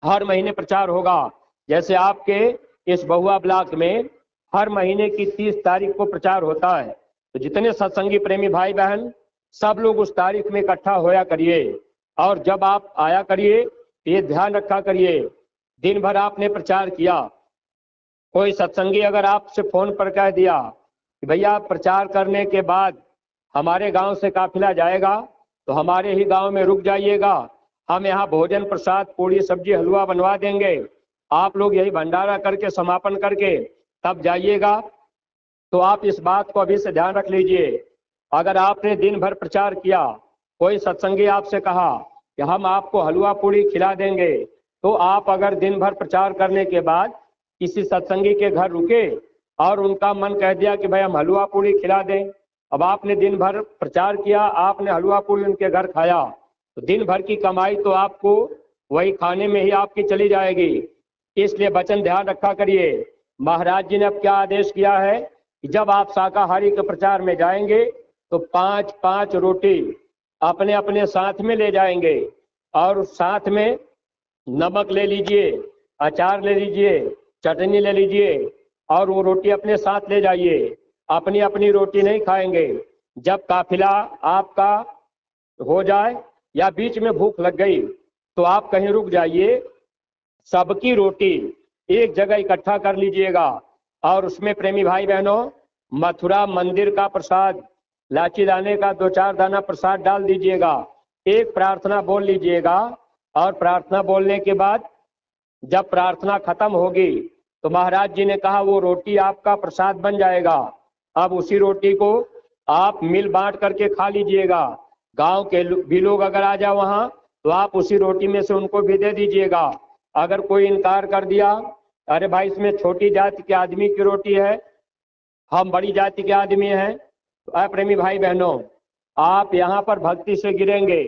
हर महीने प्रचार होगा। जैसे आपके इस बहुआ ब्लॉक में हर महीने की 30 तारीख को प्रचार होता है, तो जितने सत्संगी प्रेमी भाई बहन सब लोग उस तारीख में इकट्ठा होया करिए। और जब आप आया करिए तो ये ध्यान रखा करिए, दिन भर आपने प्रचार किया, कोई सत्संगी अगर आपसे फोन पर कह दिया कि भैया प्रचार करने के बाद हमारे गांव से काफिला जाएगा तो हमारे ही गांव में रुक जाइएगा, हम यहाँ भोजन प्रसाद पूड़ी सब्जी हलवा बनवा देंगे, आप लोग यही भंडारा करके समापन करके तब जाइएगा। तो आप इस बात को अभी से ध्यान रख लीजिए। अगर आपने दिन भर प्रचार किया, कोई सत्संगी आपसे कहा कि हम आपको हलवा पूड़ी खिला देंगे, तो आप अगर दिन भर प्रचार करने के बाद किसी सत्संगी के घर रुके और उनका मन कह दिया कि भाई हम हलवा पूड़ी खिला दें, अब आपने दिन भर प्रचार किया, आपने हलवा पूड़ी उनके घर खाया, तो दिन भर की कमाई तो आपको वही खाने में ही आपकी चली जाएगी। इसलिए वचन ध्यान रखा करिए। महाराज जी ने अब क्या आदेश किया है कि जब आप शाकाहारी के प्रचार में जाएंगे तो 5-5 रोटी अपने अपने साथ में ले जाएंगे और साथ में नमक ले लीजिए, अचार ले लीजिए, चटनी ले लीजिए और वो रोटी अपने साथ ले जाइए। अपनी अपनी रोटी नहीं खाएंगे। जब काफिला आपका हो जाए या बीच में भूख लग गई तो आप कहीं रुक जाइए, सबकी रोटी एक जगह इकट्ठा कर लीजिएगा और उसमें प्रेमी भाई बहनों मथुरा मंदिर का प्रसाद, लाची दाने का 2-4 दाना प्रसाद डाल दीजिएगा। एक प्रार्थना बोल लीजिएगा और प्रार्थना बोलने के बाद जब प्रार्थना खत्म होगी तो महाराज जी ने कहा वो रोटी आपका प्रसाद बन जाएगा, अब उसी रोटी को आप मिल बांट करके खा लीजिएगा। गांव के भी लोग अगर आ जाओ वहां तो आप उसी रोटी में से उनको भी दे दीजिएगा। अगर कोई इनकार कर दिया, अरे भाई इसमें छोटी जाति के आदमी की रोटी है, हम बड़ी जाति के आदमी हैं, तो प्रेमी भाई बहनों, आप यहाँ पर भक्ति से गिरेंगे।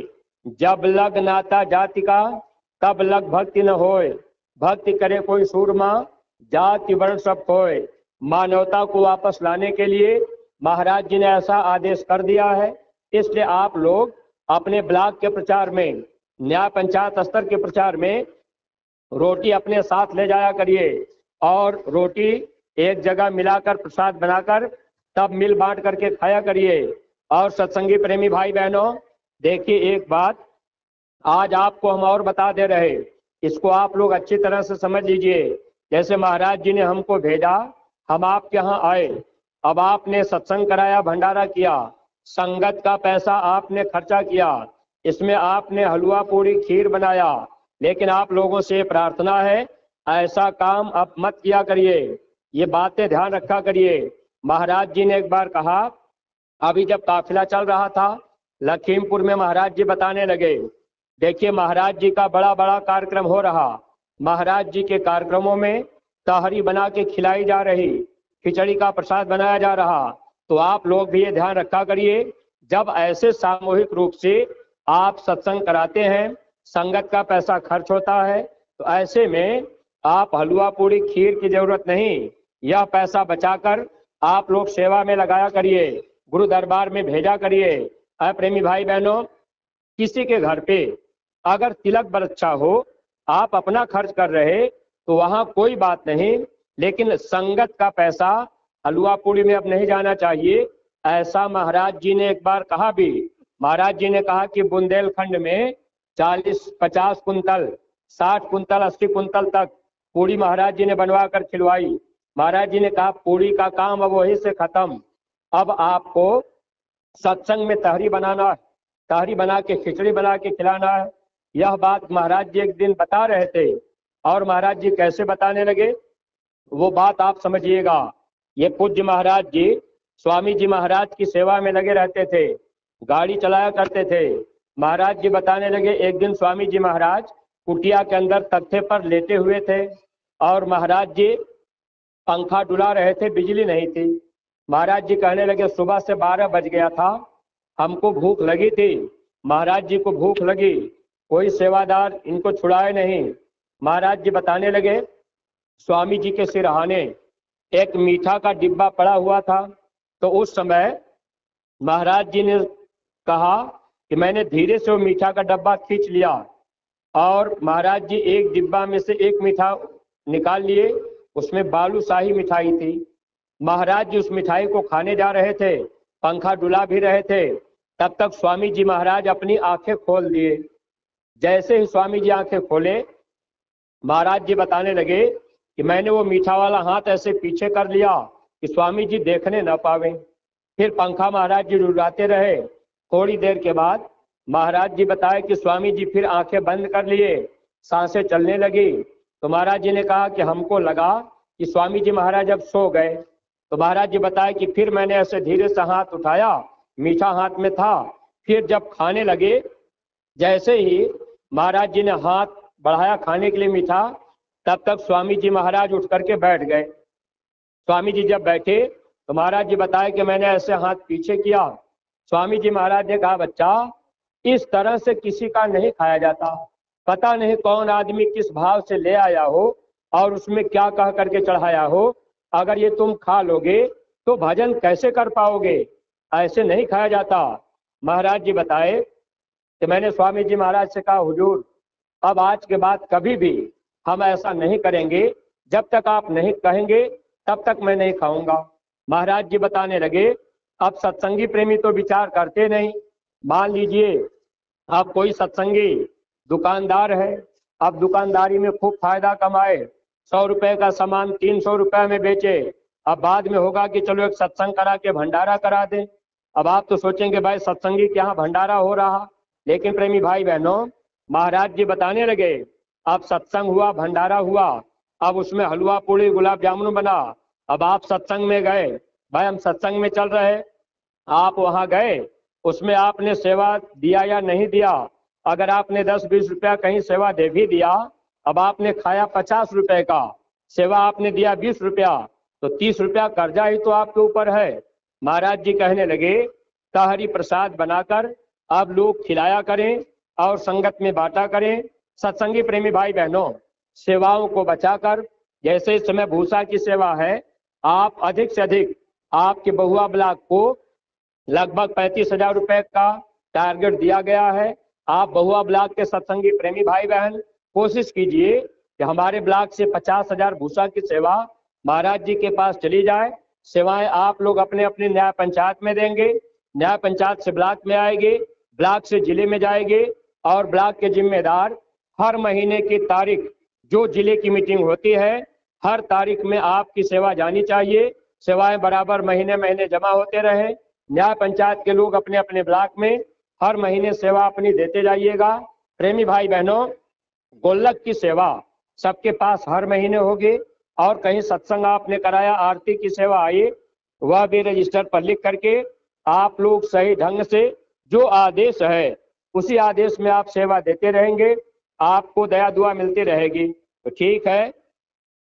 जब लग नाता जाति का तब लग भक्ति न होए, भक्ति करे कोई सूरमा जाति वर्ण सब खोए। मानवता को वापस लाने के लिए महाराज जी ने ऐसा आदेश कर दिया है, इसलिए आप लोग अपने ब्लॉक के प्रचार में, न्याय पंचायत स्तर के प्रचार में रोटी अपने साथ ले जाया करिए और रोटी एक जगह मिलाकर प्रसाद बनाकर तब मिल बांट करके खाया करिए। और सत्संगी प्रेमी भाई बहनों, देखिए एक बात आज आपको हम और बता दे रहे, इसको आप लोग अच्छी तरह से समझ लीजिए। जैसे महाराज जी ने हमको भेजा, हम आपके यहाँ आए, अब आपने सत्संग कराया, भंडारा किया, संगत का पैसा आपने खर्चा किया, इसमें आपने हलवा पूरी खीर बनाया, लेकिन आप लोगों से प्रार्थना है ऐसा काम अब मत किया करिए, ये बातें ध्यान रखा करिए। महाराज जी ने एक बार कहा, अभी जब काफिला चल रहा था लखीमपुर में, महाराज जी बताने लगे, देखिए महाराज जी का बड़ा बड़ा कार्यक्रम हो रहा, महाराज जी के कार्यक्रमों में तहरी बना के खिलाई जा रही, खिचड़ी का प्रसाद बनाया जा रहा, तो आप लोग भी ये ध्यान रखा करिए, जब ऐसे सामूहिक रूप से आप सत्संग कराते हैं, संगत का पैसा खर्च होता है, तो ऐसे में आप हलवा पूरी खीर की जरूरत नहीं, यह पैसा बचाकर आप लोग सेवा में लगाया करिए, गुरु दरबार में भेजा करिए। प्रेमी भाई बहनों, किसी के घर पे अगर तिलक बरच्छा हो, आप अपना खर्च कर रहे तो वहां कोई बात नहीं, लेकिन संगत का पैसा हलवा पूरी में अब नहीं जाना चाहिए। ऐसा महाराज जी ने एक बार कहा भी, महाराज जी ने कहा कि बुंदेलखंड में 40-50 कुंतल, 60 कुंतल, 80 कुंतल तक पूरी महाराज जी ने बनवा कर खिलवाई। महाराज जी ने कहा पूरी का काम अब वहीं से खत्म, अब आपको सत्संग में तहरी बनाना है, तहरी बना के खिचड़ी बना के खिलाना है। यह बात महाराज जी एक दिन बता रहे थे, और महाराज जी कैसे बताने लगे वो बात आप समझिएगा। ये पूज्य महाराज जी स्वामी जी महाराज की सेवा में लगे रहते थे, गाड़ी चलाया करते थे। महाराज जी बताने लगे, एक दिन स्वामी जी महाराज कुटिया के अंदर तख्ते पर लेटे हुए थे और महाराज जी पंखा डुला रहे थे, बिजली नहीं थी। महाराज जी कहने लगे, सुबह से 12 बज गया था, हमको भूख लगी थी, महाराज जी को भूख लगी, कोई सेवादार इनको छुड़ाए नहीं। महाराज जी बताने लगे, स्वामी जी के सिरहाने एक मीठा का डिब्बा पड़ा हुआ था, तो उस समय महाराज जी ने कहा कि मैंने धीरे से वो मीठा का डब्बा खींच लिया और महाराज जी एक डिब्बा में से एक मीठा निकाल लिए, उसमें बालूशाही मिठाई थी। महाराज जी उस मिठाई को खाने जा रहे थे, पंखा डुला भी रहे थे, तब तक स्वामी जी महाराज अपनी आंखें खोल दिए। जैसे ही स्वामी जी आंखें खोले, महाराज जी बताने लगे कि मैंने वो मीठा वाला हाथ ऐसे पीछे कर लिया कि स्वामी जी देखने न पावे। फिर पंखा महाराज जी डुलाते रहे। थोड़ी देर के बाद महाराज जी बताए कि स्वामी जी फिर आंखें बंद कर लिए, सांसें चलने लगी। तो महाराज जी ने कहा कि हमको लगा कि स्वामी जी महाराज अब सो गए। तो महाराज जी बताए कि फिर मैंने ऐसे धीरे से हाथ उठाया, मीठा हाथ में था, फिर जब खाने लगे, जैसे ही महाराज जी ने हाथ बढ़ाया खाने के लिए मीठा, तब तक स्वामी जी महाराज उठ करके बैठ गए। स्वामी जी जब बैठे तो महाराज जी बताए कि मैंने ऐसे हाथ पीछे किया। स्वामी जी महाराज ने कहा, बच्चा इस तरह से किसी का नहीं खाया जाता, पता नहीं कौन आदमी किस भाव से ले आया हो और उसमें क्या कह करके चढ़ाया हो, अगर ये तुम खा लोगे तो भजन कैसे कर पाओगे, ऐसे नहीं खाया जाता। महाराज जी बताए कि मैंने स्वामी जी महाराज से कहा, हुजूर अब आज के बाद कभी भी हम ऐसा नहीं करेंगे, जब तक आप नहीं कहेंगे तब तक मैं नहीं खाऊंगा। महाराज जी बताने लगे, अब सत्संगी प्रेमी तो विचार करते नहीं। मान लीजिए अब कोई सत्संगी दुकानदार है, अब दुकानदारी में खूब फायदा कमाए, 100 रुपए का सामान 300 रुपए में बेचे, अब बाद में होगा कि चलो एक सत्संग करा के भंडारा करा दें। अब आप तो सोचेंगे भाई सत्संगी के यहाँ भंडारा हो रहा, लेकिन प्रेमी भाई बहनों महाराज जी बताने लगे, अब सत्संग हुआ, भंडारा हुआ, अब उसमें हलवा पूड़ी गुलाब जामुन बना। अब आप सत्संग में गए, भाई हम सत्संग में चल रहे, आप वहां गए, उसमें आपने सेवा दिया या नहीं दिया। अगर आपने 10-20 रुपया कहीं सेवा दे भी दिया, अब आपने खाया 50 रुपए का, सेवा आपने दिया 20 रुपया, तो 30 रुपया कर्जा ही तो आपके ऊपर है। महाराज जी कहने लगे ताहरी प्रसाद बनाकर अब लोग खिलाया करें और संगत में बांटा करें। सत्संगी प्रेमी भाई बहनों, सेवाओं को बचाकर, जैसे इस समय भूसा की सेवा है, आप अधिक से अधिक, आपके बहुआ ब्लॉक को लगभग 35,000 रुपए का टारगेट दिया गया है। आप बहुआ ब्लॉक के सत्संगी प्रेमी भाई बहन कोशिश कीजिए कि हमारे ब्लॉक से 50,000 भूसा की सेवा महाराज जी के पास चली जाए। सेवाएं आप लोग अपने अपने न्याय पंचायत में देंगे, न्याय पंचायत से ब्लॉक में आएगी, ब्लॉक से जिले में जाएगी, और ब्लॉक के जिम्मेदार हर महीने की तारीख, जो जिले की मीटिंग होती है, हर तारीख में आपकी सेवा जानी चाहिए। सेवाएं बराबर महीने महीने जमा होते रहे। न्याय पंचायत के लोग अपने अपने ब्लॉक में हर महीने सेवा अपनी देते जाइएगा। प्रेमी भाई बहनों, गोलक की सेवा सबके पास हर महीने होगी, और कहीं सत्संग आपने कराया, आरती की सेवा आई, वह भी रजिस्टर पर लिख करके आप लोग सही ढंग से जो आदेश है उसी आदेश में आप सेवा देते रहेंगे, आपको दया दुआ मिलती रहेगी। तो ठीक है,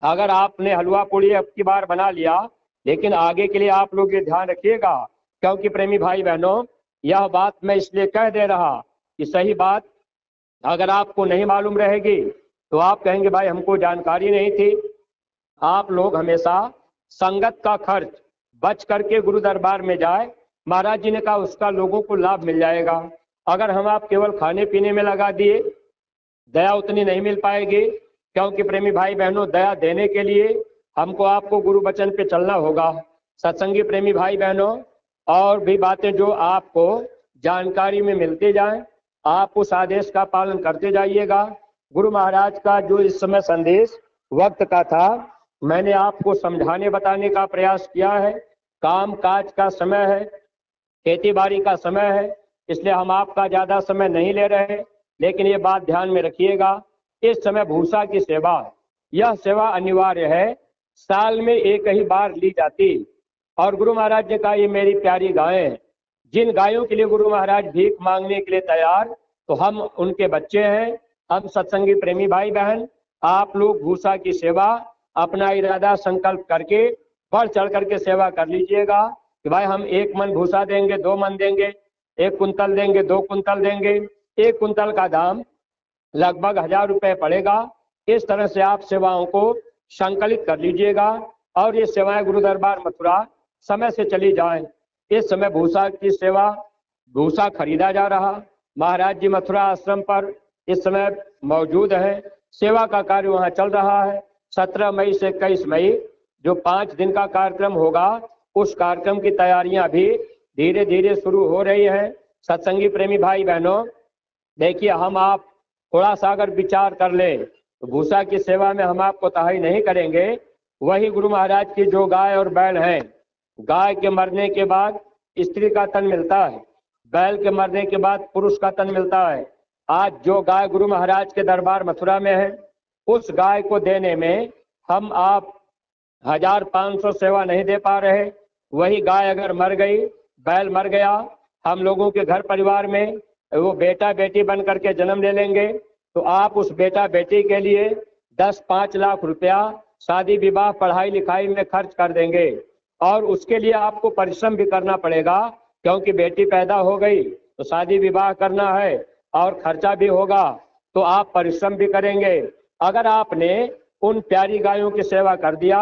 अगर आपने हलवा पूड़ी अब की बार बना लिया, लेकिन आगे के लिए आप लोग ये ध्यान रखिएगा, क्योंकि प्रेमी भाई बहनों, यह बात मैं इसलिए कह दे रहा कि सही बात अगर आपको नहीं मालूम रहेगी तो आप कहेंगे भाई हमको जानकारी नहीं थी। आप लोग हमेशा संगत का खर्च बच करके गुरु दरबार में जाए। महाराज जी ने कहा उसका लोगों को लाभ मिल जाएगा। अगर हम आप केवल खाने पीने में लगा दिए, दया उतनी नहीं मिल पाएगी, क्योंकि प्रेमी भाई बहनों, दया देने के लिए हमको आपको गुरु वचन पे चलना होगा। सत्संगी प्रेमी भाई बहनों, और भी बातें जो आपको जानकारी में मिलते जाएं, आप उस आदेश का पालन करते जाइएगा। गुरु महाराज का जो इस समय संदेश वक्त का था, मैंने आपको समझाने बताने का प्रयास किया है। काम काज का समय है, खेती बाड़ी का समय है, इसलिए हम आपका ज्यादा समय नहीं ले रहे, लेकिन ये बात ध्यान में रखिएगा, इस समय भूसा की सेवा, यह सेवा अनिवार्य है, साल में एक ही बार ली जाती। और गुरु महाराज ने कहा ये मेरी प्यारी गायें, जिन गायों के लिए गुरु महाराज भीख मांगने के लिए तैयार, तो हम उनके बच्चे हैं। हम सत्संगी प्रेमी भाई बहन, आप लोग भूसा की सेवा अपना इरादा संकल्प करके बढ़ चढ़ करके सेवा कर लीजिएगा कि भाई हम 1 मन भूसा देंगे, 2 मन देंगे, 1 कुंतल देंगे, 2 कुंतल देंगे। 1 कुंतल का दाम लगभग 1000 रुपए पड़ेगा। इस तरह से आप सेवाओं को संकलित कर लीजिएगा, और ये सेवाएं गुरु दरबार मथुरा समय से चली जाएं। इस समय भूसा की सेवा, भूसा खरीदा जा रहा, महाराज जी मथुरा आश्रम पर इस समय मौजूद है, सेवा का कार्य वहाँ चल रहा है। 17 मई से 21 मई जो 5 दिन का कार्यक्रम होगा, उस कार्यक्रम की तैयारियां भी धीरे धीरे शुरू हो रही हैं। सत्संगी प्रेमी भाई बहनों, देखिए हम आप थोड़ा सा अगर विचार कर ले तो भूसा की सेवा में हम आप कोताही नहीं करेंगे। वही गुरु महाराज की जो गाय और बैल हैं, गाय के मरने के बाद स्त्री का तन मिलता है, बैल के मरने के बाद पुरुष का तन मिलता है। आज जो गाय गुरु महाराज के दरबार मथुरा में है, उस गाय को देने में हम आप 1500 सेवा नहीं दे पा रहे। वही गाय अगर मर गई, बैल मर गया, हम लोगों के घर परिवार में वो बेटा बेटी बन करके जन्म ले लेंगे, तो आप उस बेटा बेटी के लिए 10-5 लाख रुपया शादी विवाह पढ़ाई लिखाई में खर्च कर देंगे, और उसके लिए आपको परिश्रम भी करना पड़ेगा, क्योंकि बेटी पैदा हो गई तो शादी विवाह करना है और खर्चा भी होगा, तो आप परिश्रम भी करेंगे। अगर आपने उन प्यारी गायों की सेवा कर दिया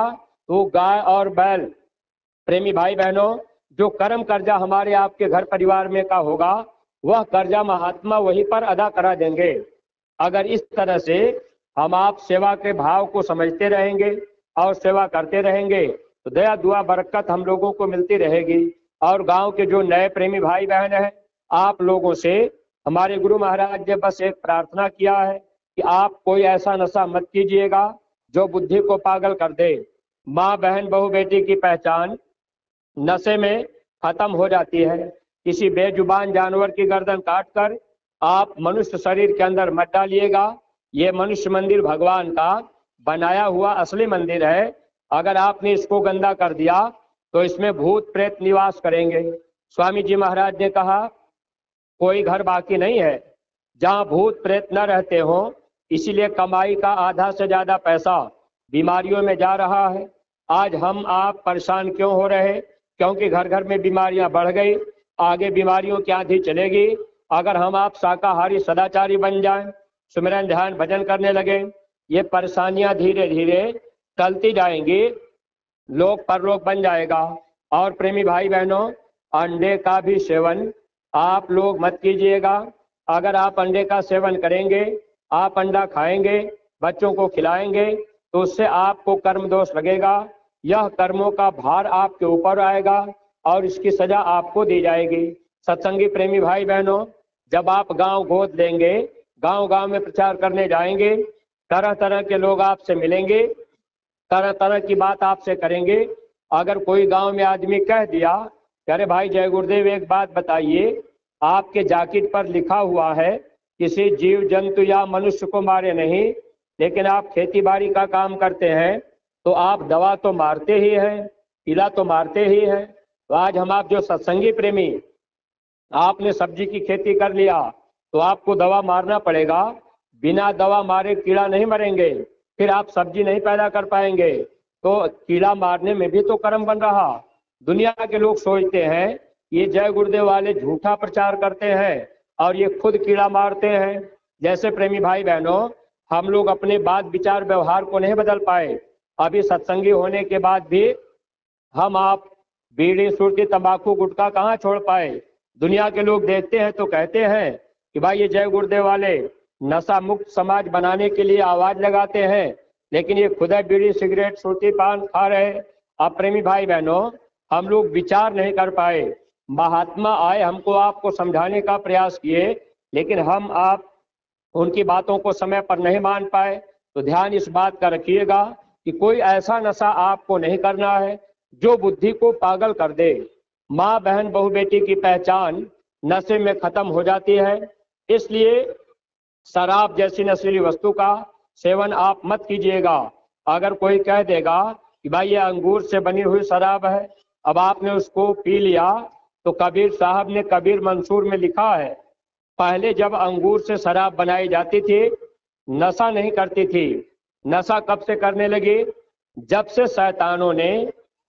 तो गाय और बैल, प्रेमी भाई बहनों, जो कर्म कर्जा हमारे आपके घर परिवार में का होगा, वह कर्जा महात्मा वहीं पर अदा करा देंगे। अगर इस तरह से हम आप सेवा के भाव को समझते रहेंगे और सेवा करते रहेंगे तो दया दुआ बरकत हम लोगों को मिलती रहेगी। और गांव के जो नए प्रेमी भाई बहन हैं, आप लोगों से हमारे गुरु महाराज ने बस एक प्रार्थना किया है कि आप कोई ऐसा नशा मत कीजिएगा जो बुद्धि को पागल कर दे। माँ बहन बहू बेटी की पहचान नशे में खत्म हो जाती है। किसी बेजुबान जानवर की गर्दन काटकर आप मनुष्य शरीर के अंदर मत डालिएगा। ये मनुष्य मंदिर भगवान का बनाया हुआ असली मंदिर है। अगर आपने इसको गंदा कर दिया तो इसमें भूत प्रेत निवास करेंगे। स्वामी जी महाराज ने कहा कोई घर बाकी नहीं है जहां भूत प्रेत न रहते हो, इसीलिए कमाई का आधा से ज्यादा पैसा बीमारियों में जा रहा है। आज हम आप परेशान क्यों हो रहे? क्योंकि घर घर में बीमारियां बढ़ गई, आगे बीमारियों की आंधी चलेगी। अगर हम आप शाकाहारी सदाचारी बन जाएं, सुमिरन ध्यान भजन करने लगे, ये परेशानियां धीरे धीरे टलती जाएंगी, लोक परलोक बन जाएगा। और प्रेमी भाई बहनों, अंडे का भी सेवन आप लोग मत कीजिएगा। अगर आप अंडे का सेवन करेंगे, आप अंडा खाएंगे, बच्चों को खिलाएंगे, तो उससे आपको कर्म दोष लगेगा। यह कर्मों का भार आपके ऊपर आएगा और इसकी सजा आपको दी जाएगी। सत्संगी प्रेमी भाई बहनों, जब आप गांव गोद लेंगे, गांव गांव में प्रचार करने जाएंगे, तरह तरह के लोग आपसे मिलेंगे, तरह तरह की बात आपसे करेंगे। अगर कोई गांव में आदमी कह दिया कि अरे भाई जय गुरुदेव एक बात बताइए, आपके जैकेट पर लिखा हुआ है किसी जीव जंतु या मनुष्य को मारे नहीं, लेकिन आप खेती बाड़ी का काम करते हैं, तो आप दवा तो मारते ही हैं, कीड़ा तो मारते ही हैं। तो आज हम आप जो सत्संगी प्रेमी, आपने सब्जी की खेती कर लिया तो आपको दवा मारना पड़ेगा। बिना दवा मारे कीड़ा नहीं मरेंगे, फिर आप सब्जी नहीं पैदा कर पाएंगे। तो कीड़ा मारने में भी तो कर्म बन रहा। दुनिया के लोग सोचते हैं ये जय गुरुदेव वाले झूठा प्रचार करते हैं और ये खुद कीड़ा मारते हैं। जैसे प्रेमी भाई बहनों, हम लोग अपने बात विचार व्यवहार को नहीं बदल पाए। अभी सत्संगी होने के बाद भी हम आप बीड़ी सुर्ती तंबाकू गुटखा कहाँ छोड़ पाए। दुनिया के लोग देखते हैं तो कहते हैं कि भाई ये जय गुरुदेव वाले नशा मुक्त समाज बनाने के लिए आवाज लगाते हैं, लेकिन ये खुद बीड़ी सिगरेट सुर्ती पान खा रहे। अब प्रेमी भाई बहनों, हम लोग विचार नहीं कर पाए। महात्मा आए, हमको आपको समझाने का प्रयास किए, लेकिन हम आप उनकी बातों को समय पर नहीं मान पाए। तो ध्यान इस बात का रखिएगा कि कोई ऐसा नशा आपको नहीं करना है जो बुद्धि को पागल कर दे। माँ बहन बहू बेटी की पहचान नशे में खत्म हो जाती है। इसलिए शराब जैसी नशीली वस्तु का सेवन आप मत कीजिएगा। अगर कोई कह देगा कि भाई ये अंगूर से बनी हुई शराब है, अब आपने उसको पी लिया, तो कबीर साहब ने कबीर मंसूर में लिखा है, पहले जब अंगूर से शराब बनाई जाती थी नशा नहीं करती थी। नशा कब से करने लगी? जब से शैतानों ने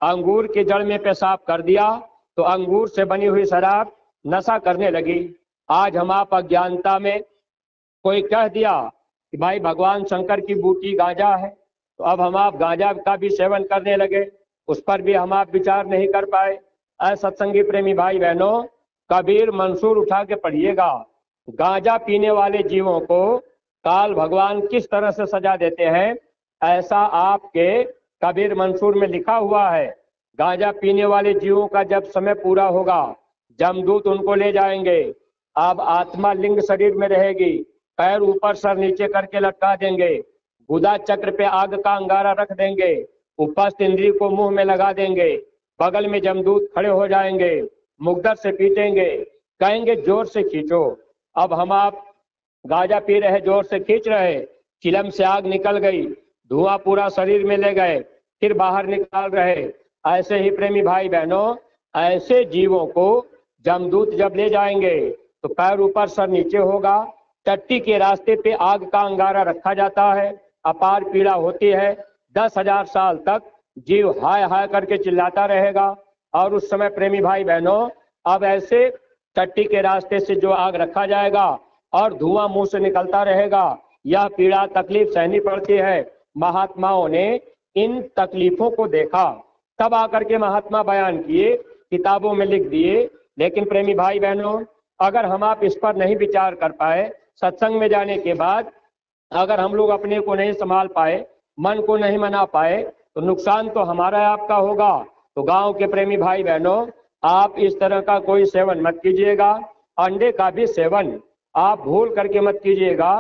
अंगूर की जड़ में पेशाब कर दिया तो अंगूर से बनी हुई शराब नशा करने लगी। आज हम आप अज्ञानता में कोई कह दिया कि भाई भगवान शंकर की बूटी गांजा है, तो अब हम आप गांजा का भी सेवन करने लगे, उस पर भी हम आप विचार नहीं कर पाए। सत्संगी प्रेमी भाई बहनों, कबीर मंसूर उठा के पढ़िएगा। गांजा पीने वाले जीवों को काल भगवान किस तरह से सजा देते हैं, ऐसा आपके कबीर मंसूर में लिखा हुआ है। गांजा पीने वाले जीवों का जब समय पूरा होगा, जमदूत उनको ले जाएंगे। अब आत्मा लिंग शरीर में रहेगी, पैर ऊपर सर नीचे करके लटका देंगे, गुदा चक्र पे आग का अंगारा रख देंगे, उपस्थ इंद्री को मुंह में लगा देंगे, बगल में जमदूत खड़े हो जाएंगे, मुकदर से पीटेंगे, कहेंगे जोर से खींचो। अब हम आप गांजा पी रहे, जोर से खींच रहे, चिलम से आग निकल गई, धुआं पूरा शरीर में ले गए, फिर बाहर निकाल रहे। ऐसे ही प्रेमी भाई बहनों, ऐसे जीवों को जमदूत जब ले जाएंगे तो पैर ऊपर सर नीचे होगा, टट्टी के रास्ते पे आग का अंगारा रखा जाता है, अपार पीड़ा होती है, 10,000 साल तक जीव हाय हाय करके चिल्लाता रहेगा। और उस समय प्रेमी भाई बहनों, अब ऐसे टट्टी के रास्ते से जो आग रखा जाएगा और धुआं मुंह से निकलता रहेगा, यह पीड़ा तकलीफ सहनी पड़ती है। महात्माओं ने इन तकलीफों को देखा, तब आकर के महात्मा बयान किए, किताबों में लिख दिए। लेकिन प्रेमी भाई बहनों, अगर हम आप इस पर नहीं विचार कर पाए, सत्संग में जाने के बाद अगर हम लोग अपने को नहीं संभाल पाए, मन को नहीं मना पाए, तो नुकसान तो हमारा आपका होगा। तो गांव के प्रेमी भाई बहनों, आप इस तरह का कोई सेवन मत कीजिएगा। अंडे का भी सेवन आप भूल करके मत कीजिएगा।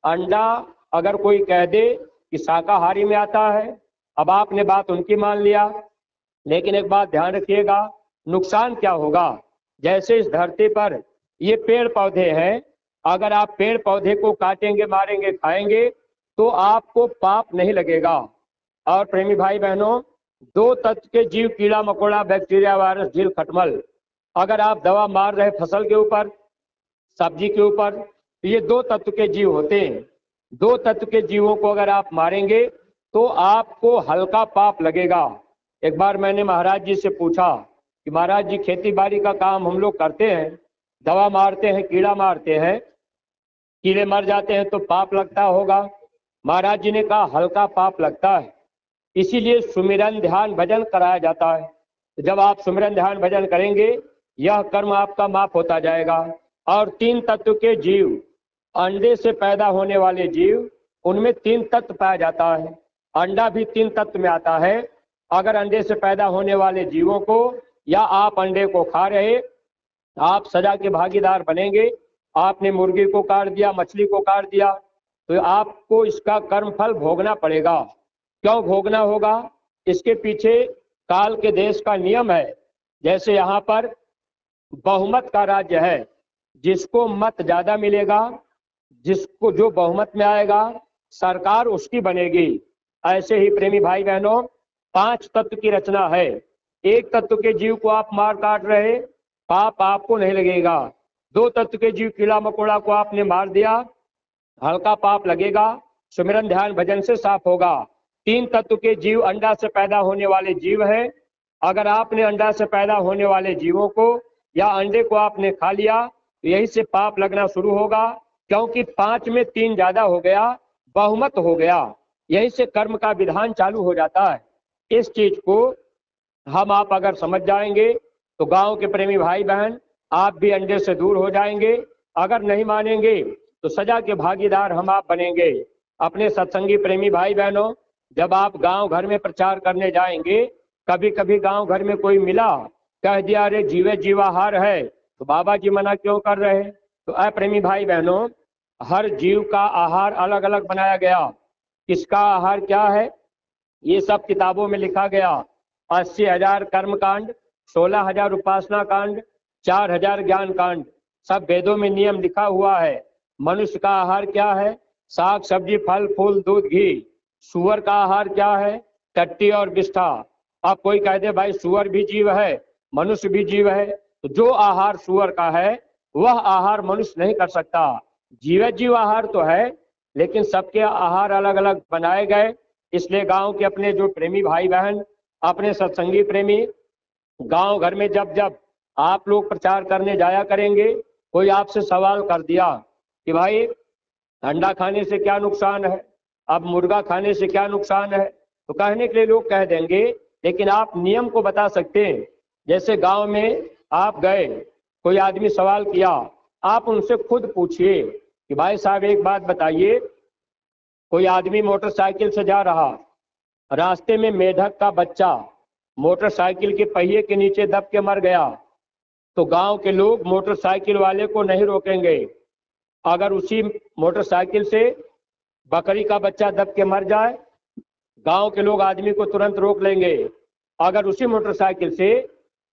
अंडा अगर कोई कह दे कि शाकाहारी में आता है, अब आपने बात उनकी मान लिया, लेकिन एक बात ध्यान रखिएगा, नुकसान क्या होगा। जैसे इस धरती पर ये पेड़ पौधे हैं, अगर आप पेड़ पौधे को काटेंगे, मारेंगे, खाएंगे, तो आपको पाप नहीं लगेगा। और प्रेमी भाई बहनों, दो तत्व के जीव, कीड़ा मकोड़ा, बैक्टीरिया, वायरस, झील, खटमल, अगर आप दवा मार रहे फसल के ऊपर, सब्जी के ऊपर, तो ये दो तत्व के जीव होते हैं। दो तत्व के जीवों को अगर आप मारेंगे तो आपको हल्का पाप लगेगा। एक बार मैंने महाराज जी से पूछा कि महाराज जी, खेती बाड़ी का काम हम लोग करते हैं, दवा मारते हैं, कीड़ा मारते हैं, कीड़े मर जाते हैं तो पाप लगता होगा। महाराज जी ने कहा हल्का पाप लगता है, इसीलिए सुमिरन ध्यान भजन कराया जाता है। तो जब आप सुमिरन ध्यान भजन करेंगे, यह कर्म आपका माफ होता जाएगा। और तीन तत्व के जीव, अंडे से पैदा होने वाले जीव, उनमें तीन तत्व पाया जाता है। अंडा भी तीन तत्व में आता है। अगर अंडे से पैदा होने वाले जीवों को या आप अंडे को खा रहे, आप सजा के भागीदार बनेंगे। आपने मुर्गी को काट दिया, मछली को काट दिया, तो आपको इसका कर्म फल भोगना पड़ेगा। क्यों भोगना होगा? इसके पीछे काल के देश का नियम है। जैसे यहाँ पर बहुमत का राज्य है, जिसको मत ज्यादा मिलेगा, जिसको जो बहुमत में आएगा, सरकार उसकी बनेगी। ऐसे ही प्रेमी भाई बहनों, पांच तत्व की रचना है। एक तत्व के जीव को आप मार काट रहे, पाप आपको नहीं लगेगा। दो तत्व के जीव, कीड़ा मकोड़ा को आपने मार दिया, हल्का पाप लगेगा, सुमिरन ध्यान भजन से साफ होगा। तीन तत्व के जीव, अंडा से पैदा होने वाले जीव हैं। अगर आपने अंडा से पैदा होने वाले जीवों को या अंडे को आपने खा लिया, तो यही से पाप लगना शुरू होगा, क्योंकि पांच में तीन ज्यादा हो गया, बहुमत हो गया। यही से कर्म का विधान चालू हो जाता है। इस चीज को हम आप अगर समझ जाएंगे तो गांव के प्रेमी भाई बहन, आप भी अंडे से दूर हो जाएंगे। अगर नहीं मानेंगे तो सजा के भागीदार हम आप बनेंगे। अपने सत्संगी प्रेमी भाई बहनों, जब आप गांव घर में प्रचार करने जाएंगे, कभी कभी गांव घर में कोई मिला, कह दिया अरे जीवे जीवाहार है, तो बाबा जी मना क्यों कर रहे? तो प्रेमी भाई बहनों, हर जीव का आहार अलग अलग बनाया गया। किसका आहार क्या है, ये सब किताबों में लिखा गया। 80,000 कर्म कांड, 16,000 उपासना कांड, 4,000 ज्ञान कांड, सब वेदों में नियम लिखा हुआ है। मनुष्य का आहार क्या है? साग सब्जी, फल फूल, दूध घी। सुअर का आहार क्या है? टट्टी और बिष्ठा। अब कोई कह दे भाई सुअर भी जीव है, मनुष्य भी जीव है, तो जो आहार सुअर का है वह आहार मनुष्य नहीं कर सकता। जीव आहार तो है, लेकिन सबके आहार अलग अलग बनाए गए। इसलिए गांव के अपने जो प्रेमी भाई बहन, अपने सत्संगी प्रेमी, गांव घर में जब जब आप लोग प्रचार करने जाया करेंगे, कोई आपसे सवाल कर दिया कि भाई अंडा खाने से क्या नुकसान है, अब मुर्गा खाने से क्या नुकसान है, तो कहने के लिए लोग कह देंगे, लेकिन आप नियम को बता सकते हैं। जैसे गांव में आप गए, कोई आदमी सवाल किया, आप उनसे खुद पूछिए कि भाई साहब एक बात बताइए, कोई आदमी मोटरसाइकिल से जा रहा, रास्ते में मेढक का बच्चा मोटरसाइकिल के पहिए के नीचे दब के मर गया, तो गांव के लोग मोटरसाइकिल वाले को नहीं रोकेंगे। अगर उसी मोटरसाइकिल से बकरी का बच्चा दब के मर जाए, गांव के लोग आदमी को तुरंत रोक लेंगे। अगर उसी मोटरसाइकिल से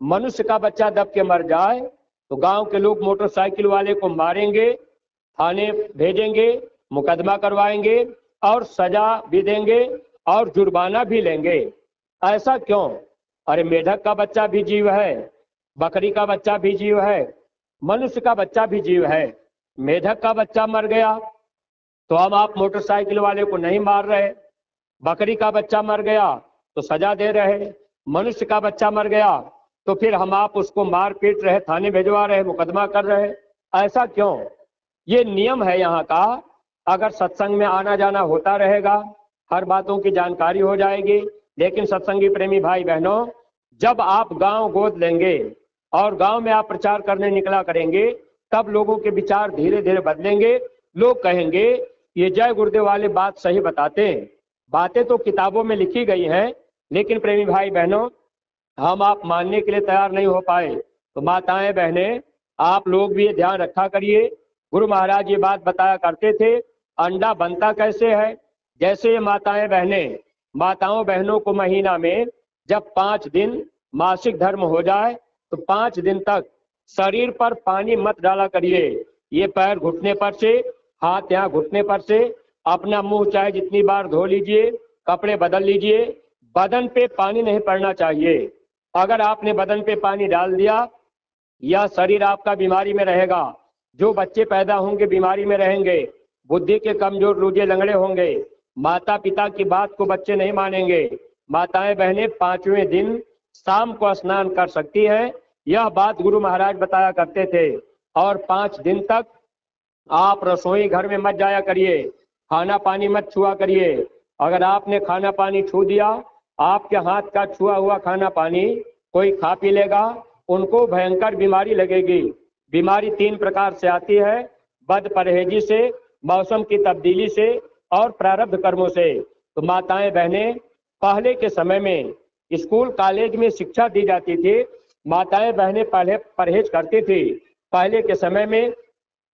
मनुष्य का बच्चा दब के मर जाए, तो गांव के लोग मोटरसाइकिल वाले को मारेंगे, थाने भेजेंगे, मुकदमा करवाएंगे और सजा भी देंगे और जुर्माना भी लेंगे। ऐसा क्यों? अरे मेढक का बच्चा भी जीव है, बकरी का बच्चा भी जीव है, मनुष्य का बच्चा भी जीव है। मेढक का बच्चा मर गया तो हम आप मोटरसाइकिल वाले को नहीं मार रहे, बकरी का बच्चा मर गया तो सजा दे रहे, मनुष्य का बच्चा मर गया तो फिर हम आप उसको मार पीट रहे, थाने भिजवा रहे, मुकदमा कर रहे। ऐसा क्यों? ये नियम है यहाँ का। अगर सत्संग में आना जाना होता रहेगा, हर बातों की जानकारी हो जाएगी। लेकिन सत्संगी प्रेमी भाई बहनों, जब आप गांव गोद लेंगे और गांव में आप प्रचार करने निकला करेंगे, तब लोगों के विचार धीरे धीरे बदलेंगे। लोग कहेंगे ये जय गुरुदेव वाले बात सही बताते हैं। बातें तो किताबों में लिखी गई हैं, लेकिन प्रेमी भाई बहनों, हम आप मानने के लिए तैयार नहीं हो पाए। तो माताएं बहनें, आप लोग भी ये ध्यान रखा करिए। गुरु महाराज ये बात बताया करते थे, अंडा बनता कैसे है। जैसे ये माताएं बहनें, माताओं बहनों को महीना में जब 5 दिन मासिक धर्म हो जाए, तो 5 दिन तक शरीर पर पानी मत डाला करिए। ये पैर घुटने पर से, हाथ यहाँ घुटने पर से, अपना मुंह चाहे जितनी बार धो लीजिए, कपड़े बदल लीजिए, बदन पे पानी नहीं पड़ना चाहिए। अगर आपने बदन पे पानी डाल दिया, यह शरीर आपका बीमारी में रहेगा। जो बच्चे पैदा होंगे बीमारी में रहेंगे, बुद्धि के कमजोर लूजे लंगड़े होंगे, माता पिता की बात को बच्चे नहीं मानेंगे। माताएं बहनें 5वें दिन शाम को स्नान कर सकती है, यह बात गुरु महाराज बताया करते थे। और 5 दिन तक आप रसोई घर में मत जाया करिए, खाना पानी मत छुआ करिए। अगर आपने खाना पानी छू दिया, आपके हाथ का छुआ हुआ खाना पानी कोई खा पी लेगा, उनको भयंकर बीमारी लगेगी। बीमारी 3 प्रकार से आती है, बद परहेजी से, मौसम की तब्दीली से और प्रारब्ध कर्मों से। तो माताएं बहनें, पहले के समय में स्कूल कॉलेज में शिक्षा दी जाती थी, माताएं बहनें पहले परहेज करती थी। पहले के समय में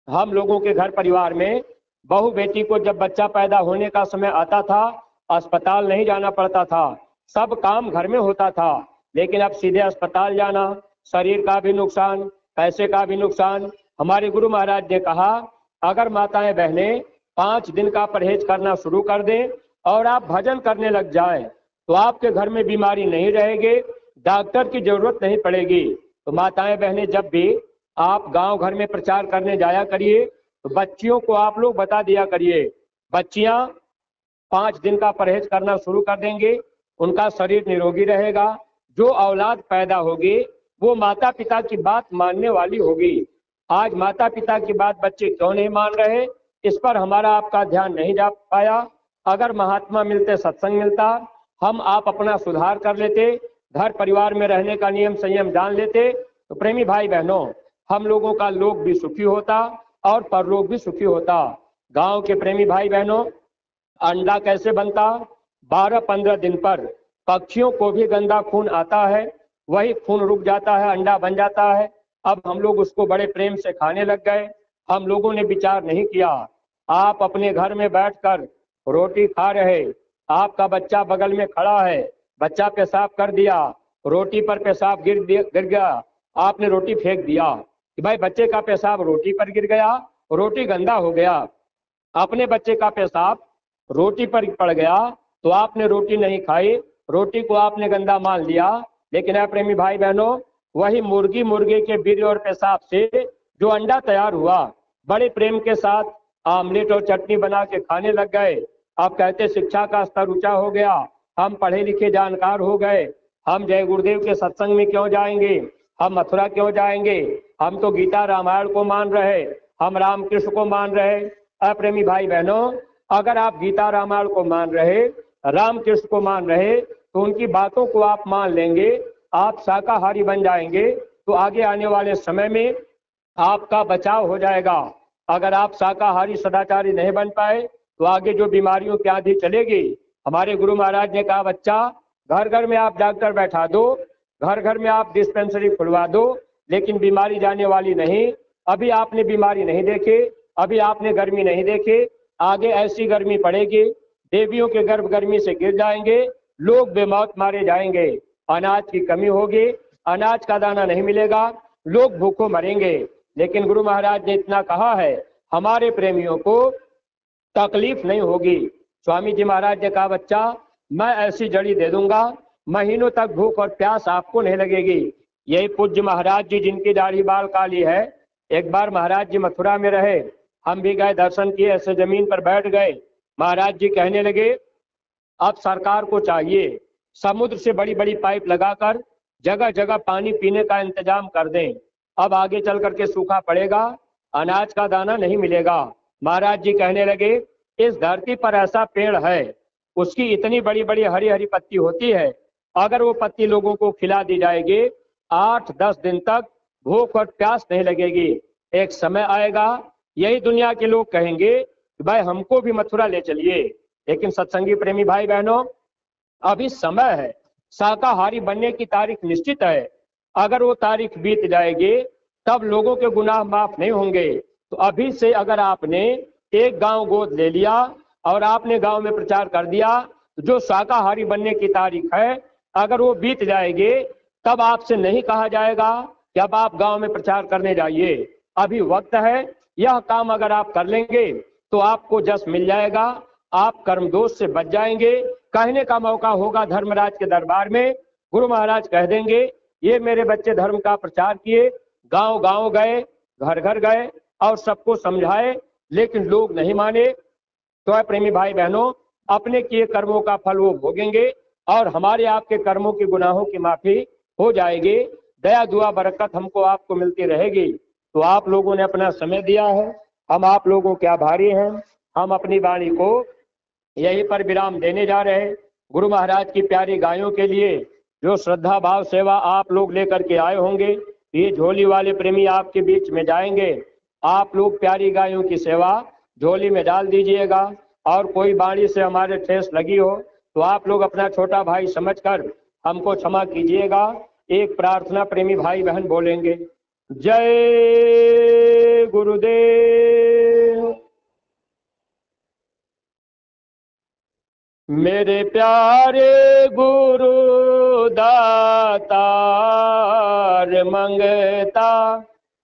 हम लोगों के घर परिवार में बहू बेटी को जब बच्चा पैदा होने का समय आता था, अस्पताल नहीं जाना पड़ता था, सब काम घर में होता था। लेकिन अब सीधे अस्पताल जाना, शरीर का भी नुकसान, पैसे का भी नुकसान। हमारे गुरु महाराज ने कहा, अगर माताएं बहनें 5 दिन का परहेज करना शुरू कर दें और आप भजन करने लग जाएं, तो आपके घर में बीमारी नहीं रहेगी, डॉक्टर की जरूरत नहीं पड़ेगी। तो माताएं बहनें, जब भी आप गांव घर में प्रचार करने जाया करिए, तो बच्चियों को आप लोग बता दिया करिए। बच्चियां 5 दिन का परहेज करना शुरू कर देंगे, उनका शरीर निरोगी रहेगा। जो औलाद पैदा होगी वो माता पिता की बात मानने वाली होगी। आज माता पिता की बात बच्चे क्यों नहीं मान रहे, इस पर हमारा आपका ध्यान नहीं जा पाया। अगर महात्मा मिलते, सत्संग मिलता, हम आप अपना सुधार कर लेते, घर परिवार में रहने का नियम संयम जान लेते, तो प्रेमी भाई बहनों, हम लोगों का लोक भी सुखी होता और परलोक भी सुखी होता। गांव के प्रेमी भाई बहनों, अंडा कैसे बनता? 12-15 दिन पर पक्षियों को भी गंदा खून आता है, वही खून रुक जाता है, अंडा बन जाता है। अब हम लोग उसको बड़े प्रेम से खाने लग गए, हम लोगों ने विचार नहीं किया। आप अपने घर में बैठकर रोटी खा रहे, आपका बच्चा बगल में खड़ा है, बच्चा पेशाब कर दिया, रोटी पर पेशाब गिर गया, आपने रोटी फेंक दिया कि भाई बच्चे का पेशाब रोटी पर गिर गया, रोटी गंदा हो गया। अपने बच्चे का पेशाब रोटी पर पड़ गया तो आपने रोटी नहीं खाई, रोटी को आपने गंदा मान लिया। लेकिन है प्रेमी भाई बहनों, वही मुर्गे के वीर्य और पेशाब से जो अंडा तैयार हुआ, बड़े प्रेम के साथ आमलेट और चटनी बना के खाने लग गए। अब कहते शिक्षा का स्तर ऊंचा हो गया, हम पढ़े लिखे जानकार हो गए, हम जय गुरुदेव के सत्संग में क्यों जाएंगे, हम मथुरा क्यों जाएंगे, हम तो गीता रामायण को मान रहे, हम रामकृष्ण को मान रहे। अप्रेमी भाई बहनों, अगर आप गीता रामायण को मान रहे, रामकृष्ण को मान रहे, तो उनकी बातों को आप मान लेंगे, आप शाकाहारी बन जाएंगे, तो आगे आने वाले समय में आपका बचाव हो जाएगा। अगर आप शाकाहारी सदाचारी नहीं बन पाए, तो आगे जो बीमारियों की आंधी चलेगी। हमारे गुरु महाराज ने कहा, बच्चा घर घर में आप डॉक्टर बैठा दो, घर घर में आप डिस्पेंसरी खुलवा दो, लेकिन बीमारी जाने वाली नहीं। अभी आपने बीमारी नहीं देखे, अभी आपने गर्मी नहीं देखे, आगे ऐसी गर्मी पड़ेगी, देवियों के गर्भ गर्मी से गिर जाएंगे, लोग बेमौत मारे जाएंगे, अनाज की कमी होगी, अनाज का दाना नहीं मिलेगा, लोग भूखों मरेंगे। लेकिन गुरु महाराज ने इतना कहा है, हमारे प्रेमियों को तकलीफ नहीं होगी। स्वामी जी महाराज ने कहा, बच्चा मैं ऐसी जड़ी दे दूंगा, महीनों तक भूख और प्यास आपको नहीं लगेगी। यही पूज्य महाराज जी जिनकी दाढ़ी बाल काली है, एक बार महाराज जी मथुरा में रहे, हम भी गए, दर्शन किए, ऐसे जमीन पर बैठ गए। महाराज जी कहने लगे, अब सरकार को चाहिए समुद्र से बड़ी बड़ी पाइप लगाकर जगह जगह पानी पीने का इंतजाम कर दें। अब आगे चल करके सूखा पड़ेगा, अनाज का दाना नहीं मिलेगा। महाराज जी कहने लगे, इस धरती पर ऐसा पेड़ है, उसकी इतनी बड़ी बड़ी हरी हरी पत्ती होती है, अगर वो पत्ती लोगों को खिला दी जाएगी, 8-10 दिन तक भूख और प्यास नहीं लगेगी। एक समय आएगा, यही दुनिया के लोग कहेंगे भाई हमको भी मथुरा ले चलिए। लेकिन सत्संगी प्रेमी भाई बहनों, अभी समय है, शाकाहारी बनने की तारीख निश्चित है। अगर वो तारीख बीत जाएगी तब लोगों के गुनाह माफ नहीं होंगे। तो अभी से अगर आपने एक गांव गोद ले लिया और आपने गांव में प्रचार कर दिया, तो जो शाकाहारी बनने की तारीख है, अगर वो बीत जाएगी तब आपसे नहीं कहा जाएगा कि अब आप गांव में प्रचार करने जाइए। अभी वक्त है, यह काम अगर आप कर लेंगे तो आपको जस मिल जाएगा, आप कर्म दोष से बच जाएंगे। कहने का मौका होगा धर्मराज के दरबार में, गुरु महाराज कह देंगे ये मेरे बच्चे धर्म का प्रचार किए, गांव गांव गए, घर घर गए और सबको समझाए, लेकिन लोग नहीं माने। तो प्रेमी भाई बहनों, अपने किए कर्मों का फल वो भोगेंगे और हमारे आपके कर्मों की गुनाहों की माफी हो जाएगी। दया दुआ बरकत हमको आपको मिलती रहेगी। तो आप लोगों ने अपना समय दिया है, हम आप लोगों के आभारी हैं। हम अपनी वाणी को यहीं पर विराम देने जा रहे हैं। गुरु महाराज की प्यारी गायों के लिए जो श्रद्धा भाव सेवा आप लोग लेकर के आए होंगे, ये झोली वाले प्रेमी आपके बीच में जाएंगे। आप लोग प्यारी गायों की सेवा झोली में डाल दीजिएगा, और कोई बाणी से हमारे ठेस लगी हो तो आप लोग अपना छोटा भाई समझकर हमको क्षमा कीजिएगा। एक प्रार्थना प्रेमी भाई बहन बोलेंगे, जय गुरुदेव। मेरे प्यारे गुरु दातार मंगता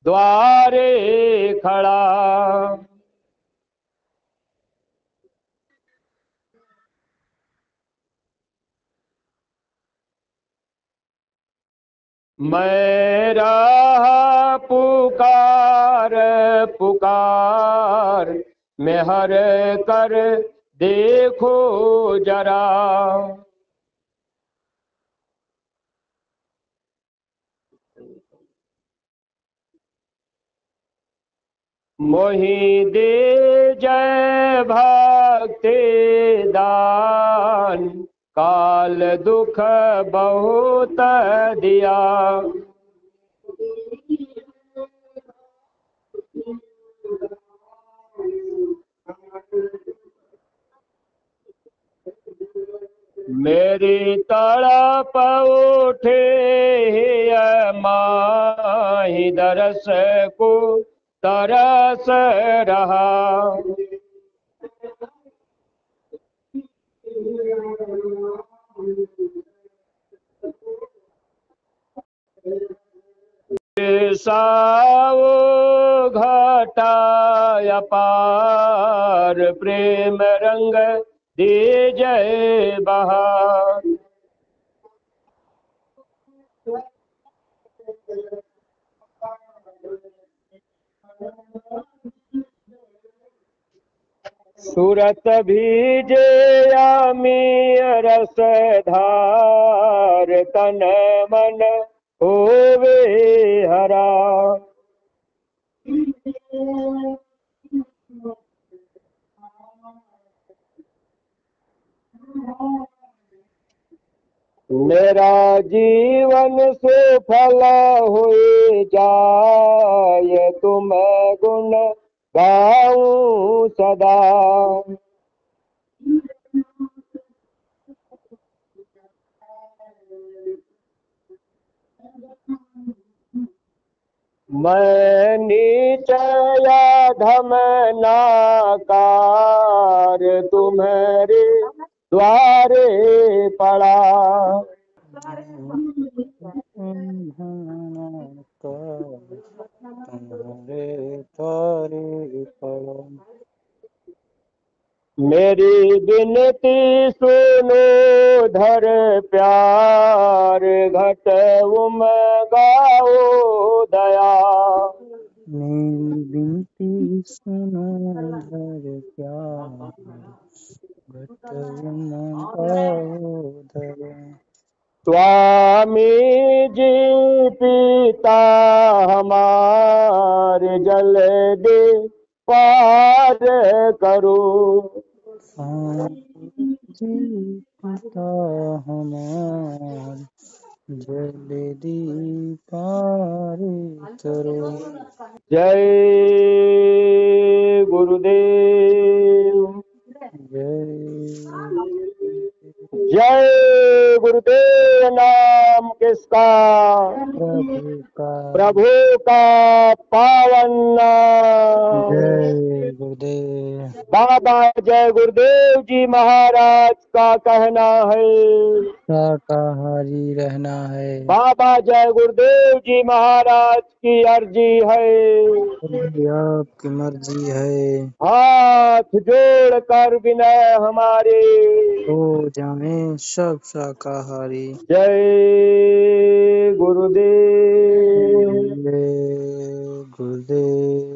द्वारे खड़ा, मैं रहा पुकार पुकार, मैं हर कर देखो जरा। मोहि दे जय भक्ति दान, काल दुख बहुत दिया। मेरी तड़प उठे माही दरस को तरस रहा। साओ घटा अपार, प्रेम रंग दे जय बहार। सूरत भीजे यामी रस धार, तन मन होवे हरा। मेरा जीवन सुफल हुए जाए, तुम गुण गाऊं सदा। मैं नीच या धम नाकार, तुम्हारे द्वारे पड़ा। मेरी विनती सुनो धर प्यार, घट उम गाओ दया। मेरी विनती सुनो धर प्यार, घट उम गाओ दया। स्वामी जी पिता हमारे, जल दे पार करो। स्वामी जी पिता हमार, जल्दी पार करो। जय गुरुदेव। जय गुरुदेव। नाम किसका? प्रभु का पावन नाम। जय गुरुदेव। बाबा जय गुरुदेव जी महाराज का कहना है, शाकाहारी रहना है। बाबा जय गुरुदेव जी महाराज की अर्जी है, आपकी मर्जी है। हाथ जोड़ कर विनय हमारे, हो जाएं सब शाकाहारी। जय गुरुदेव। जय गुरुदेव।